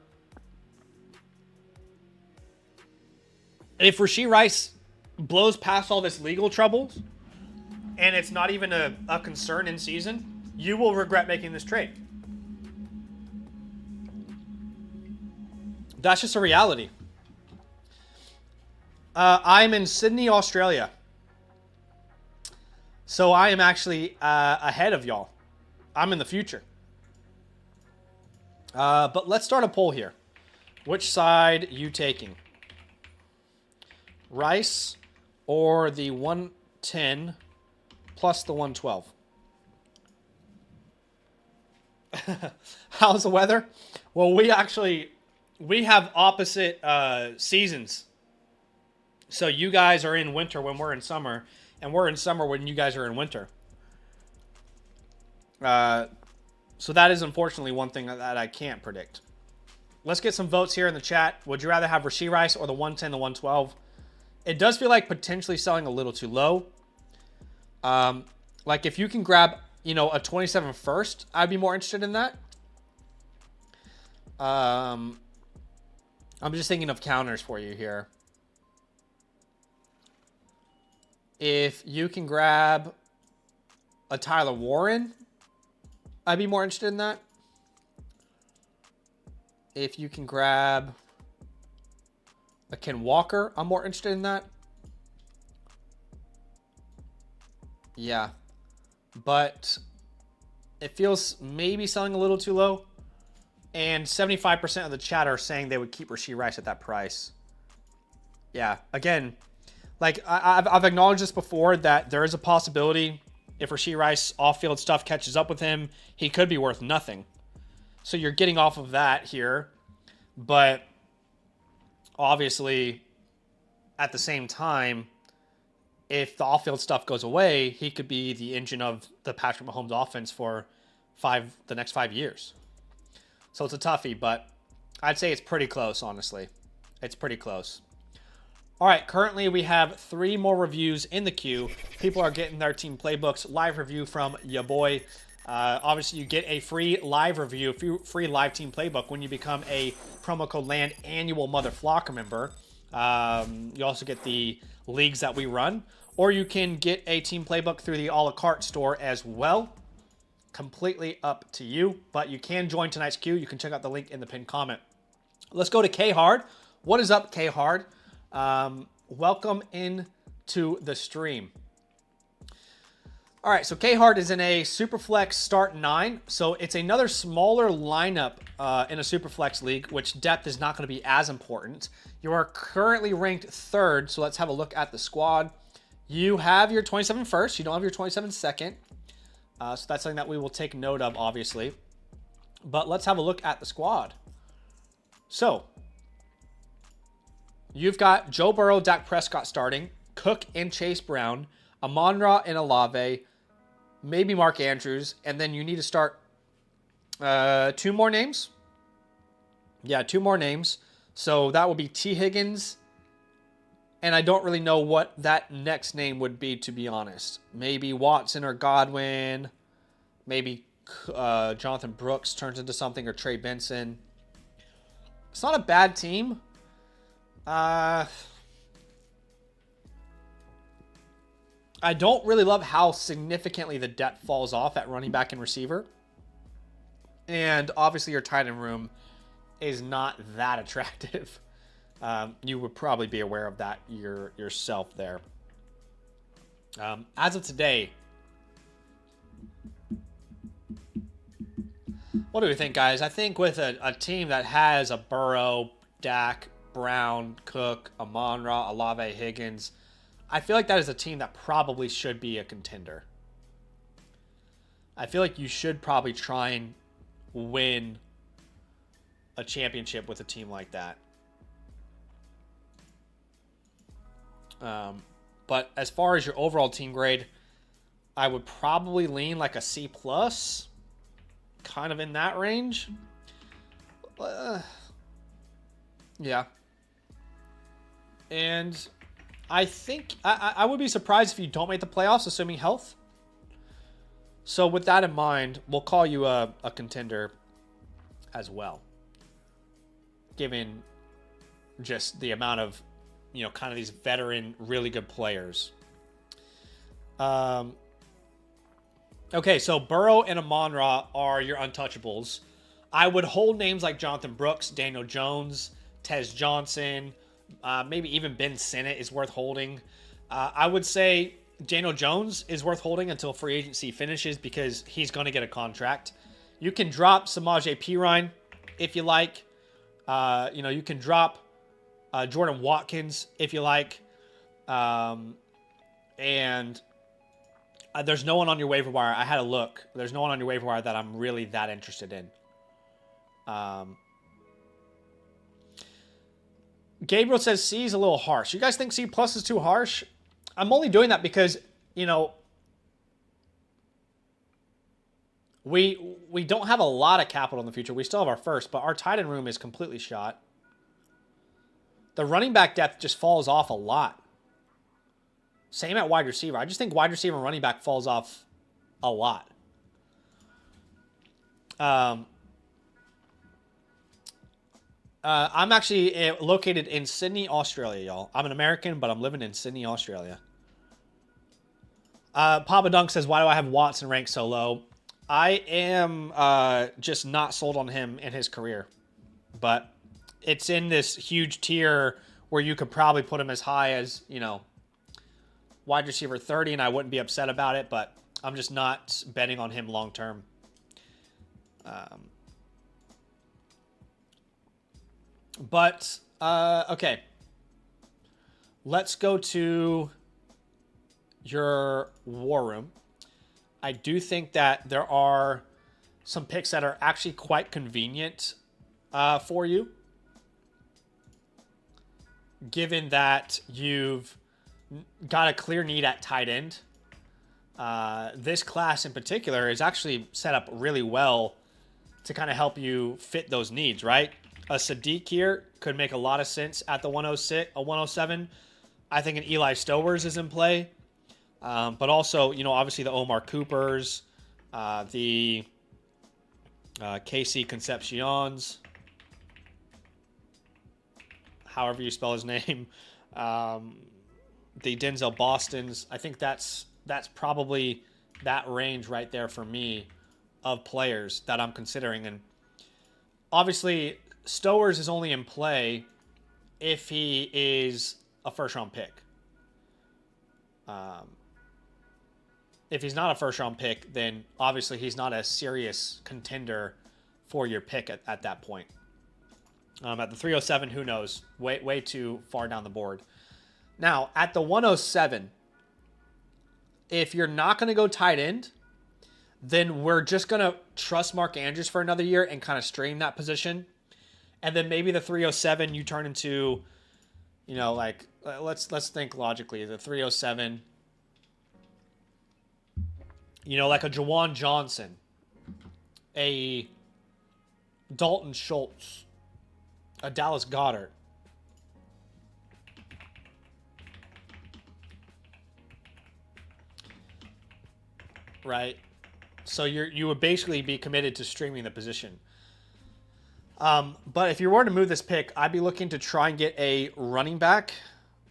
if Rashee Rice blows past all this legal troubles and it's not even a concern in season, you will regret making this trade. That's just a reality. I'm in Sydney, Australia. So I am actually ahead of y'all. I'm in the future. But let's start a poll here. Which side you taking? Rice or the 110 plus the 112? How's the weather? Well, we have opposite seasons. So you guys are in winter when we're in summer, and we're in summer when you guys are in winter. So that is unfortunately one thing that I can't predict. Let's get some votes here in the chat. Would you rather have Rashee Rice or the 110, the 112? It does feel like potentially selling a little too low. Like if you can grab, a 27 first, I'd be more interested in that. I'm just thinking of counters for you here. If you can grab a Tyler Warren, I'd be more interested in that. If you can grab a Ken Walker, I'm more interested in that. Yeah. But it feels maybe selling a little too low. And 75% of the chat are saying they would keep Rashee Rice at that price. Yeah, again, like I've acknowledged this before that there is a possibility if Rashee Rice off-field stuff catches up with him, he could be worth nothing. So you're getting off of that here. But obviously, at the same time, if the off-field stuff goes away, he could be the engine of the Patrick Mahomes offense for the next 5 years. So it's a toughie, but I'd say it's pretty close, honestly. It's pretty close. All right, currently we have 3 more reviews in the queue. People are getting their team playbooks. Live review from ya boy. Obviously, you get a free live review, free live team playbook when you become a promo code LAND annual Mother Flocker member. You also get the leagues that we run. Or you can get a team playbook through the a la carte store as well. Completely up to you. But you can join tonight's queue. You can check out the link in the pinned comment. Let's go to K-Hard. What is up, K-Hard? Welcome into the stream. All right, so K-Hard is in a Superflex Start 9. So it's another smaller lineup in a Superflex league, which depth is not going to be as important. You are currently ranked 3rd, so let's have a look at the squad. You have your 27 first. You don't have your 27 second. So that's something that we will take note of, obviously. But let's have a look at the squad. So you've got Joe Burrow, Dak Prescott starting, Cook and Chase Brown, Amon-Ra and Olave, maybe Mark Andrews, and then you need to start 2 more names. Yeah, 2 more names. So that will be T. Higgins, and I don't really know what that next name would be, to be honest. Maybe Watson or Godwin. Maybe Jonathan Brooks turns into something, or Trey Benson. It's not a bad team. I don't really love how significantly the depth falls off at running back and receiver. And obviously your tight end room is not that attractive. You would probably be aware of that yourself there. As of today, what do we think, guys? I think with a team that has a Burrow, Dak, Brown, Cook, Amon-Ra, Olave, Higgins, I feel like that is a team that probably should be a contender. I feel like you should probably try and win a championship with a team like that. But as far as your overall team grade, I would probably lean like a C+, kind of in that range. Yeah. And I think I would be surprised if you don't make the playoffs, assuming health. So with that in mind, we'll call you a contender as well, given just the amount of, kind of these veteran, really good players. All Okay, so Burrow and Amon-Ra are your untouchables. I would hold names like Jonathan Brooks, Daniel Jones, Tez Johnson, maybe even Ben Sinnott is worth holding. I would say Daniel Jones is worth holding until free agency finishes because he's going to get a contract. You can drop Samaje Perine if you like. You can drop Jordan Watkins if you like. And there's no one on your waiver wire. I had a look. There's no one on your waiver wire that I'm really that interested in. Gabriel says C is a little harsh. You guys think C plus is too harsh? I'm only doing that because, we don't have a lot of capital in the future. We still have our first, but our tight end room is completely shot. The running back depth just falls off a lot. Same at wide receiver. I just think wide receiver and running back falls off a lot. I'm actually located in Sydney, Australia, y'all. I'm an American, but I'm living in Sydney, Australia. Papa Dunk says, why do I have Watson ranked so low? I am just not sold on him in his career. But it's in this huge tier where you could probably put him as high as, wide receiver 30, and I wouldn't be upset about it, but I'm just not betting on him long term. Okay. Let's go to your war room. I do think that there are some picks that are actually quite convenient for you, given that you've got a clear need at tight end. This class in particular is actually set up really well to kind of help you fit those needs, right? A Sadiq here could make a lot of sense at the 107. I think an Eli Stowers is in play. But also, obviously the Omar Coopers, the Casey Concepcions, however you spell his name, the Denzel Bostons. I think that's probably that range right there for me of players that I'm considering. And obviously, Stowers is only in play if he is a first-round pick. If he's not a first-round pick, then obviously he's not a serious contender for your pick at that point. At the 307, who knows? Way too far down the board. Now, at the 107, if you're not going to go tight end, then we're just going to trust Mark Andrews for another year and kind of stream that position. And then maybe the 307 you turn into, let's think logically. The 307, like a Jawan Johnson, a Dalton Schultz, a Dallas Goedert. Right? So you would basically be committed to streaming the position. But if you were to move this pick, I'd be looking to try and get a running back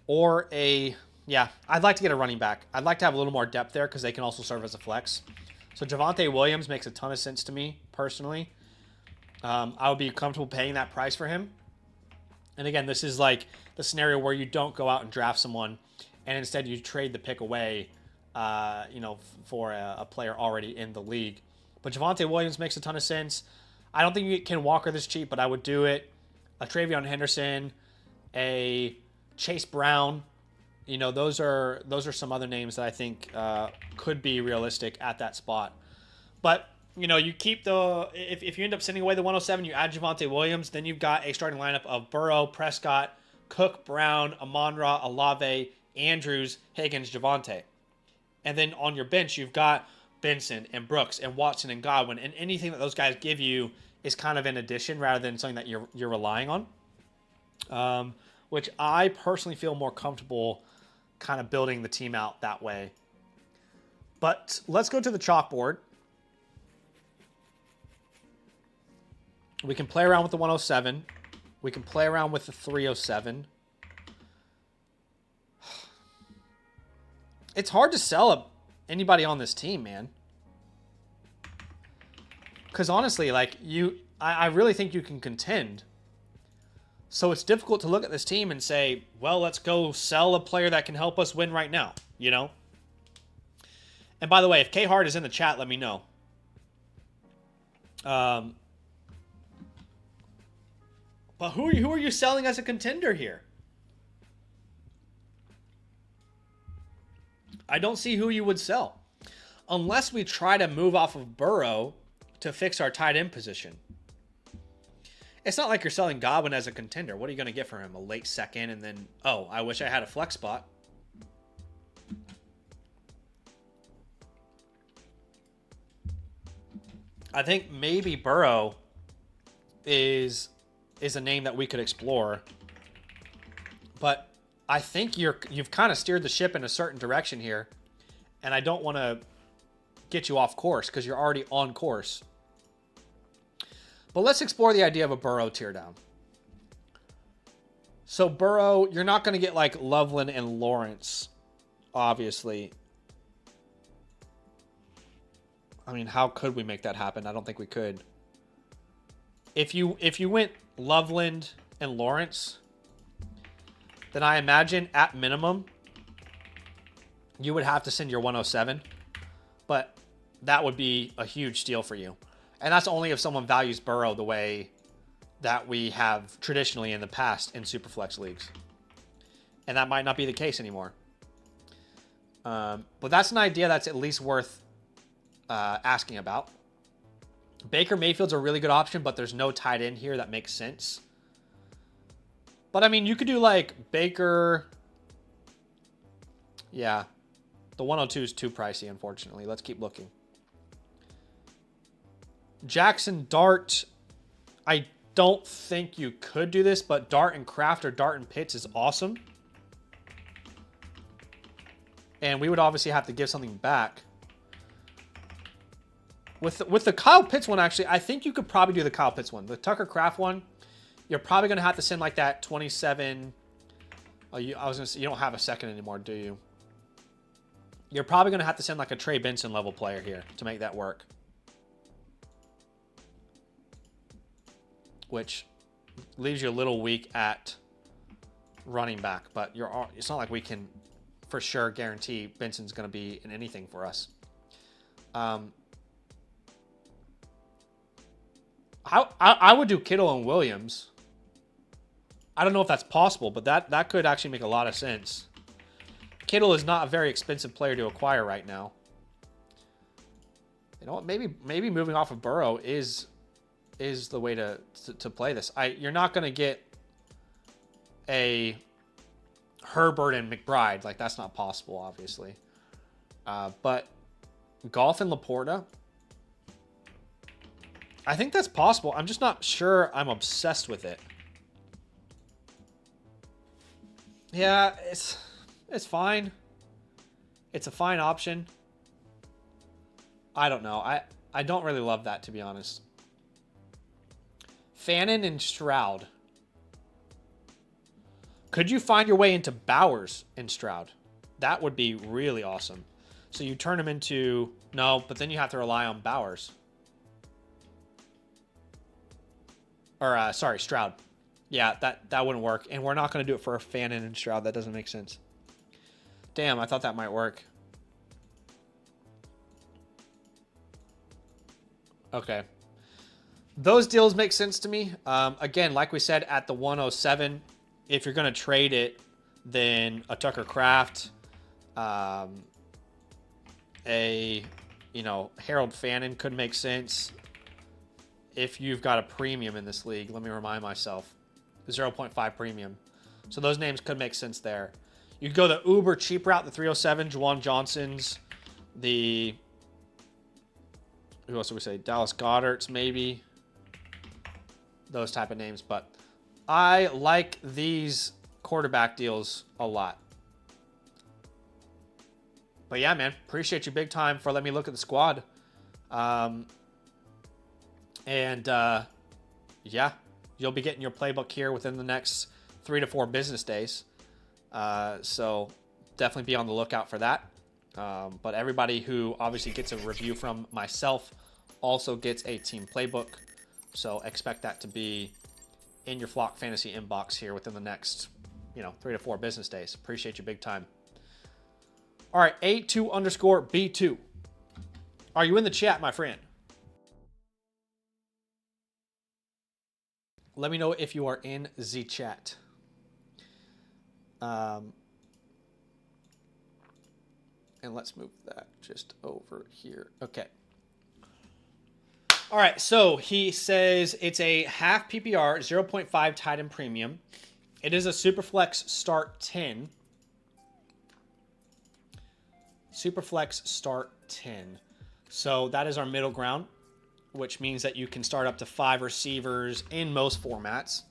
or I'd like to get a running back. I'd like to have a little more depth there because they can also serve as a flex. So Javonte Williams makes a ton of sense to me personally. I would be comfortable paying that price for him. And again, this is like the scenario where you don't go out and draft someone and instead you trade the pick away, for a player already in the league. But Javonte Williams makes a ton of sense. I don't think you get Ken Walker this cheap, but I would do it. A Travion Henderson, a Chase Brown. Those are some other names that I think could be realistic at that spot. But, you keep if you end up sending away the 107, you add Javonte Williams, then you've got a starting lineup of Burrow, Prescott, Cook, Brown, Amon-Ra, Olave, Andrews, Higgins, Javonte. And then on your bench, you've got Benson and Brooks and Watson and Godwin, and anything that those guys give you is kind of an addition rather than something that you're relying on. Which I personally feel more comfortable kind of building the team out that way. But let's go to the chalkboard. We can play around with the 107. We can play around with the 307. It's hard to sell anybody on this team, man. Because honestly, like I really think you can contend. So it's difficult to look at this team and say, well, let's go sell a player that can help us win right now, you know? And by the way, if K-Hard is in the chat, let me know. But who are you selling as a contender here? I don't see who you would sell. Unless we try to move off of Burrow to fix our tight end position. It's not like you're selling Godwin as a contender. What are you going to get for him? A late second and then, oh, I wish I had a flex spot. I think maybe Burrow is a name that we could explore. But I think you've kind of steered the ship in a certain direction here. And I don't want to get you off course because you're already on course. But let's explore the idea of a Burrow teardown. So Burrow, you're not going to get like Loveland and Lawrence, obviously. I mean, how could we make that happen? I don't think we could. If you went Loveland and Lawrence, then I imagine at minimum you would have to send your 107. But that would be a huge steal for you. And that's only if someone values Burrow the way that we have traditionally in the past in Superflex leagues. And that might not be the case anymore. But that's an idea that's at least worth asking about. Baker Mayfield's a really good option, but there's no tight end here that makes sense. But, I mean, you could do, like, Baker. Yeah. The 102 is too pricey, unfortunately. Let's keep looking. Jackson Dart, I don't think you could do this, but Dart and Kraft or Dart and Pitts is awesome. And we would obviously have to give something back. With the Kyle Pitts one, actually, I think you could probably do the Kyle Pitts one. The Tucker Kraft one, you're probably going to have to send like that 27. Oh, I was going to say, you don't have a second anymore, do you? You're probably going to have to send like a Trey Benson level player here to make that work. Which leaves you a little weak at running back. But it's not like we can for sure guarantee Benson's going to be in anything for us. I would do Kittle and Williams. I don't know if that's possible, but that could actually make a lot of sense. Kittle is not a very expensive player to acquire right now. You know what? Maybe moving off of Burrow is the way to play this. You're not going to get a Herbert and McBride. Like, that's not possible, obviously. But Goff and Laporta, I think that's possible. I'm just not sure I'm obsessed with it. Yeah, it's fine. It's a fine option. I don't know. I don't really love that, to be honest. Fannin and Stroud. Could you find your way into Bowers and Stroud? That would be really awesome. So you turn him into... No, but then you have to rely on Bowers. Or, sorry, Stroud. Yeah, that wouldn't work. And we're not going to do it for a Fannin and Stroud. That doesn't make sense. Damn, I thought that might work. Okay. Those deals make sense to me. Again, like we said, at the 107, if you're going to trade it, then a Tucker Kraft, Harold Fannin could make sense. If you've got a premium in this league, let me remind myself, 0.5 premium. So those names could make sense there. You could go the uber cheap route, the 307, Juwan Johnson's, who else do we say? Dallas Goedert's maybe. Those type of names. But I like these quarterback deals a lot. But yeah, man, appreciate you big time for letting me look at the squad. Yeah, you'll be getting your playbook here within the next 3 to 4 business days. So definitely be on the lookout for that. But everybody who obviously gets a review from myself also gets a team playbook. So expect that to be in your Flock Fantasy inbox here within the next, 3 to 4 business days. Appreciate you big time. All right, A2_B2. Are you in the chat, my friend? Let me know if you are in the chat. And let's move that just over here. Okay. All right, so he says it's a half PPR, 0.5 tight end premium. It is a Superflex start 10. Superflex start 10. So that is our middle ground, which means that you can start up to 5 receivers in most formats.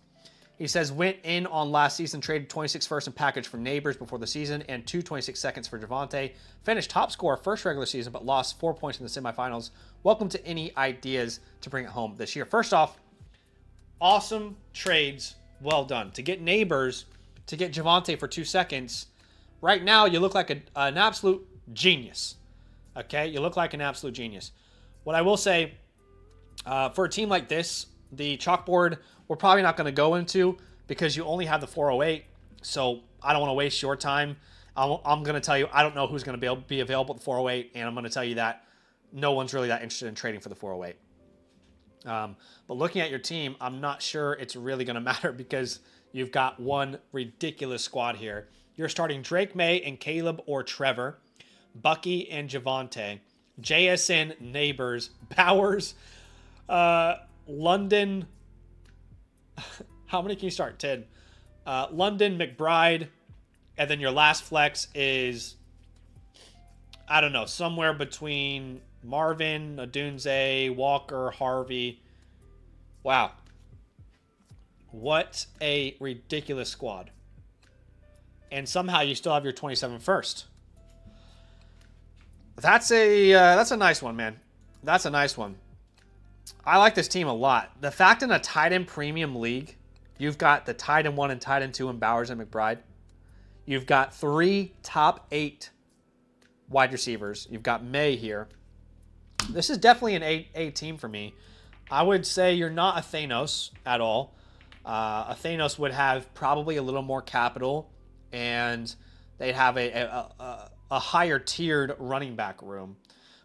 He says, went in on last season, traded 26 first and package for Neighbors before the season, and 2 26 seconds for Javonte. Finished top scorer first regular season, but lost 4 points in the semifinals. Welcome to any ideas to bring it home this year. First off, awesome trades. Well done. To get Neighbors, to get Javonte for 2 seconds, right now you look like an absolute genius. Okay? You look like an absolute genius. What I will say, for a team like this, the chalkboard we're probably not going to go into because you only have the 408. So I don't want to waste your time. I'm going to tell you, I don't know who's going to be available at the 408. And I'm going to tell you that no one's really that interested in trading for the 408. But looking at your team, I'm not sure it's really going to matter because you've got one ridiculous squad here. You're starting Drake May and Caleb or Trevor, Bucky and Javonte, JSN, Neighbors, Bowers, London. How many can you start? 10. London, McBride, and then your last flex is, I don't know, somewhere between Marvin, Odunze, Walker, Harvey. Wow. What a ridiculous squad. And somehow you still have your 27 first. That's a nice one, man. That's a nice one. I like this team a lot. The fact in a tight end premium league, you've got the tight end 1 and tight end 2 in Bowers and McBride. You've got 3 top 8 wide receivers. You've got May here. This is definitely an A team for me. I would say you're not a Thanos at all. A Thanos would have probably a little more capital, and they'd have a higher tiered running back room.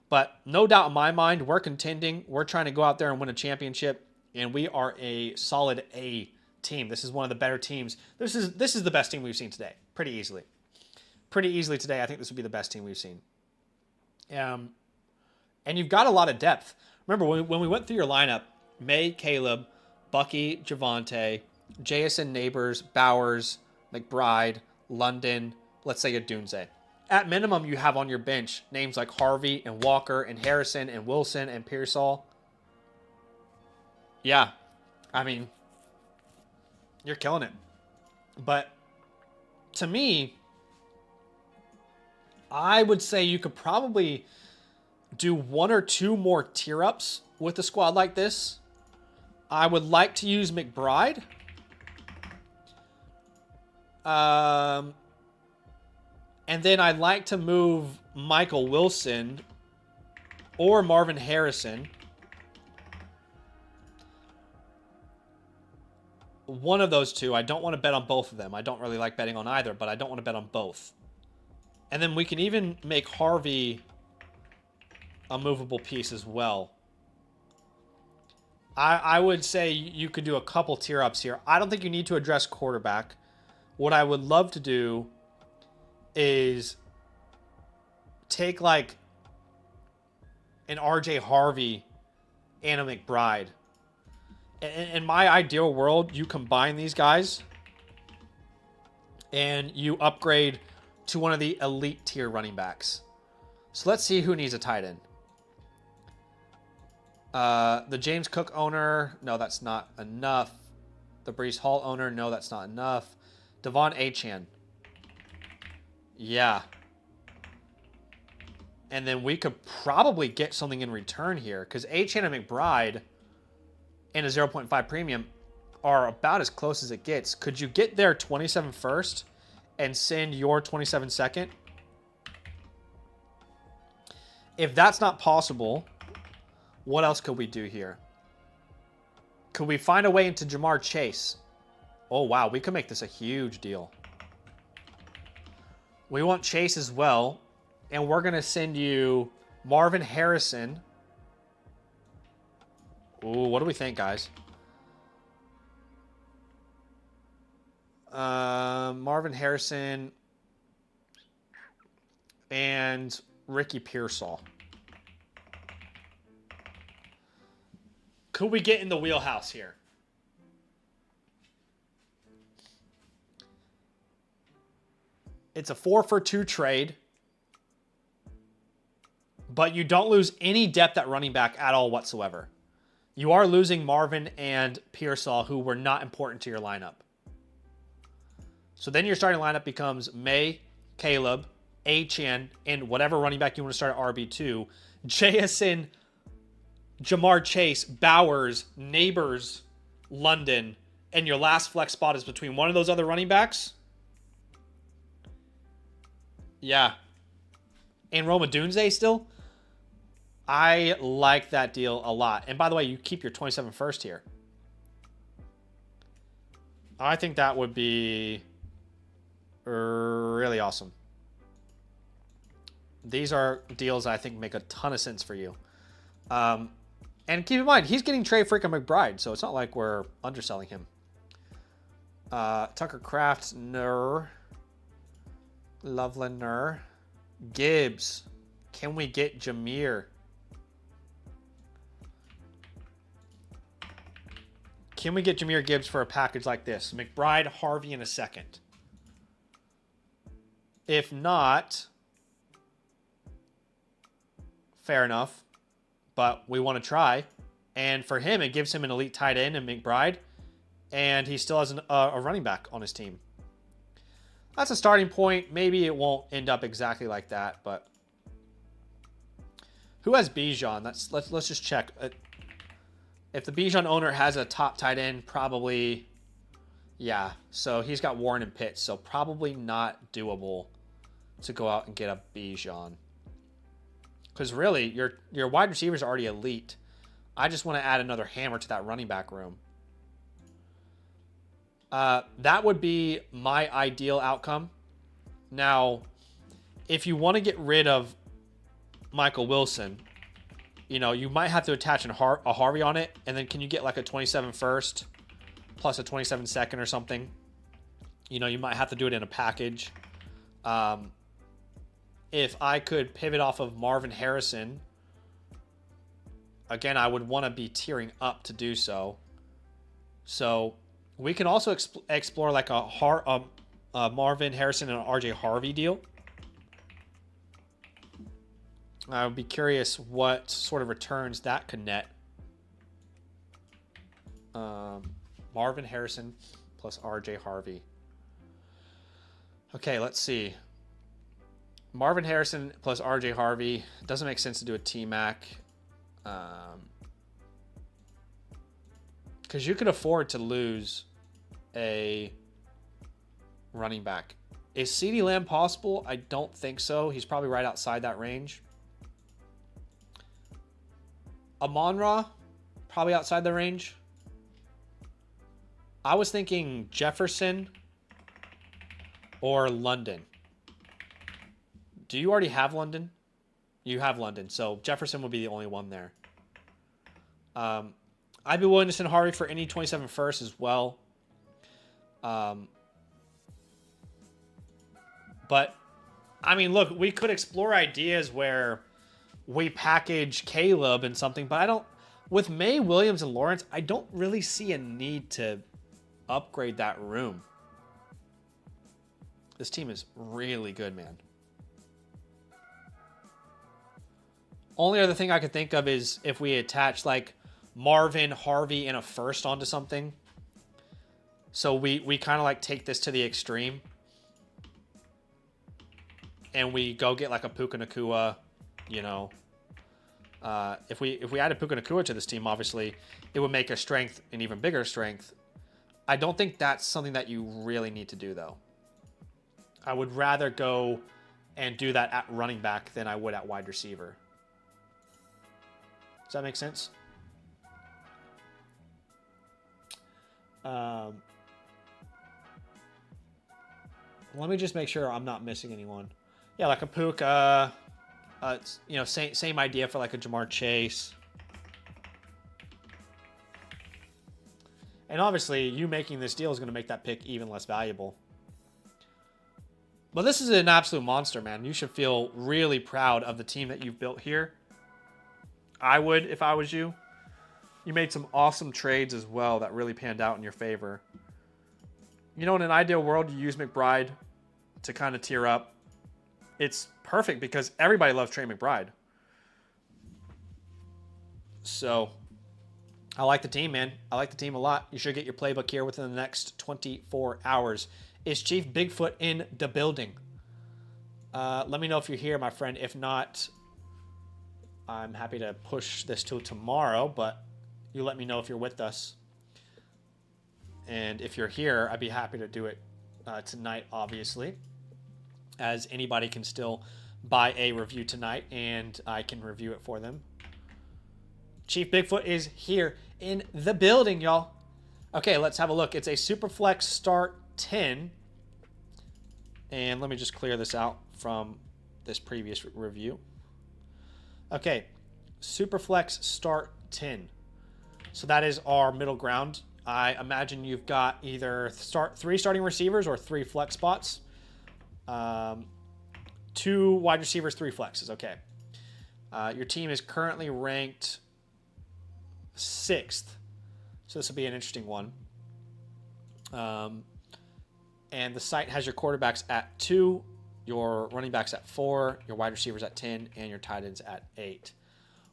But no doubt in my mind, we're contending. We're trying to go out there and win a championship, and we are a solid A team. This is one of the better teams. This is the best team we've seen today, pretty easily. Pretty easily today, I think this would be the best team we've seen. And you've got a lot of depth. Remember, when we went through your lineup, May, Caleb, Bucky, Javonte, JSN, Neighbors, Bowers, McBride, London, let's say Odunze. At minimum, you have on your bench names like Harvey and Walker and Harrison and Wilson and Pearsall. Yeah, I mean, you're killing it. But to me, I would say you could probably do 1 or 2 more tier ups with a squad like this. I would like to use McBride. And then I'd like to move Michael Wilson or Marvin Harrison. One of those two. I don't want to bet on both of them. I don't really like betting on either, but I don't want to bet on both. And then we can even make Harvey a movable piece as well. I would say you could do a couple tier ups here. I don't think you need to address quarterback. What I would love to do is take like an RJ Harvey and a McBride. In my ideal world, you combine these guys and you upgrade to one of the elite tier running backs. So let's see who needs a tight end. The James Cook owner, no, that's not enough. The Breece Hall owner, no, that's not enough. Devon Achane. Yeah. And then we could probably get something in return here because Achane and McBride and a 0.5 premium are about as close as it gets. Could you get their 27 first and send your 27 second? If that's not possible, What else could we do here? Could we find a way into Jamar Chase? Oh, wow. We could make this a huge deal. We want Chase as well. And we're going to send you Marvin Harrison. Ooh, what do we think, guys? Marvin Harrison and Ricky Pearsall. Could we get in the wheelhouse here? It's a 4-for-2 trade. But you don't lose any depth at running back at all whatsoever. You are losing Marvin and Pearsall, who were not important to your lineup. So then your starting lineup becomes May, Caleb, Achane, and whatever running back you want to start at RB2. JSN, Jamar Chase, Bowers, Neighbors, London, and your last flex spot is between one of those other running backs. Yeah. And Roma Dunze still? I like that deal a lot. And by the way, you keep your 27 first here. I think that would be really awesome. These are deals I think make a ton of sense for you. And keep in mind, he's getting Trey freaking McBride, so it's not like we're underselling him. Tucker Kraft, Nur. Loveland, Nur. Gibbs. Can we get Jameer? Can we get Jahmyr Gibbs for a package like this? McBride, Harvey in a second. If not, fair enough. But we want to try. And for him, it gives him an elite tight end in McBride. And he still has a running back on his team. That's a starting point. Maybe it won't end up exactly like that. But who has Bijan? Let's just check. If the Bijan owner has a top tight end, probably, yeah. So he's got Warren and Pitts, so probably not doable to go out and get a Bijan. Because really, your wide receivers are already elite. I just want to add another hammer to that running back room. That would be my ideal outcome. Now, if you want to get rid of Michael Wilson, you know, you might have to attach a Harvey on it, and then can you get like a 27 first plus a 27 second or something? You know, you might have to do it in a package. If I could pivot off of Marvin Harrison, again, I would want to be tiering up to do so. So we can also explore like a Marvin Harrison and an RJ Harvey deal. I would be curious what sort of returns that could net. Marvin Harrison plus RJ Harvey. Okay, let's see. Marvin Harrison plus RJ Harvey. Doesn't make sense to do a T-Mac. Because you could afford to lose a running back. Is CeeDee Lamb possible? I don't think so. He's probably right outside that range. Amon-Ra, probably outside the range. I was thinking Jefferson or London. Do you already have London? You have London, so Jefferson would be the only one there. I'd be willing to send Harvey for any 27 first as well. But, I mean, look, we could explore ideas where we package Caleb and something, but I don't, with May, Williams, and Lawrence, I don't really see a need to upgrade that room. This team is really good, man. Only other thing I could think of is if we attach like Marvin, Harvey, and a first onto something. So we kind of like take this to the extreme. And we go get like a Puka Nacua, you know. If we added Puka Nacua to this team, obviously, it would make a strength an even bigger strength. I don't think that's something that you really need to do, though. I would rather go and do that at running back than I would at wide receiver. Does that make sense? Let me just make sure I'm not missing anyone. Yeah, like a Puka. You know, same idea for like a Jamar Chase. And obviously, you making this deal is going to make that pick even less valuable. But this is an absolute monster, man. You should feel really proud of the team that you've built here. I would if I was you. You made some awesome trades as well that really panned out in your favor. You know, in an ideal world, you use McBride to kind of tier up. It's perfect because everybody loves Trey McBride. So, I like the team, man. I like the team a lot. You should get your playbook here within the next 24 hours. Is Chief Bigfoot in the building? Let me know if you're here, my friend. If not, I'm happy to push this till tomorrow, but you let me know if you're with us. And if you're here, I'd be happy to do it tonight, obviously, as anybody can still buy a review tonight, and I can review it for them. Chief Bigfoot is here in the building, y'all. Okay, let's have a look. It's a Superflex Start 10. And let me just clear this out from this previous review. Okay, Superflex Start 10. So that is our middle ground. I imagine you've got either three starting receivers or 3 flex spots. 2 wide receivers, 3 flexes. Okay. Your team is currently ranked 6th. So this will be an interesting one. And the site has your quarterbacks at 2, your running backs at 4, your wide receivers at 10, and your tight ends at 8.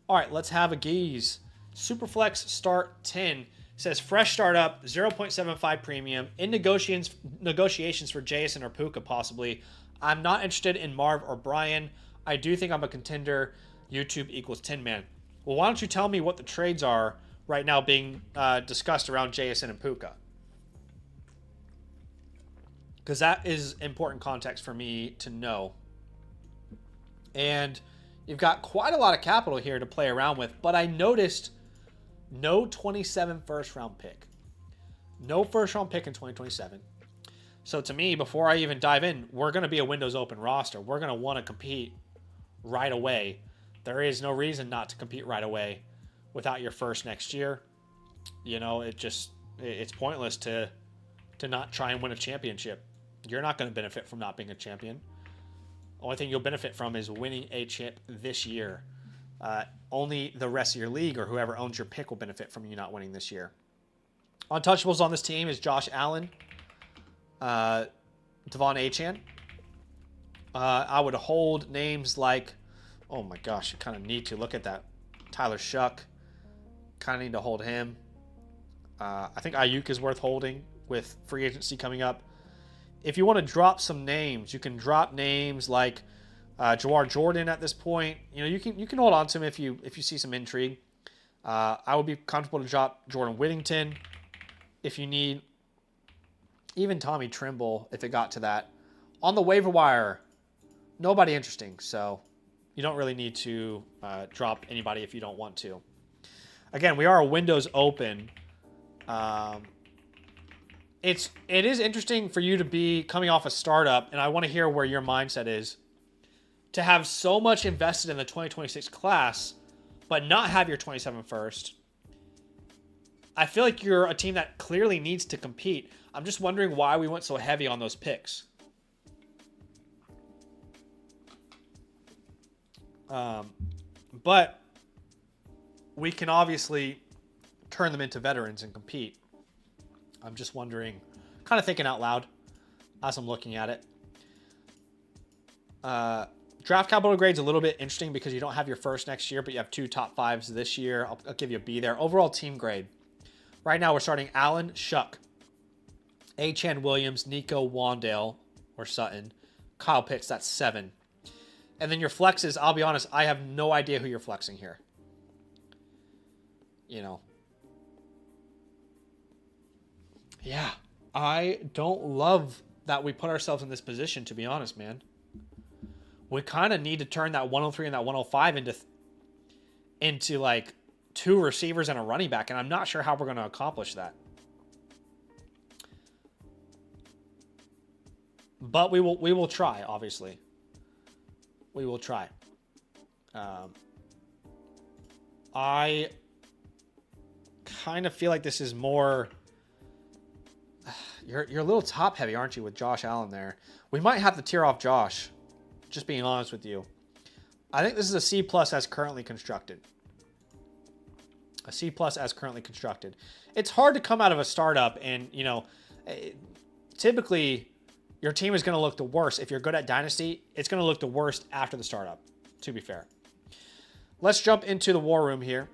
All right, let's have a geese. Superflex Start 10 says fresh startup, 0.75 premium, in negotiations for Jason or Puka possibly. I'm not interested in Marv or Brian. I do think I'm a contender. YouTube equals 10 man. Well, why don't you tell me what the trades are right now being discussed around Jason and Puka? Because that is important context for me to know. And you've got quite a lot of capital here to play around with, but I noticed no 27 first round pick. No first round pick in 2027. So to me, before I even dive in, we're going to be a Windows Open roster. We're going to want to compete right away. There is no reason not to compete right away without your first next year. You know, it's pointless to not try and win a championship. You're not going to benefit from not being a champion. Only thing you'll benefit from is winning a chip this year. Only the rest of your league or whoever owns your pick will benefit from you not winning this year. Untouchables on this team is Josh Allen, Devon Achane. I would hold names like, oh my gosh, you kind of need to look at that. Tyler Shuck, kind of need to hold him. I think Ayuk is worth holding with free agency coming up. If you want to drop some names, you can drop names like Jawar Jordan at this point. You know, you can hold on to him if you see some intrigue. I would be comfortable to drop Jordan Whittington if you need. Even Tommy Trimble, if it got to that. On the waiver wire, nobody interesting. So you don't really need to drop anybody if you don't want to. Again, we are a Windows Open. It is interesting for you to be coming off a startup, and I want to hear where your mindset is. To have so much invested in the 2026 class, but not have your 27 first. I feel like you're a team that clearly needs to compete. I'm just wondering why we went so heavy on those picks. But we can obviously turn them into veterans and compete. I'm just wondering, kind of thinking out loud as I'm looking at it. Draft capital grade's a little bit interesting because you don't have your first next year, but you have 2 top 5s this year. I'll give you a B there. Overall team grade. Right now we're starting Allen, Shuck, Achane Williams, Nico Wandale, or Sutton, Kyle Pitts, that's 7. And then your flexes, I'll be honest, I have no idea who you're flexing here. You know. Yeah, I don't love that we put ourselves in this position, to be honest, man. We kind of need to turn that 103 and that 105 into like 2 receivers and a running back, and I'm not sure how we're going to accomplish that. But we will try, obviously. We will try. I kind of feel like this is more... You're a little top heavy, aren't you, with Josh Allen there? We might have to tear off Josh, just being honest with you. I think this is a C+ as currently constructed. A C+ as currently constructed. It's hard to come out of a startup and, you know, typically your team is going to look the worst. If you're good at Dynasty, it's going to look the worst after the startup, to be fair. Let's jump into the war room here.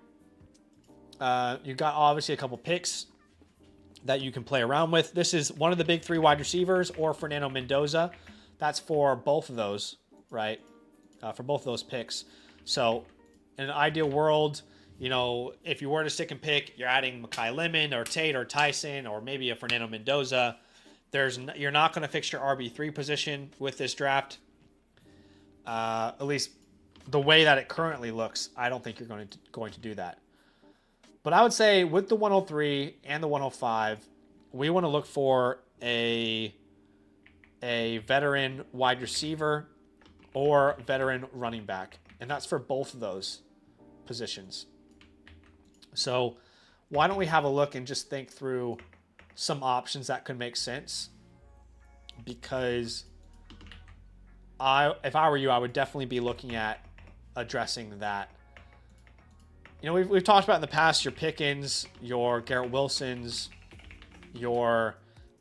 You've got obviously a couple picks that you can play around with. This is one of the big 3 wide receivers or Fernando Mendoza. That's for both of those, right? For both of those picks. So in an ideal world, you know, if you were to stick and pick, you're adding Mekhi Lemon or Tate or Tyson or maybe a Fernando Mendoza. You're not going to fix your RB3 position with this draft. At least the way that it currently looks, I don't think you're going to do that. But I would say with the 103 and the 105, we want to look for a veteran wide receiver or veteran running back. And that's for both of those positions. So why don't we have a look and just think through some options that could make sense? Because if I were you, I would definitely be looking at addressing that. You know, we've talked about in the past your Pickens, your Garrett Wilsons, your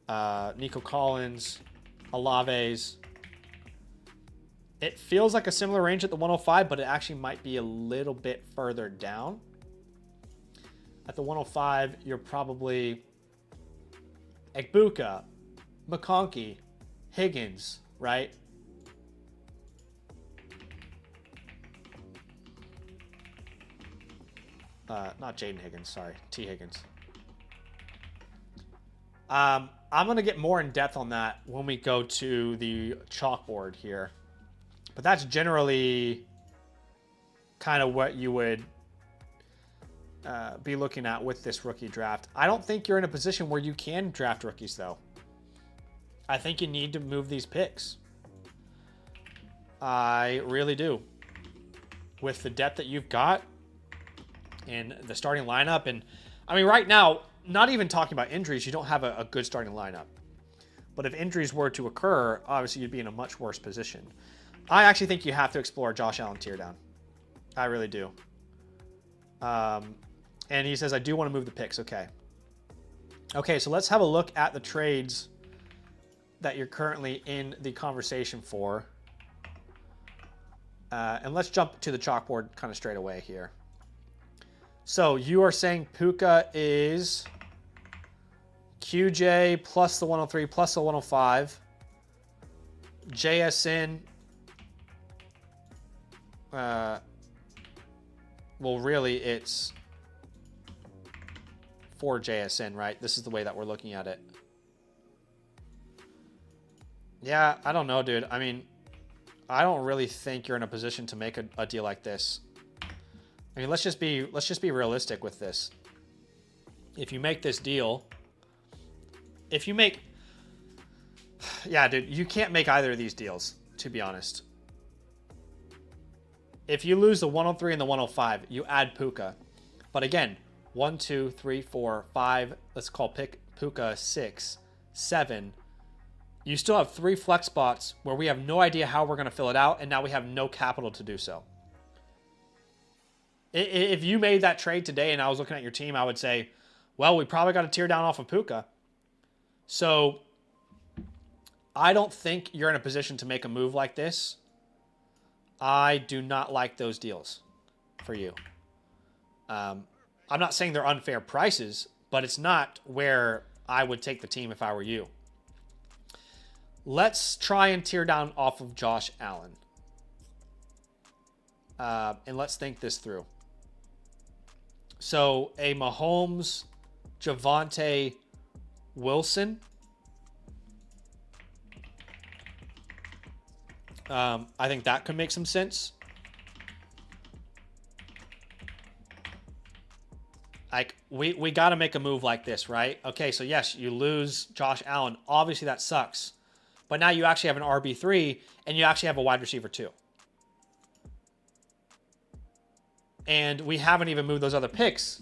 Nico Collins, Olaves. It feels like a similar range at the 105, but it actually might be a little bit further down. At the 105, you're probably Egbuka, McConkey, Higgins, right? Not Jaden Higgins, sorry. T. Higgins. I'm going to get more in depth on that when we go to the chalkboard here. But that's generally kind of what you would be looking at with this rookie draft. I don't think you're in a position where you can draft rookies, though. I think you need to move these picks. I really do. With the depth that you've got and the starting lineup. And I mean, right now, not even talking about injuries, you don't have a good starting lineup. But if injuries were to occur, obviously you'd be in a much worse position. I actually think you have to explore Josh Allen teardown. I really do. And he says, I do want to move the picks. Okay. Okay, so let's have a look at the trades that you're currently in the conversation for. And let's jump to the chalkboard kind of straight away here. So you are saying Puka is QJ plus the 103 plus the 105. JSN. Well, really, it's for JSN, right? This is the way that we're looking at it. Yeah, I don't know, dude. I mean, I don't really think you're in a position to make a deal like this. I mean, let's just be realistic with this. If you make this deal, yeah, dude, you can't make either of these deals, to be honest. If you lose the 103 and the 105, you add Puka. But again, 1, 2, 3, 4, 5, let's call Puka 6, 7. You still have 3 flex spots where we have no idea how we're going to fill it out, and now we have no capital to do so. If you made that trade today and I was looking at your team, I would say, well, we probably got to tear down off of Puka. So I don't think you're in a position to make a move like this. I do not like those deals for you. I'm not saying they're unfair prices, but it's not where I would take the team if I were you. Let's try and tear down off of Josh Allen. And let's think this through. So a Mahomes, Javonte Wilson. I think that could make some sense. Like, we got to make a move like this, right? Okay, so yes, you lose Josh Allen. Obviously, that sucks. But now you actually have an RB3, and you actually have a wide receiver, too. And we haven't even moved those other picks,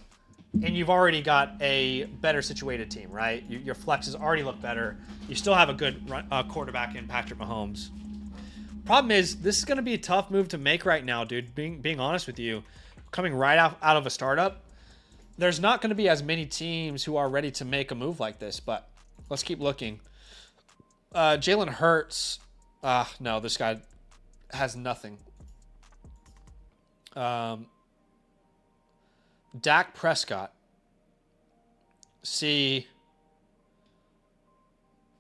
and you've already got a better situated team, right? Your flexes already look better. You still have a good quarterback in Patrick Mahomes. Problem is, this is going to be a tough move to make right now, dude. Being honest with you, coming right out of a startup, there's not going to be as many teams who are ready to make a move like this, but let's keep looking. Jalen Hurts. No, this guy has nothing. Dak Prescott. See,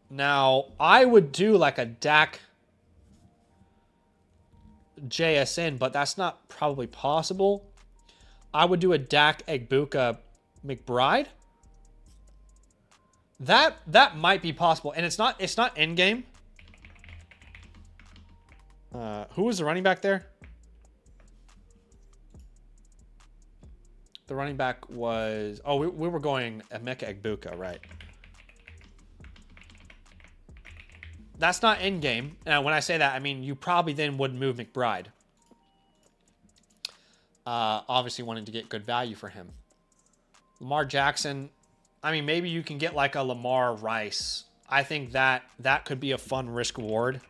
now I would do like a Dak JSN, but that's not probably possible. I would do a Dak Egbuka McBride. That might be possible, and it's not end game. Who was the running back there? The running back was... Oh, we were going Emeka Egbuka, right. That's not end game. And when I say that, I mean you probably then would move McBride. Obviously wanting to get good value for him. Lamar Jackson... I mean, maybe you can get like a Lamar Rice. I think that could be a fun risk reward.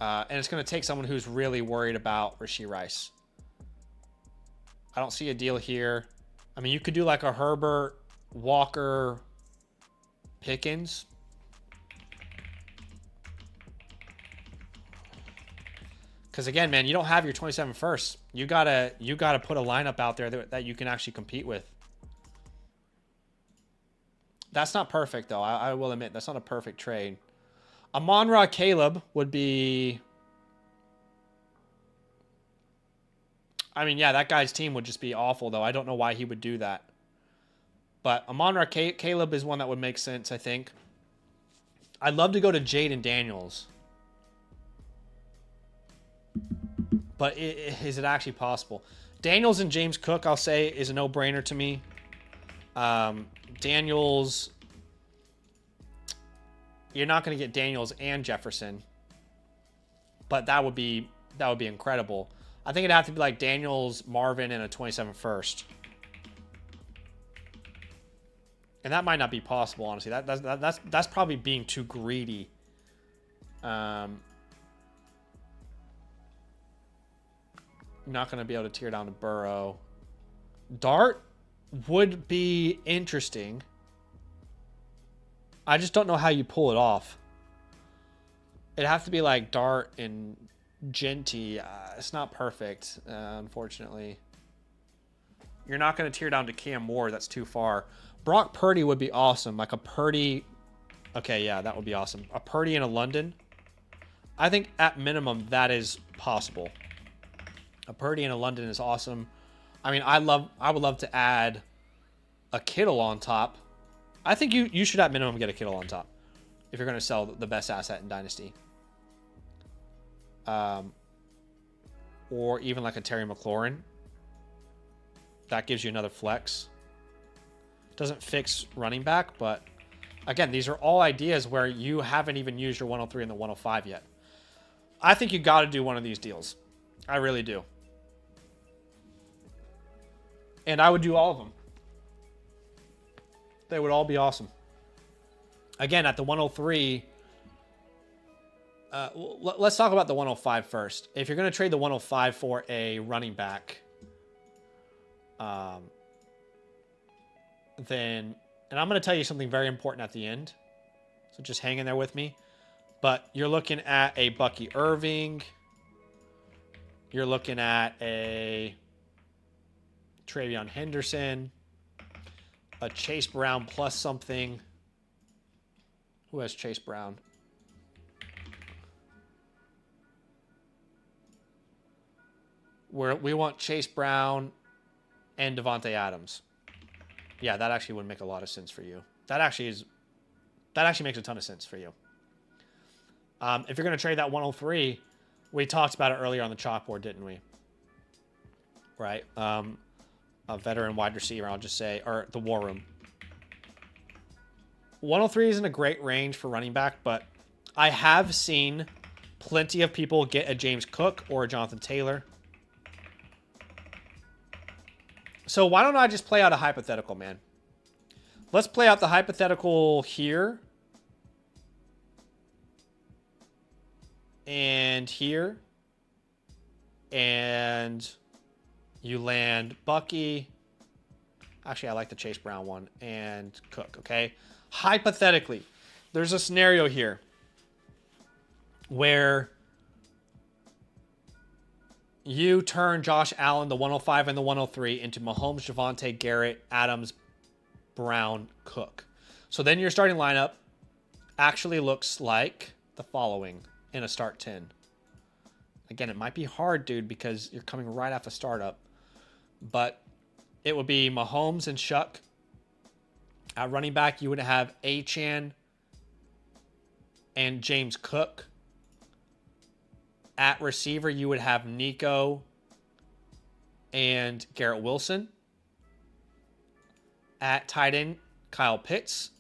And it's going to take someone who's really worried about Rashee Rice. I don't see a deal here. I mean, you could do like a Herbert, Walker, Pickens. Because again, man, you don't have your 27 first. You gotta put a lineup out there that you can actually compete with. That's not perfect, though. I will admit, that's not a perfect trade. Amon-Ra Caleb would be... I mean, yeah, that guy's team would just be awful, though. I don't know why he would do that. But Amon-Ra Caleb is one that would make sense, I think. I'd love to go to Jaden Daniels. But is it actually possible? Daniels and James Cook, I'll say, is a no-brainer to me. Daniels... You're not going to get Daniels and Jefferson. But that would be incredible. I think it'd have to be like Daniels, Marvin, and a 27 first. And that might not be possible, honestly. That's probably being too greedy. Not going to be able to tear down to Burrow. Dart would be interesting. I just don't know how you pull it off. It'd have to be like Dart and Genty. It's not perfect, unfortunately. You're not going to tear down to Cam Moore. That's too far. Brock Purdy would be awesome. Like a Purdy. Okay, yeah, that would be awesome. A Purdy and a London. I think at minimum that is possible. A Purdy and a London is awesome. I mean, I would love to add a Kittle on top. I think you should at minimum get a Kittle on top if you're going to sell the best asset in Dynasty. Or even like a Terry McLaurin. That gives you another flex. Doesn't fix running back, but again, these are all ideas where you haven't even used your 103 and the 105 yet. I think you got to do one of these deals. I really do. And I would do all of them. They would all be awesome. Again, at the 103, let's talk about the 105 first. If you're going to trade the 105 for a running back, then, and I'm going to tell you something very important at the end, so just hang in there with me. But you're looking at a Bucky Irving. You're looking at a Travion Henderson, a Chase Brown plus something. Who has Chase Brown? We want Chase Brown and Devontae Adams. Yeah, that actually would make a lot of sense for you. That actually makes a ton of sense for you. If you're going to trade that 103, we talked about it earlier on the chalkboard, didn't we? right? A veteran wide receiver, I'll just say, or the war room. 103 isn't a great range for running back, but I have seen plenty of people get a James Cook or a Jonathan Taylor. So why don't I just play out a hypothetical, man? Let's play out the hypothetical here. And here. And you land Bucky. Actually, I like the Chase Brown one. And Cook, okay? Hypothetically, there's a scenario here where you turn Josh Allen, the 105 and the 103, into Mahomes, Javonte, Garrett, Adams, Brown, Cook. So then your starting lineup actually looks like the following in a start 10. Again, it might be hard, dude, because you're coming right off a startup. But it would be Mahomes and Shuck. At running back, you would have Achane and James Cook. At receiver, you would have Nico and Garrett Wilson. At tight end, Kyle Pitts.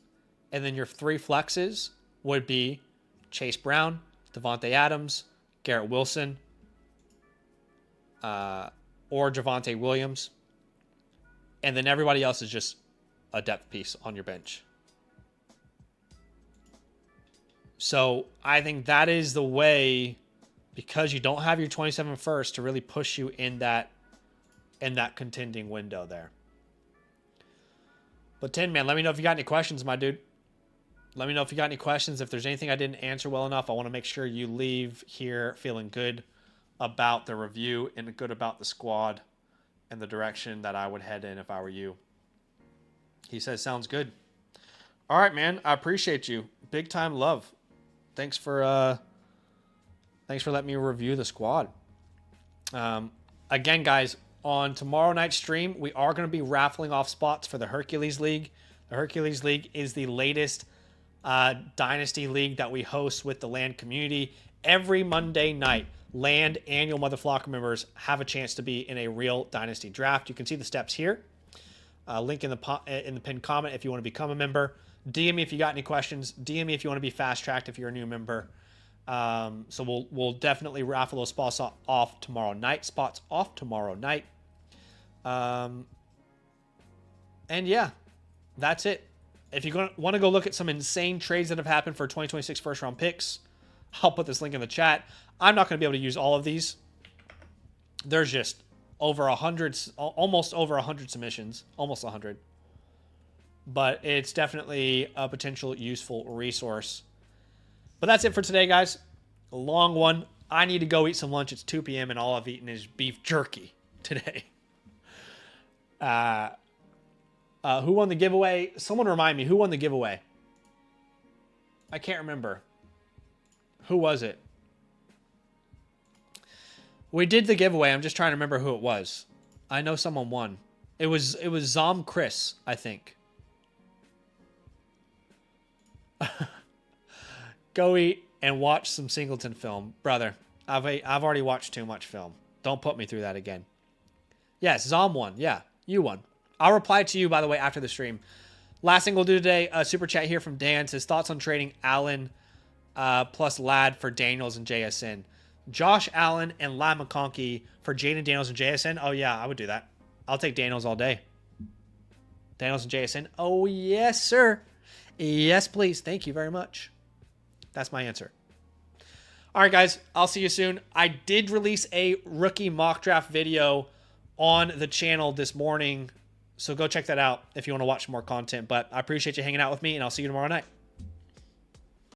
And then your three flexes would be Chase Brown, Devontae Adams, Garrett Wilson, or Javonte Williams. And then everybody else is just a depth piece on your bench. So I think that is the way, because you don't have your 27 first, to really push you in that contending window there. But Tin Man, let me know if you got any questions, my dude. Let me know if you got any questions. If there's anything I didn't answer well enough, I want to make sure you leave here feeling good about the review and good about the squad and the direction that I would head in if I were you. He says, sounds good. All right, man. I appreciate you. Big time love. Thanks for letting me review the squad. Again, guys, on tomorrow night's stream, we are going to be raffling off spots for the Hercules League. The Hercules League is the latest Dynasty League that we host with the LAN community. Every Monday night, LAN annual Mother Flocker members have a chance to be in a real Dynasty draft. You can see the steps here. Link in the pinned comment if you want to become a member. DM me if you got any questions. DM me if you want to be fast-tracked if you're a new member. So we'll definitely raffle those spots off tomorrow night. And yeah, that's it. If you want to go look at some insane trades that have happened for 2026 first-round picks, I'll put this link in the chat. I'm not going to be able to use all of these. There's just over 100, almost over 100 submissions, almost 100. But it's definitely a potential useful resource. But that's it for today, guys. A long one. I need to go eat some lunch. It's 2 p.m. and all I've eaten is beef jerky today. Who won the giveaway? Someone remind me, who won the giveaway? I can't remember. Who was it? We did the giveaway. I'm just trying to remember who it was. I know someone won. It was Zom Chris, I think. Go eat and watch some Singleton film. Brother, I've already watched too much film. Don't put me through that again. Yes, Zom won. Yeah, you won. I'll reply to you, by the way, after the stream. Last thing we'll do today, a super chat here from Dan. Says, thoughts on trading Allen plus Ladd for Daniels and JSN. Josh Allen and Ladd McConkey for Jaden Daniels and JSN. Oh, yeah, I would do that. I'll take Daniels all day. Daniels and JSN. Oh, yes, sir. Yes, please. Thank you very much. That's my answer. All right, guys. I'll see you soon. I did release a rookie mock draft video on the channel this morning, so go check that out if you want to watch more content. But I appreciate you hanging out with me, and I'll see you tomorrow night.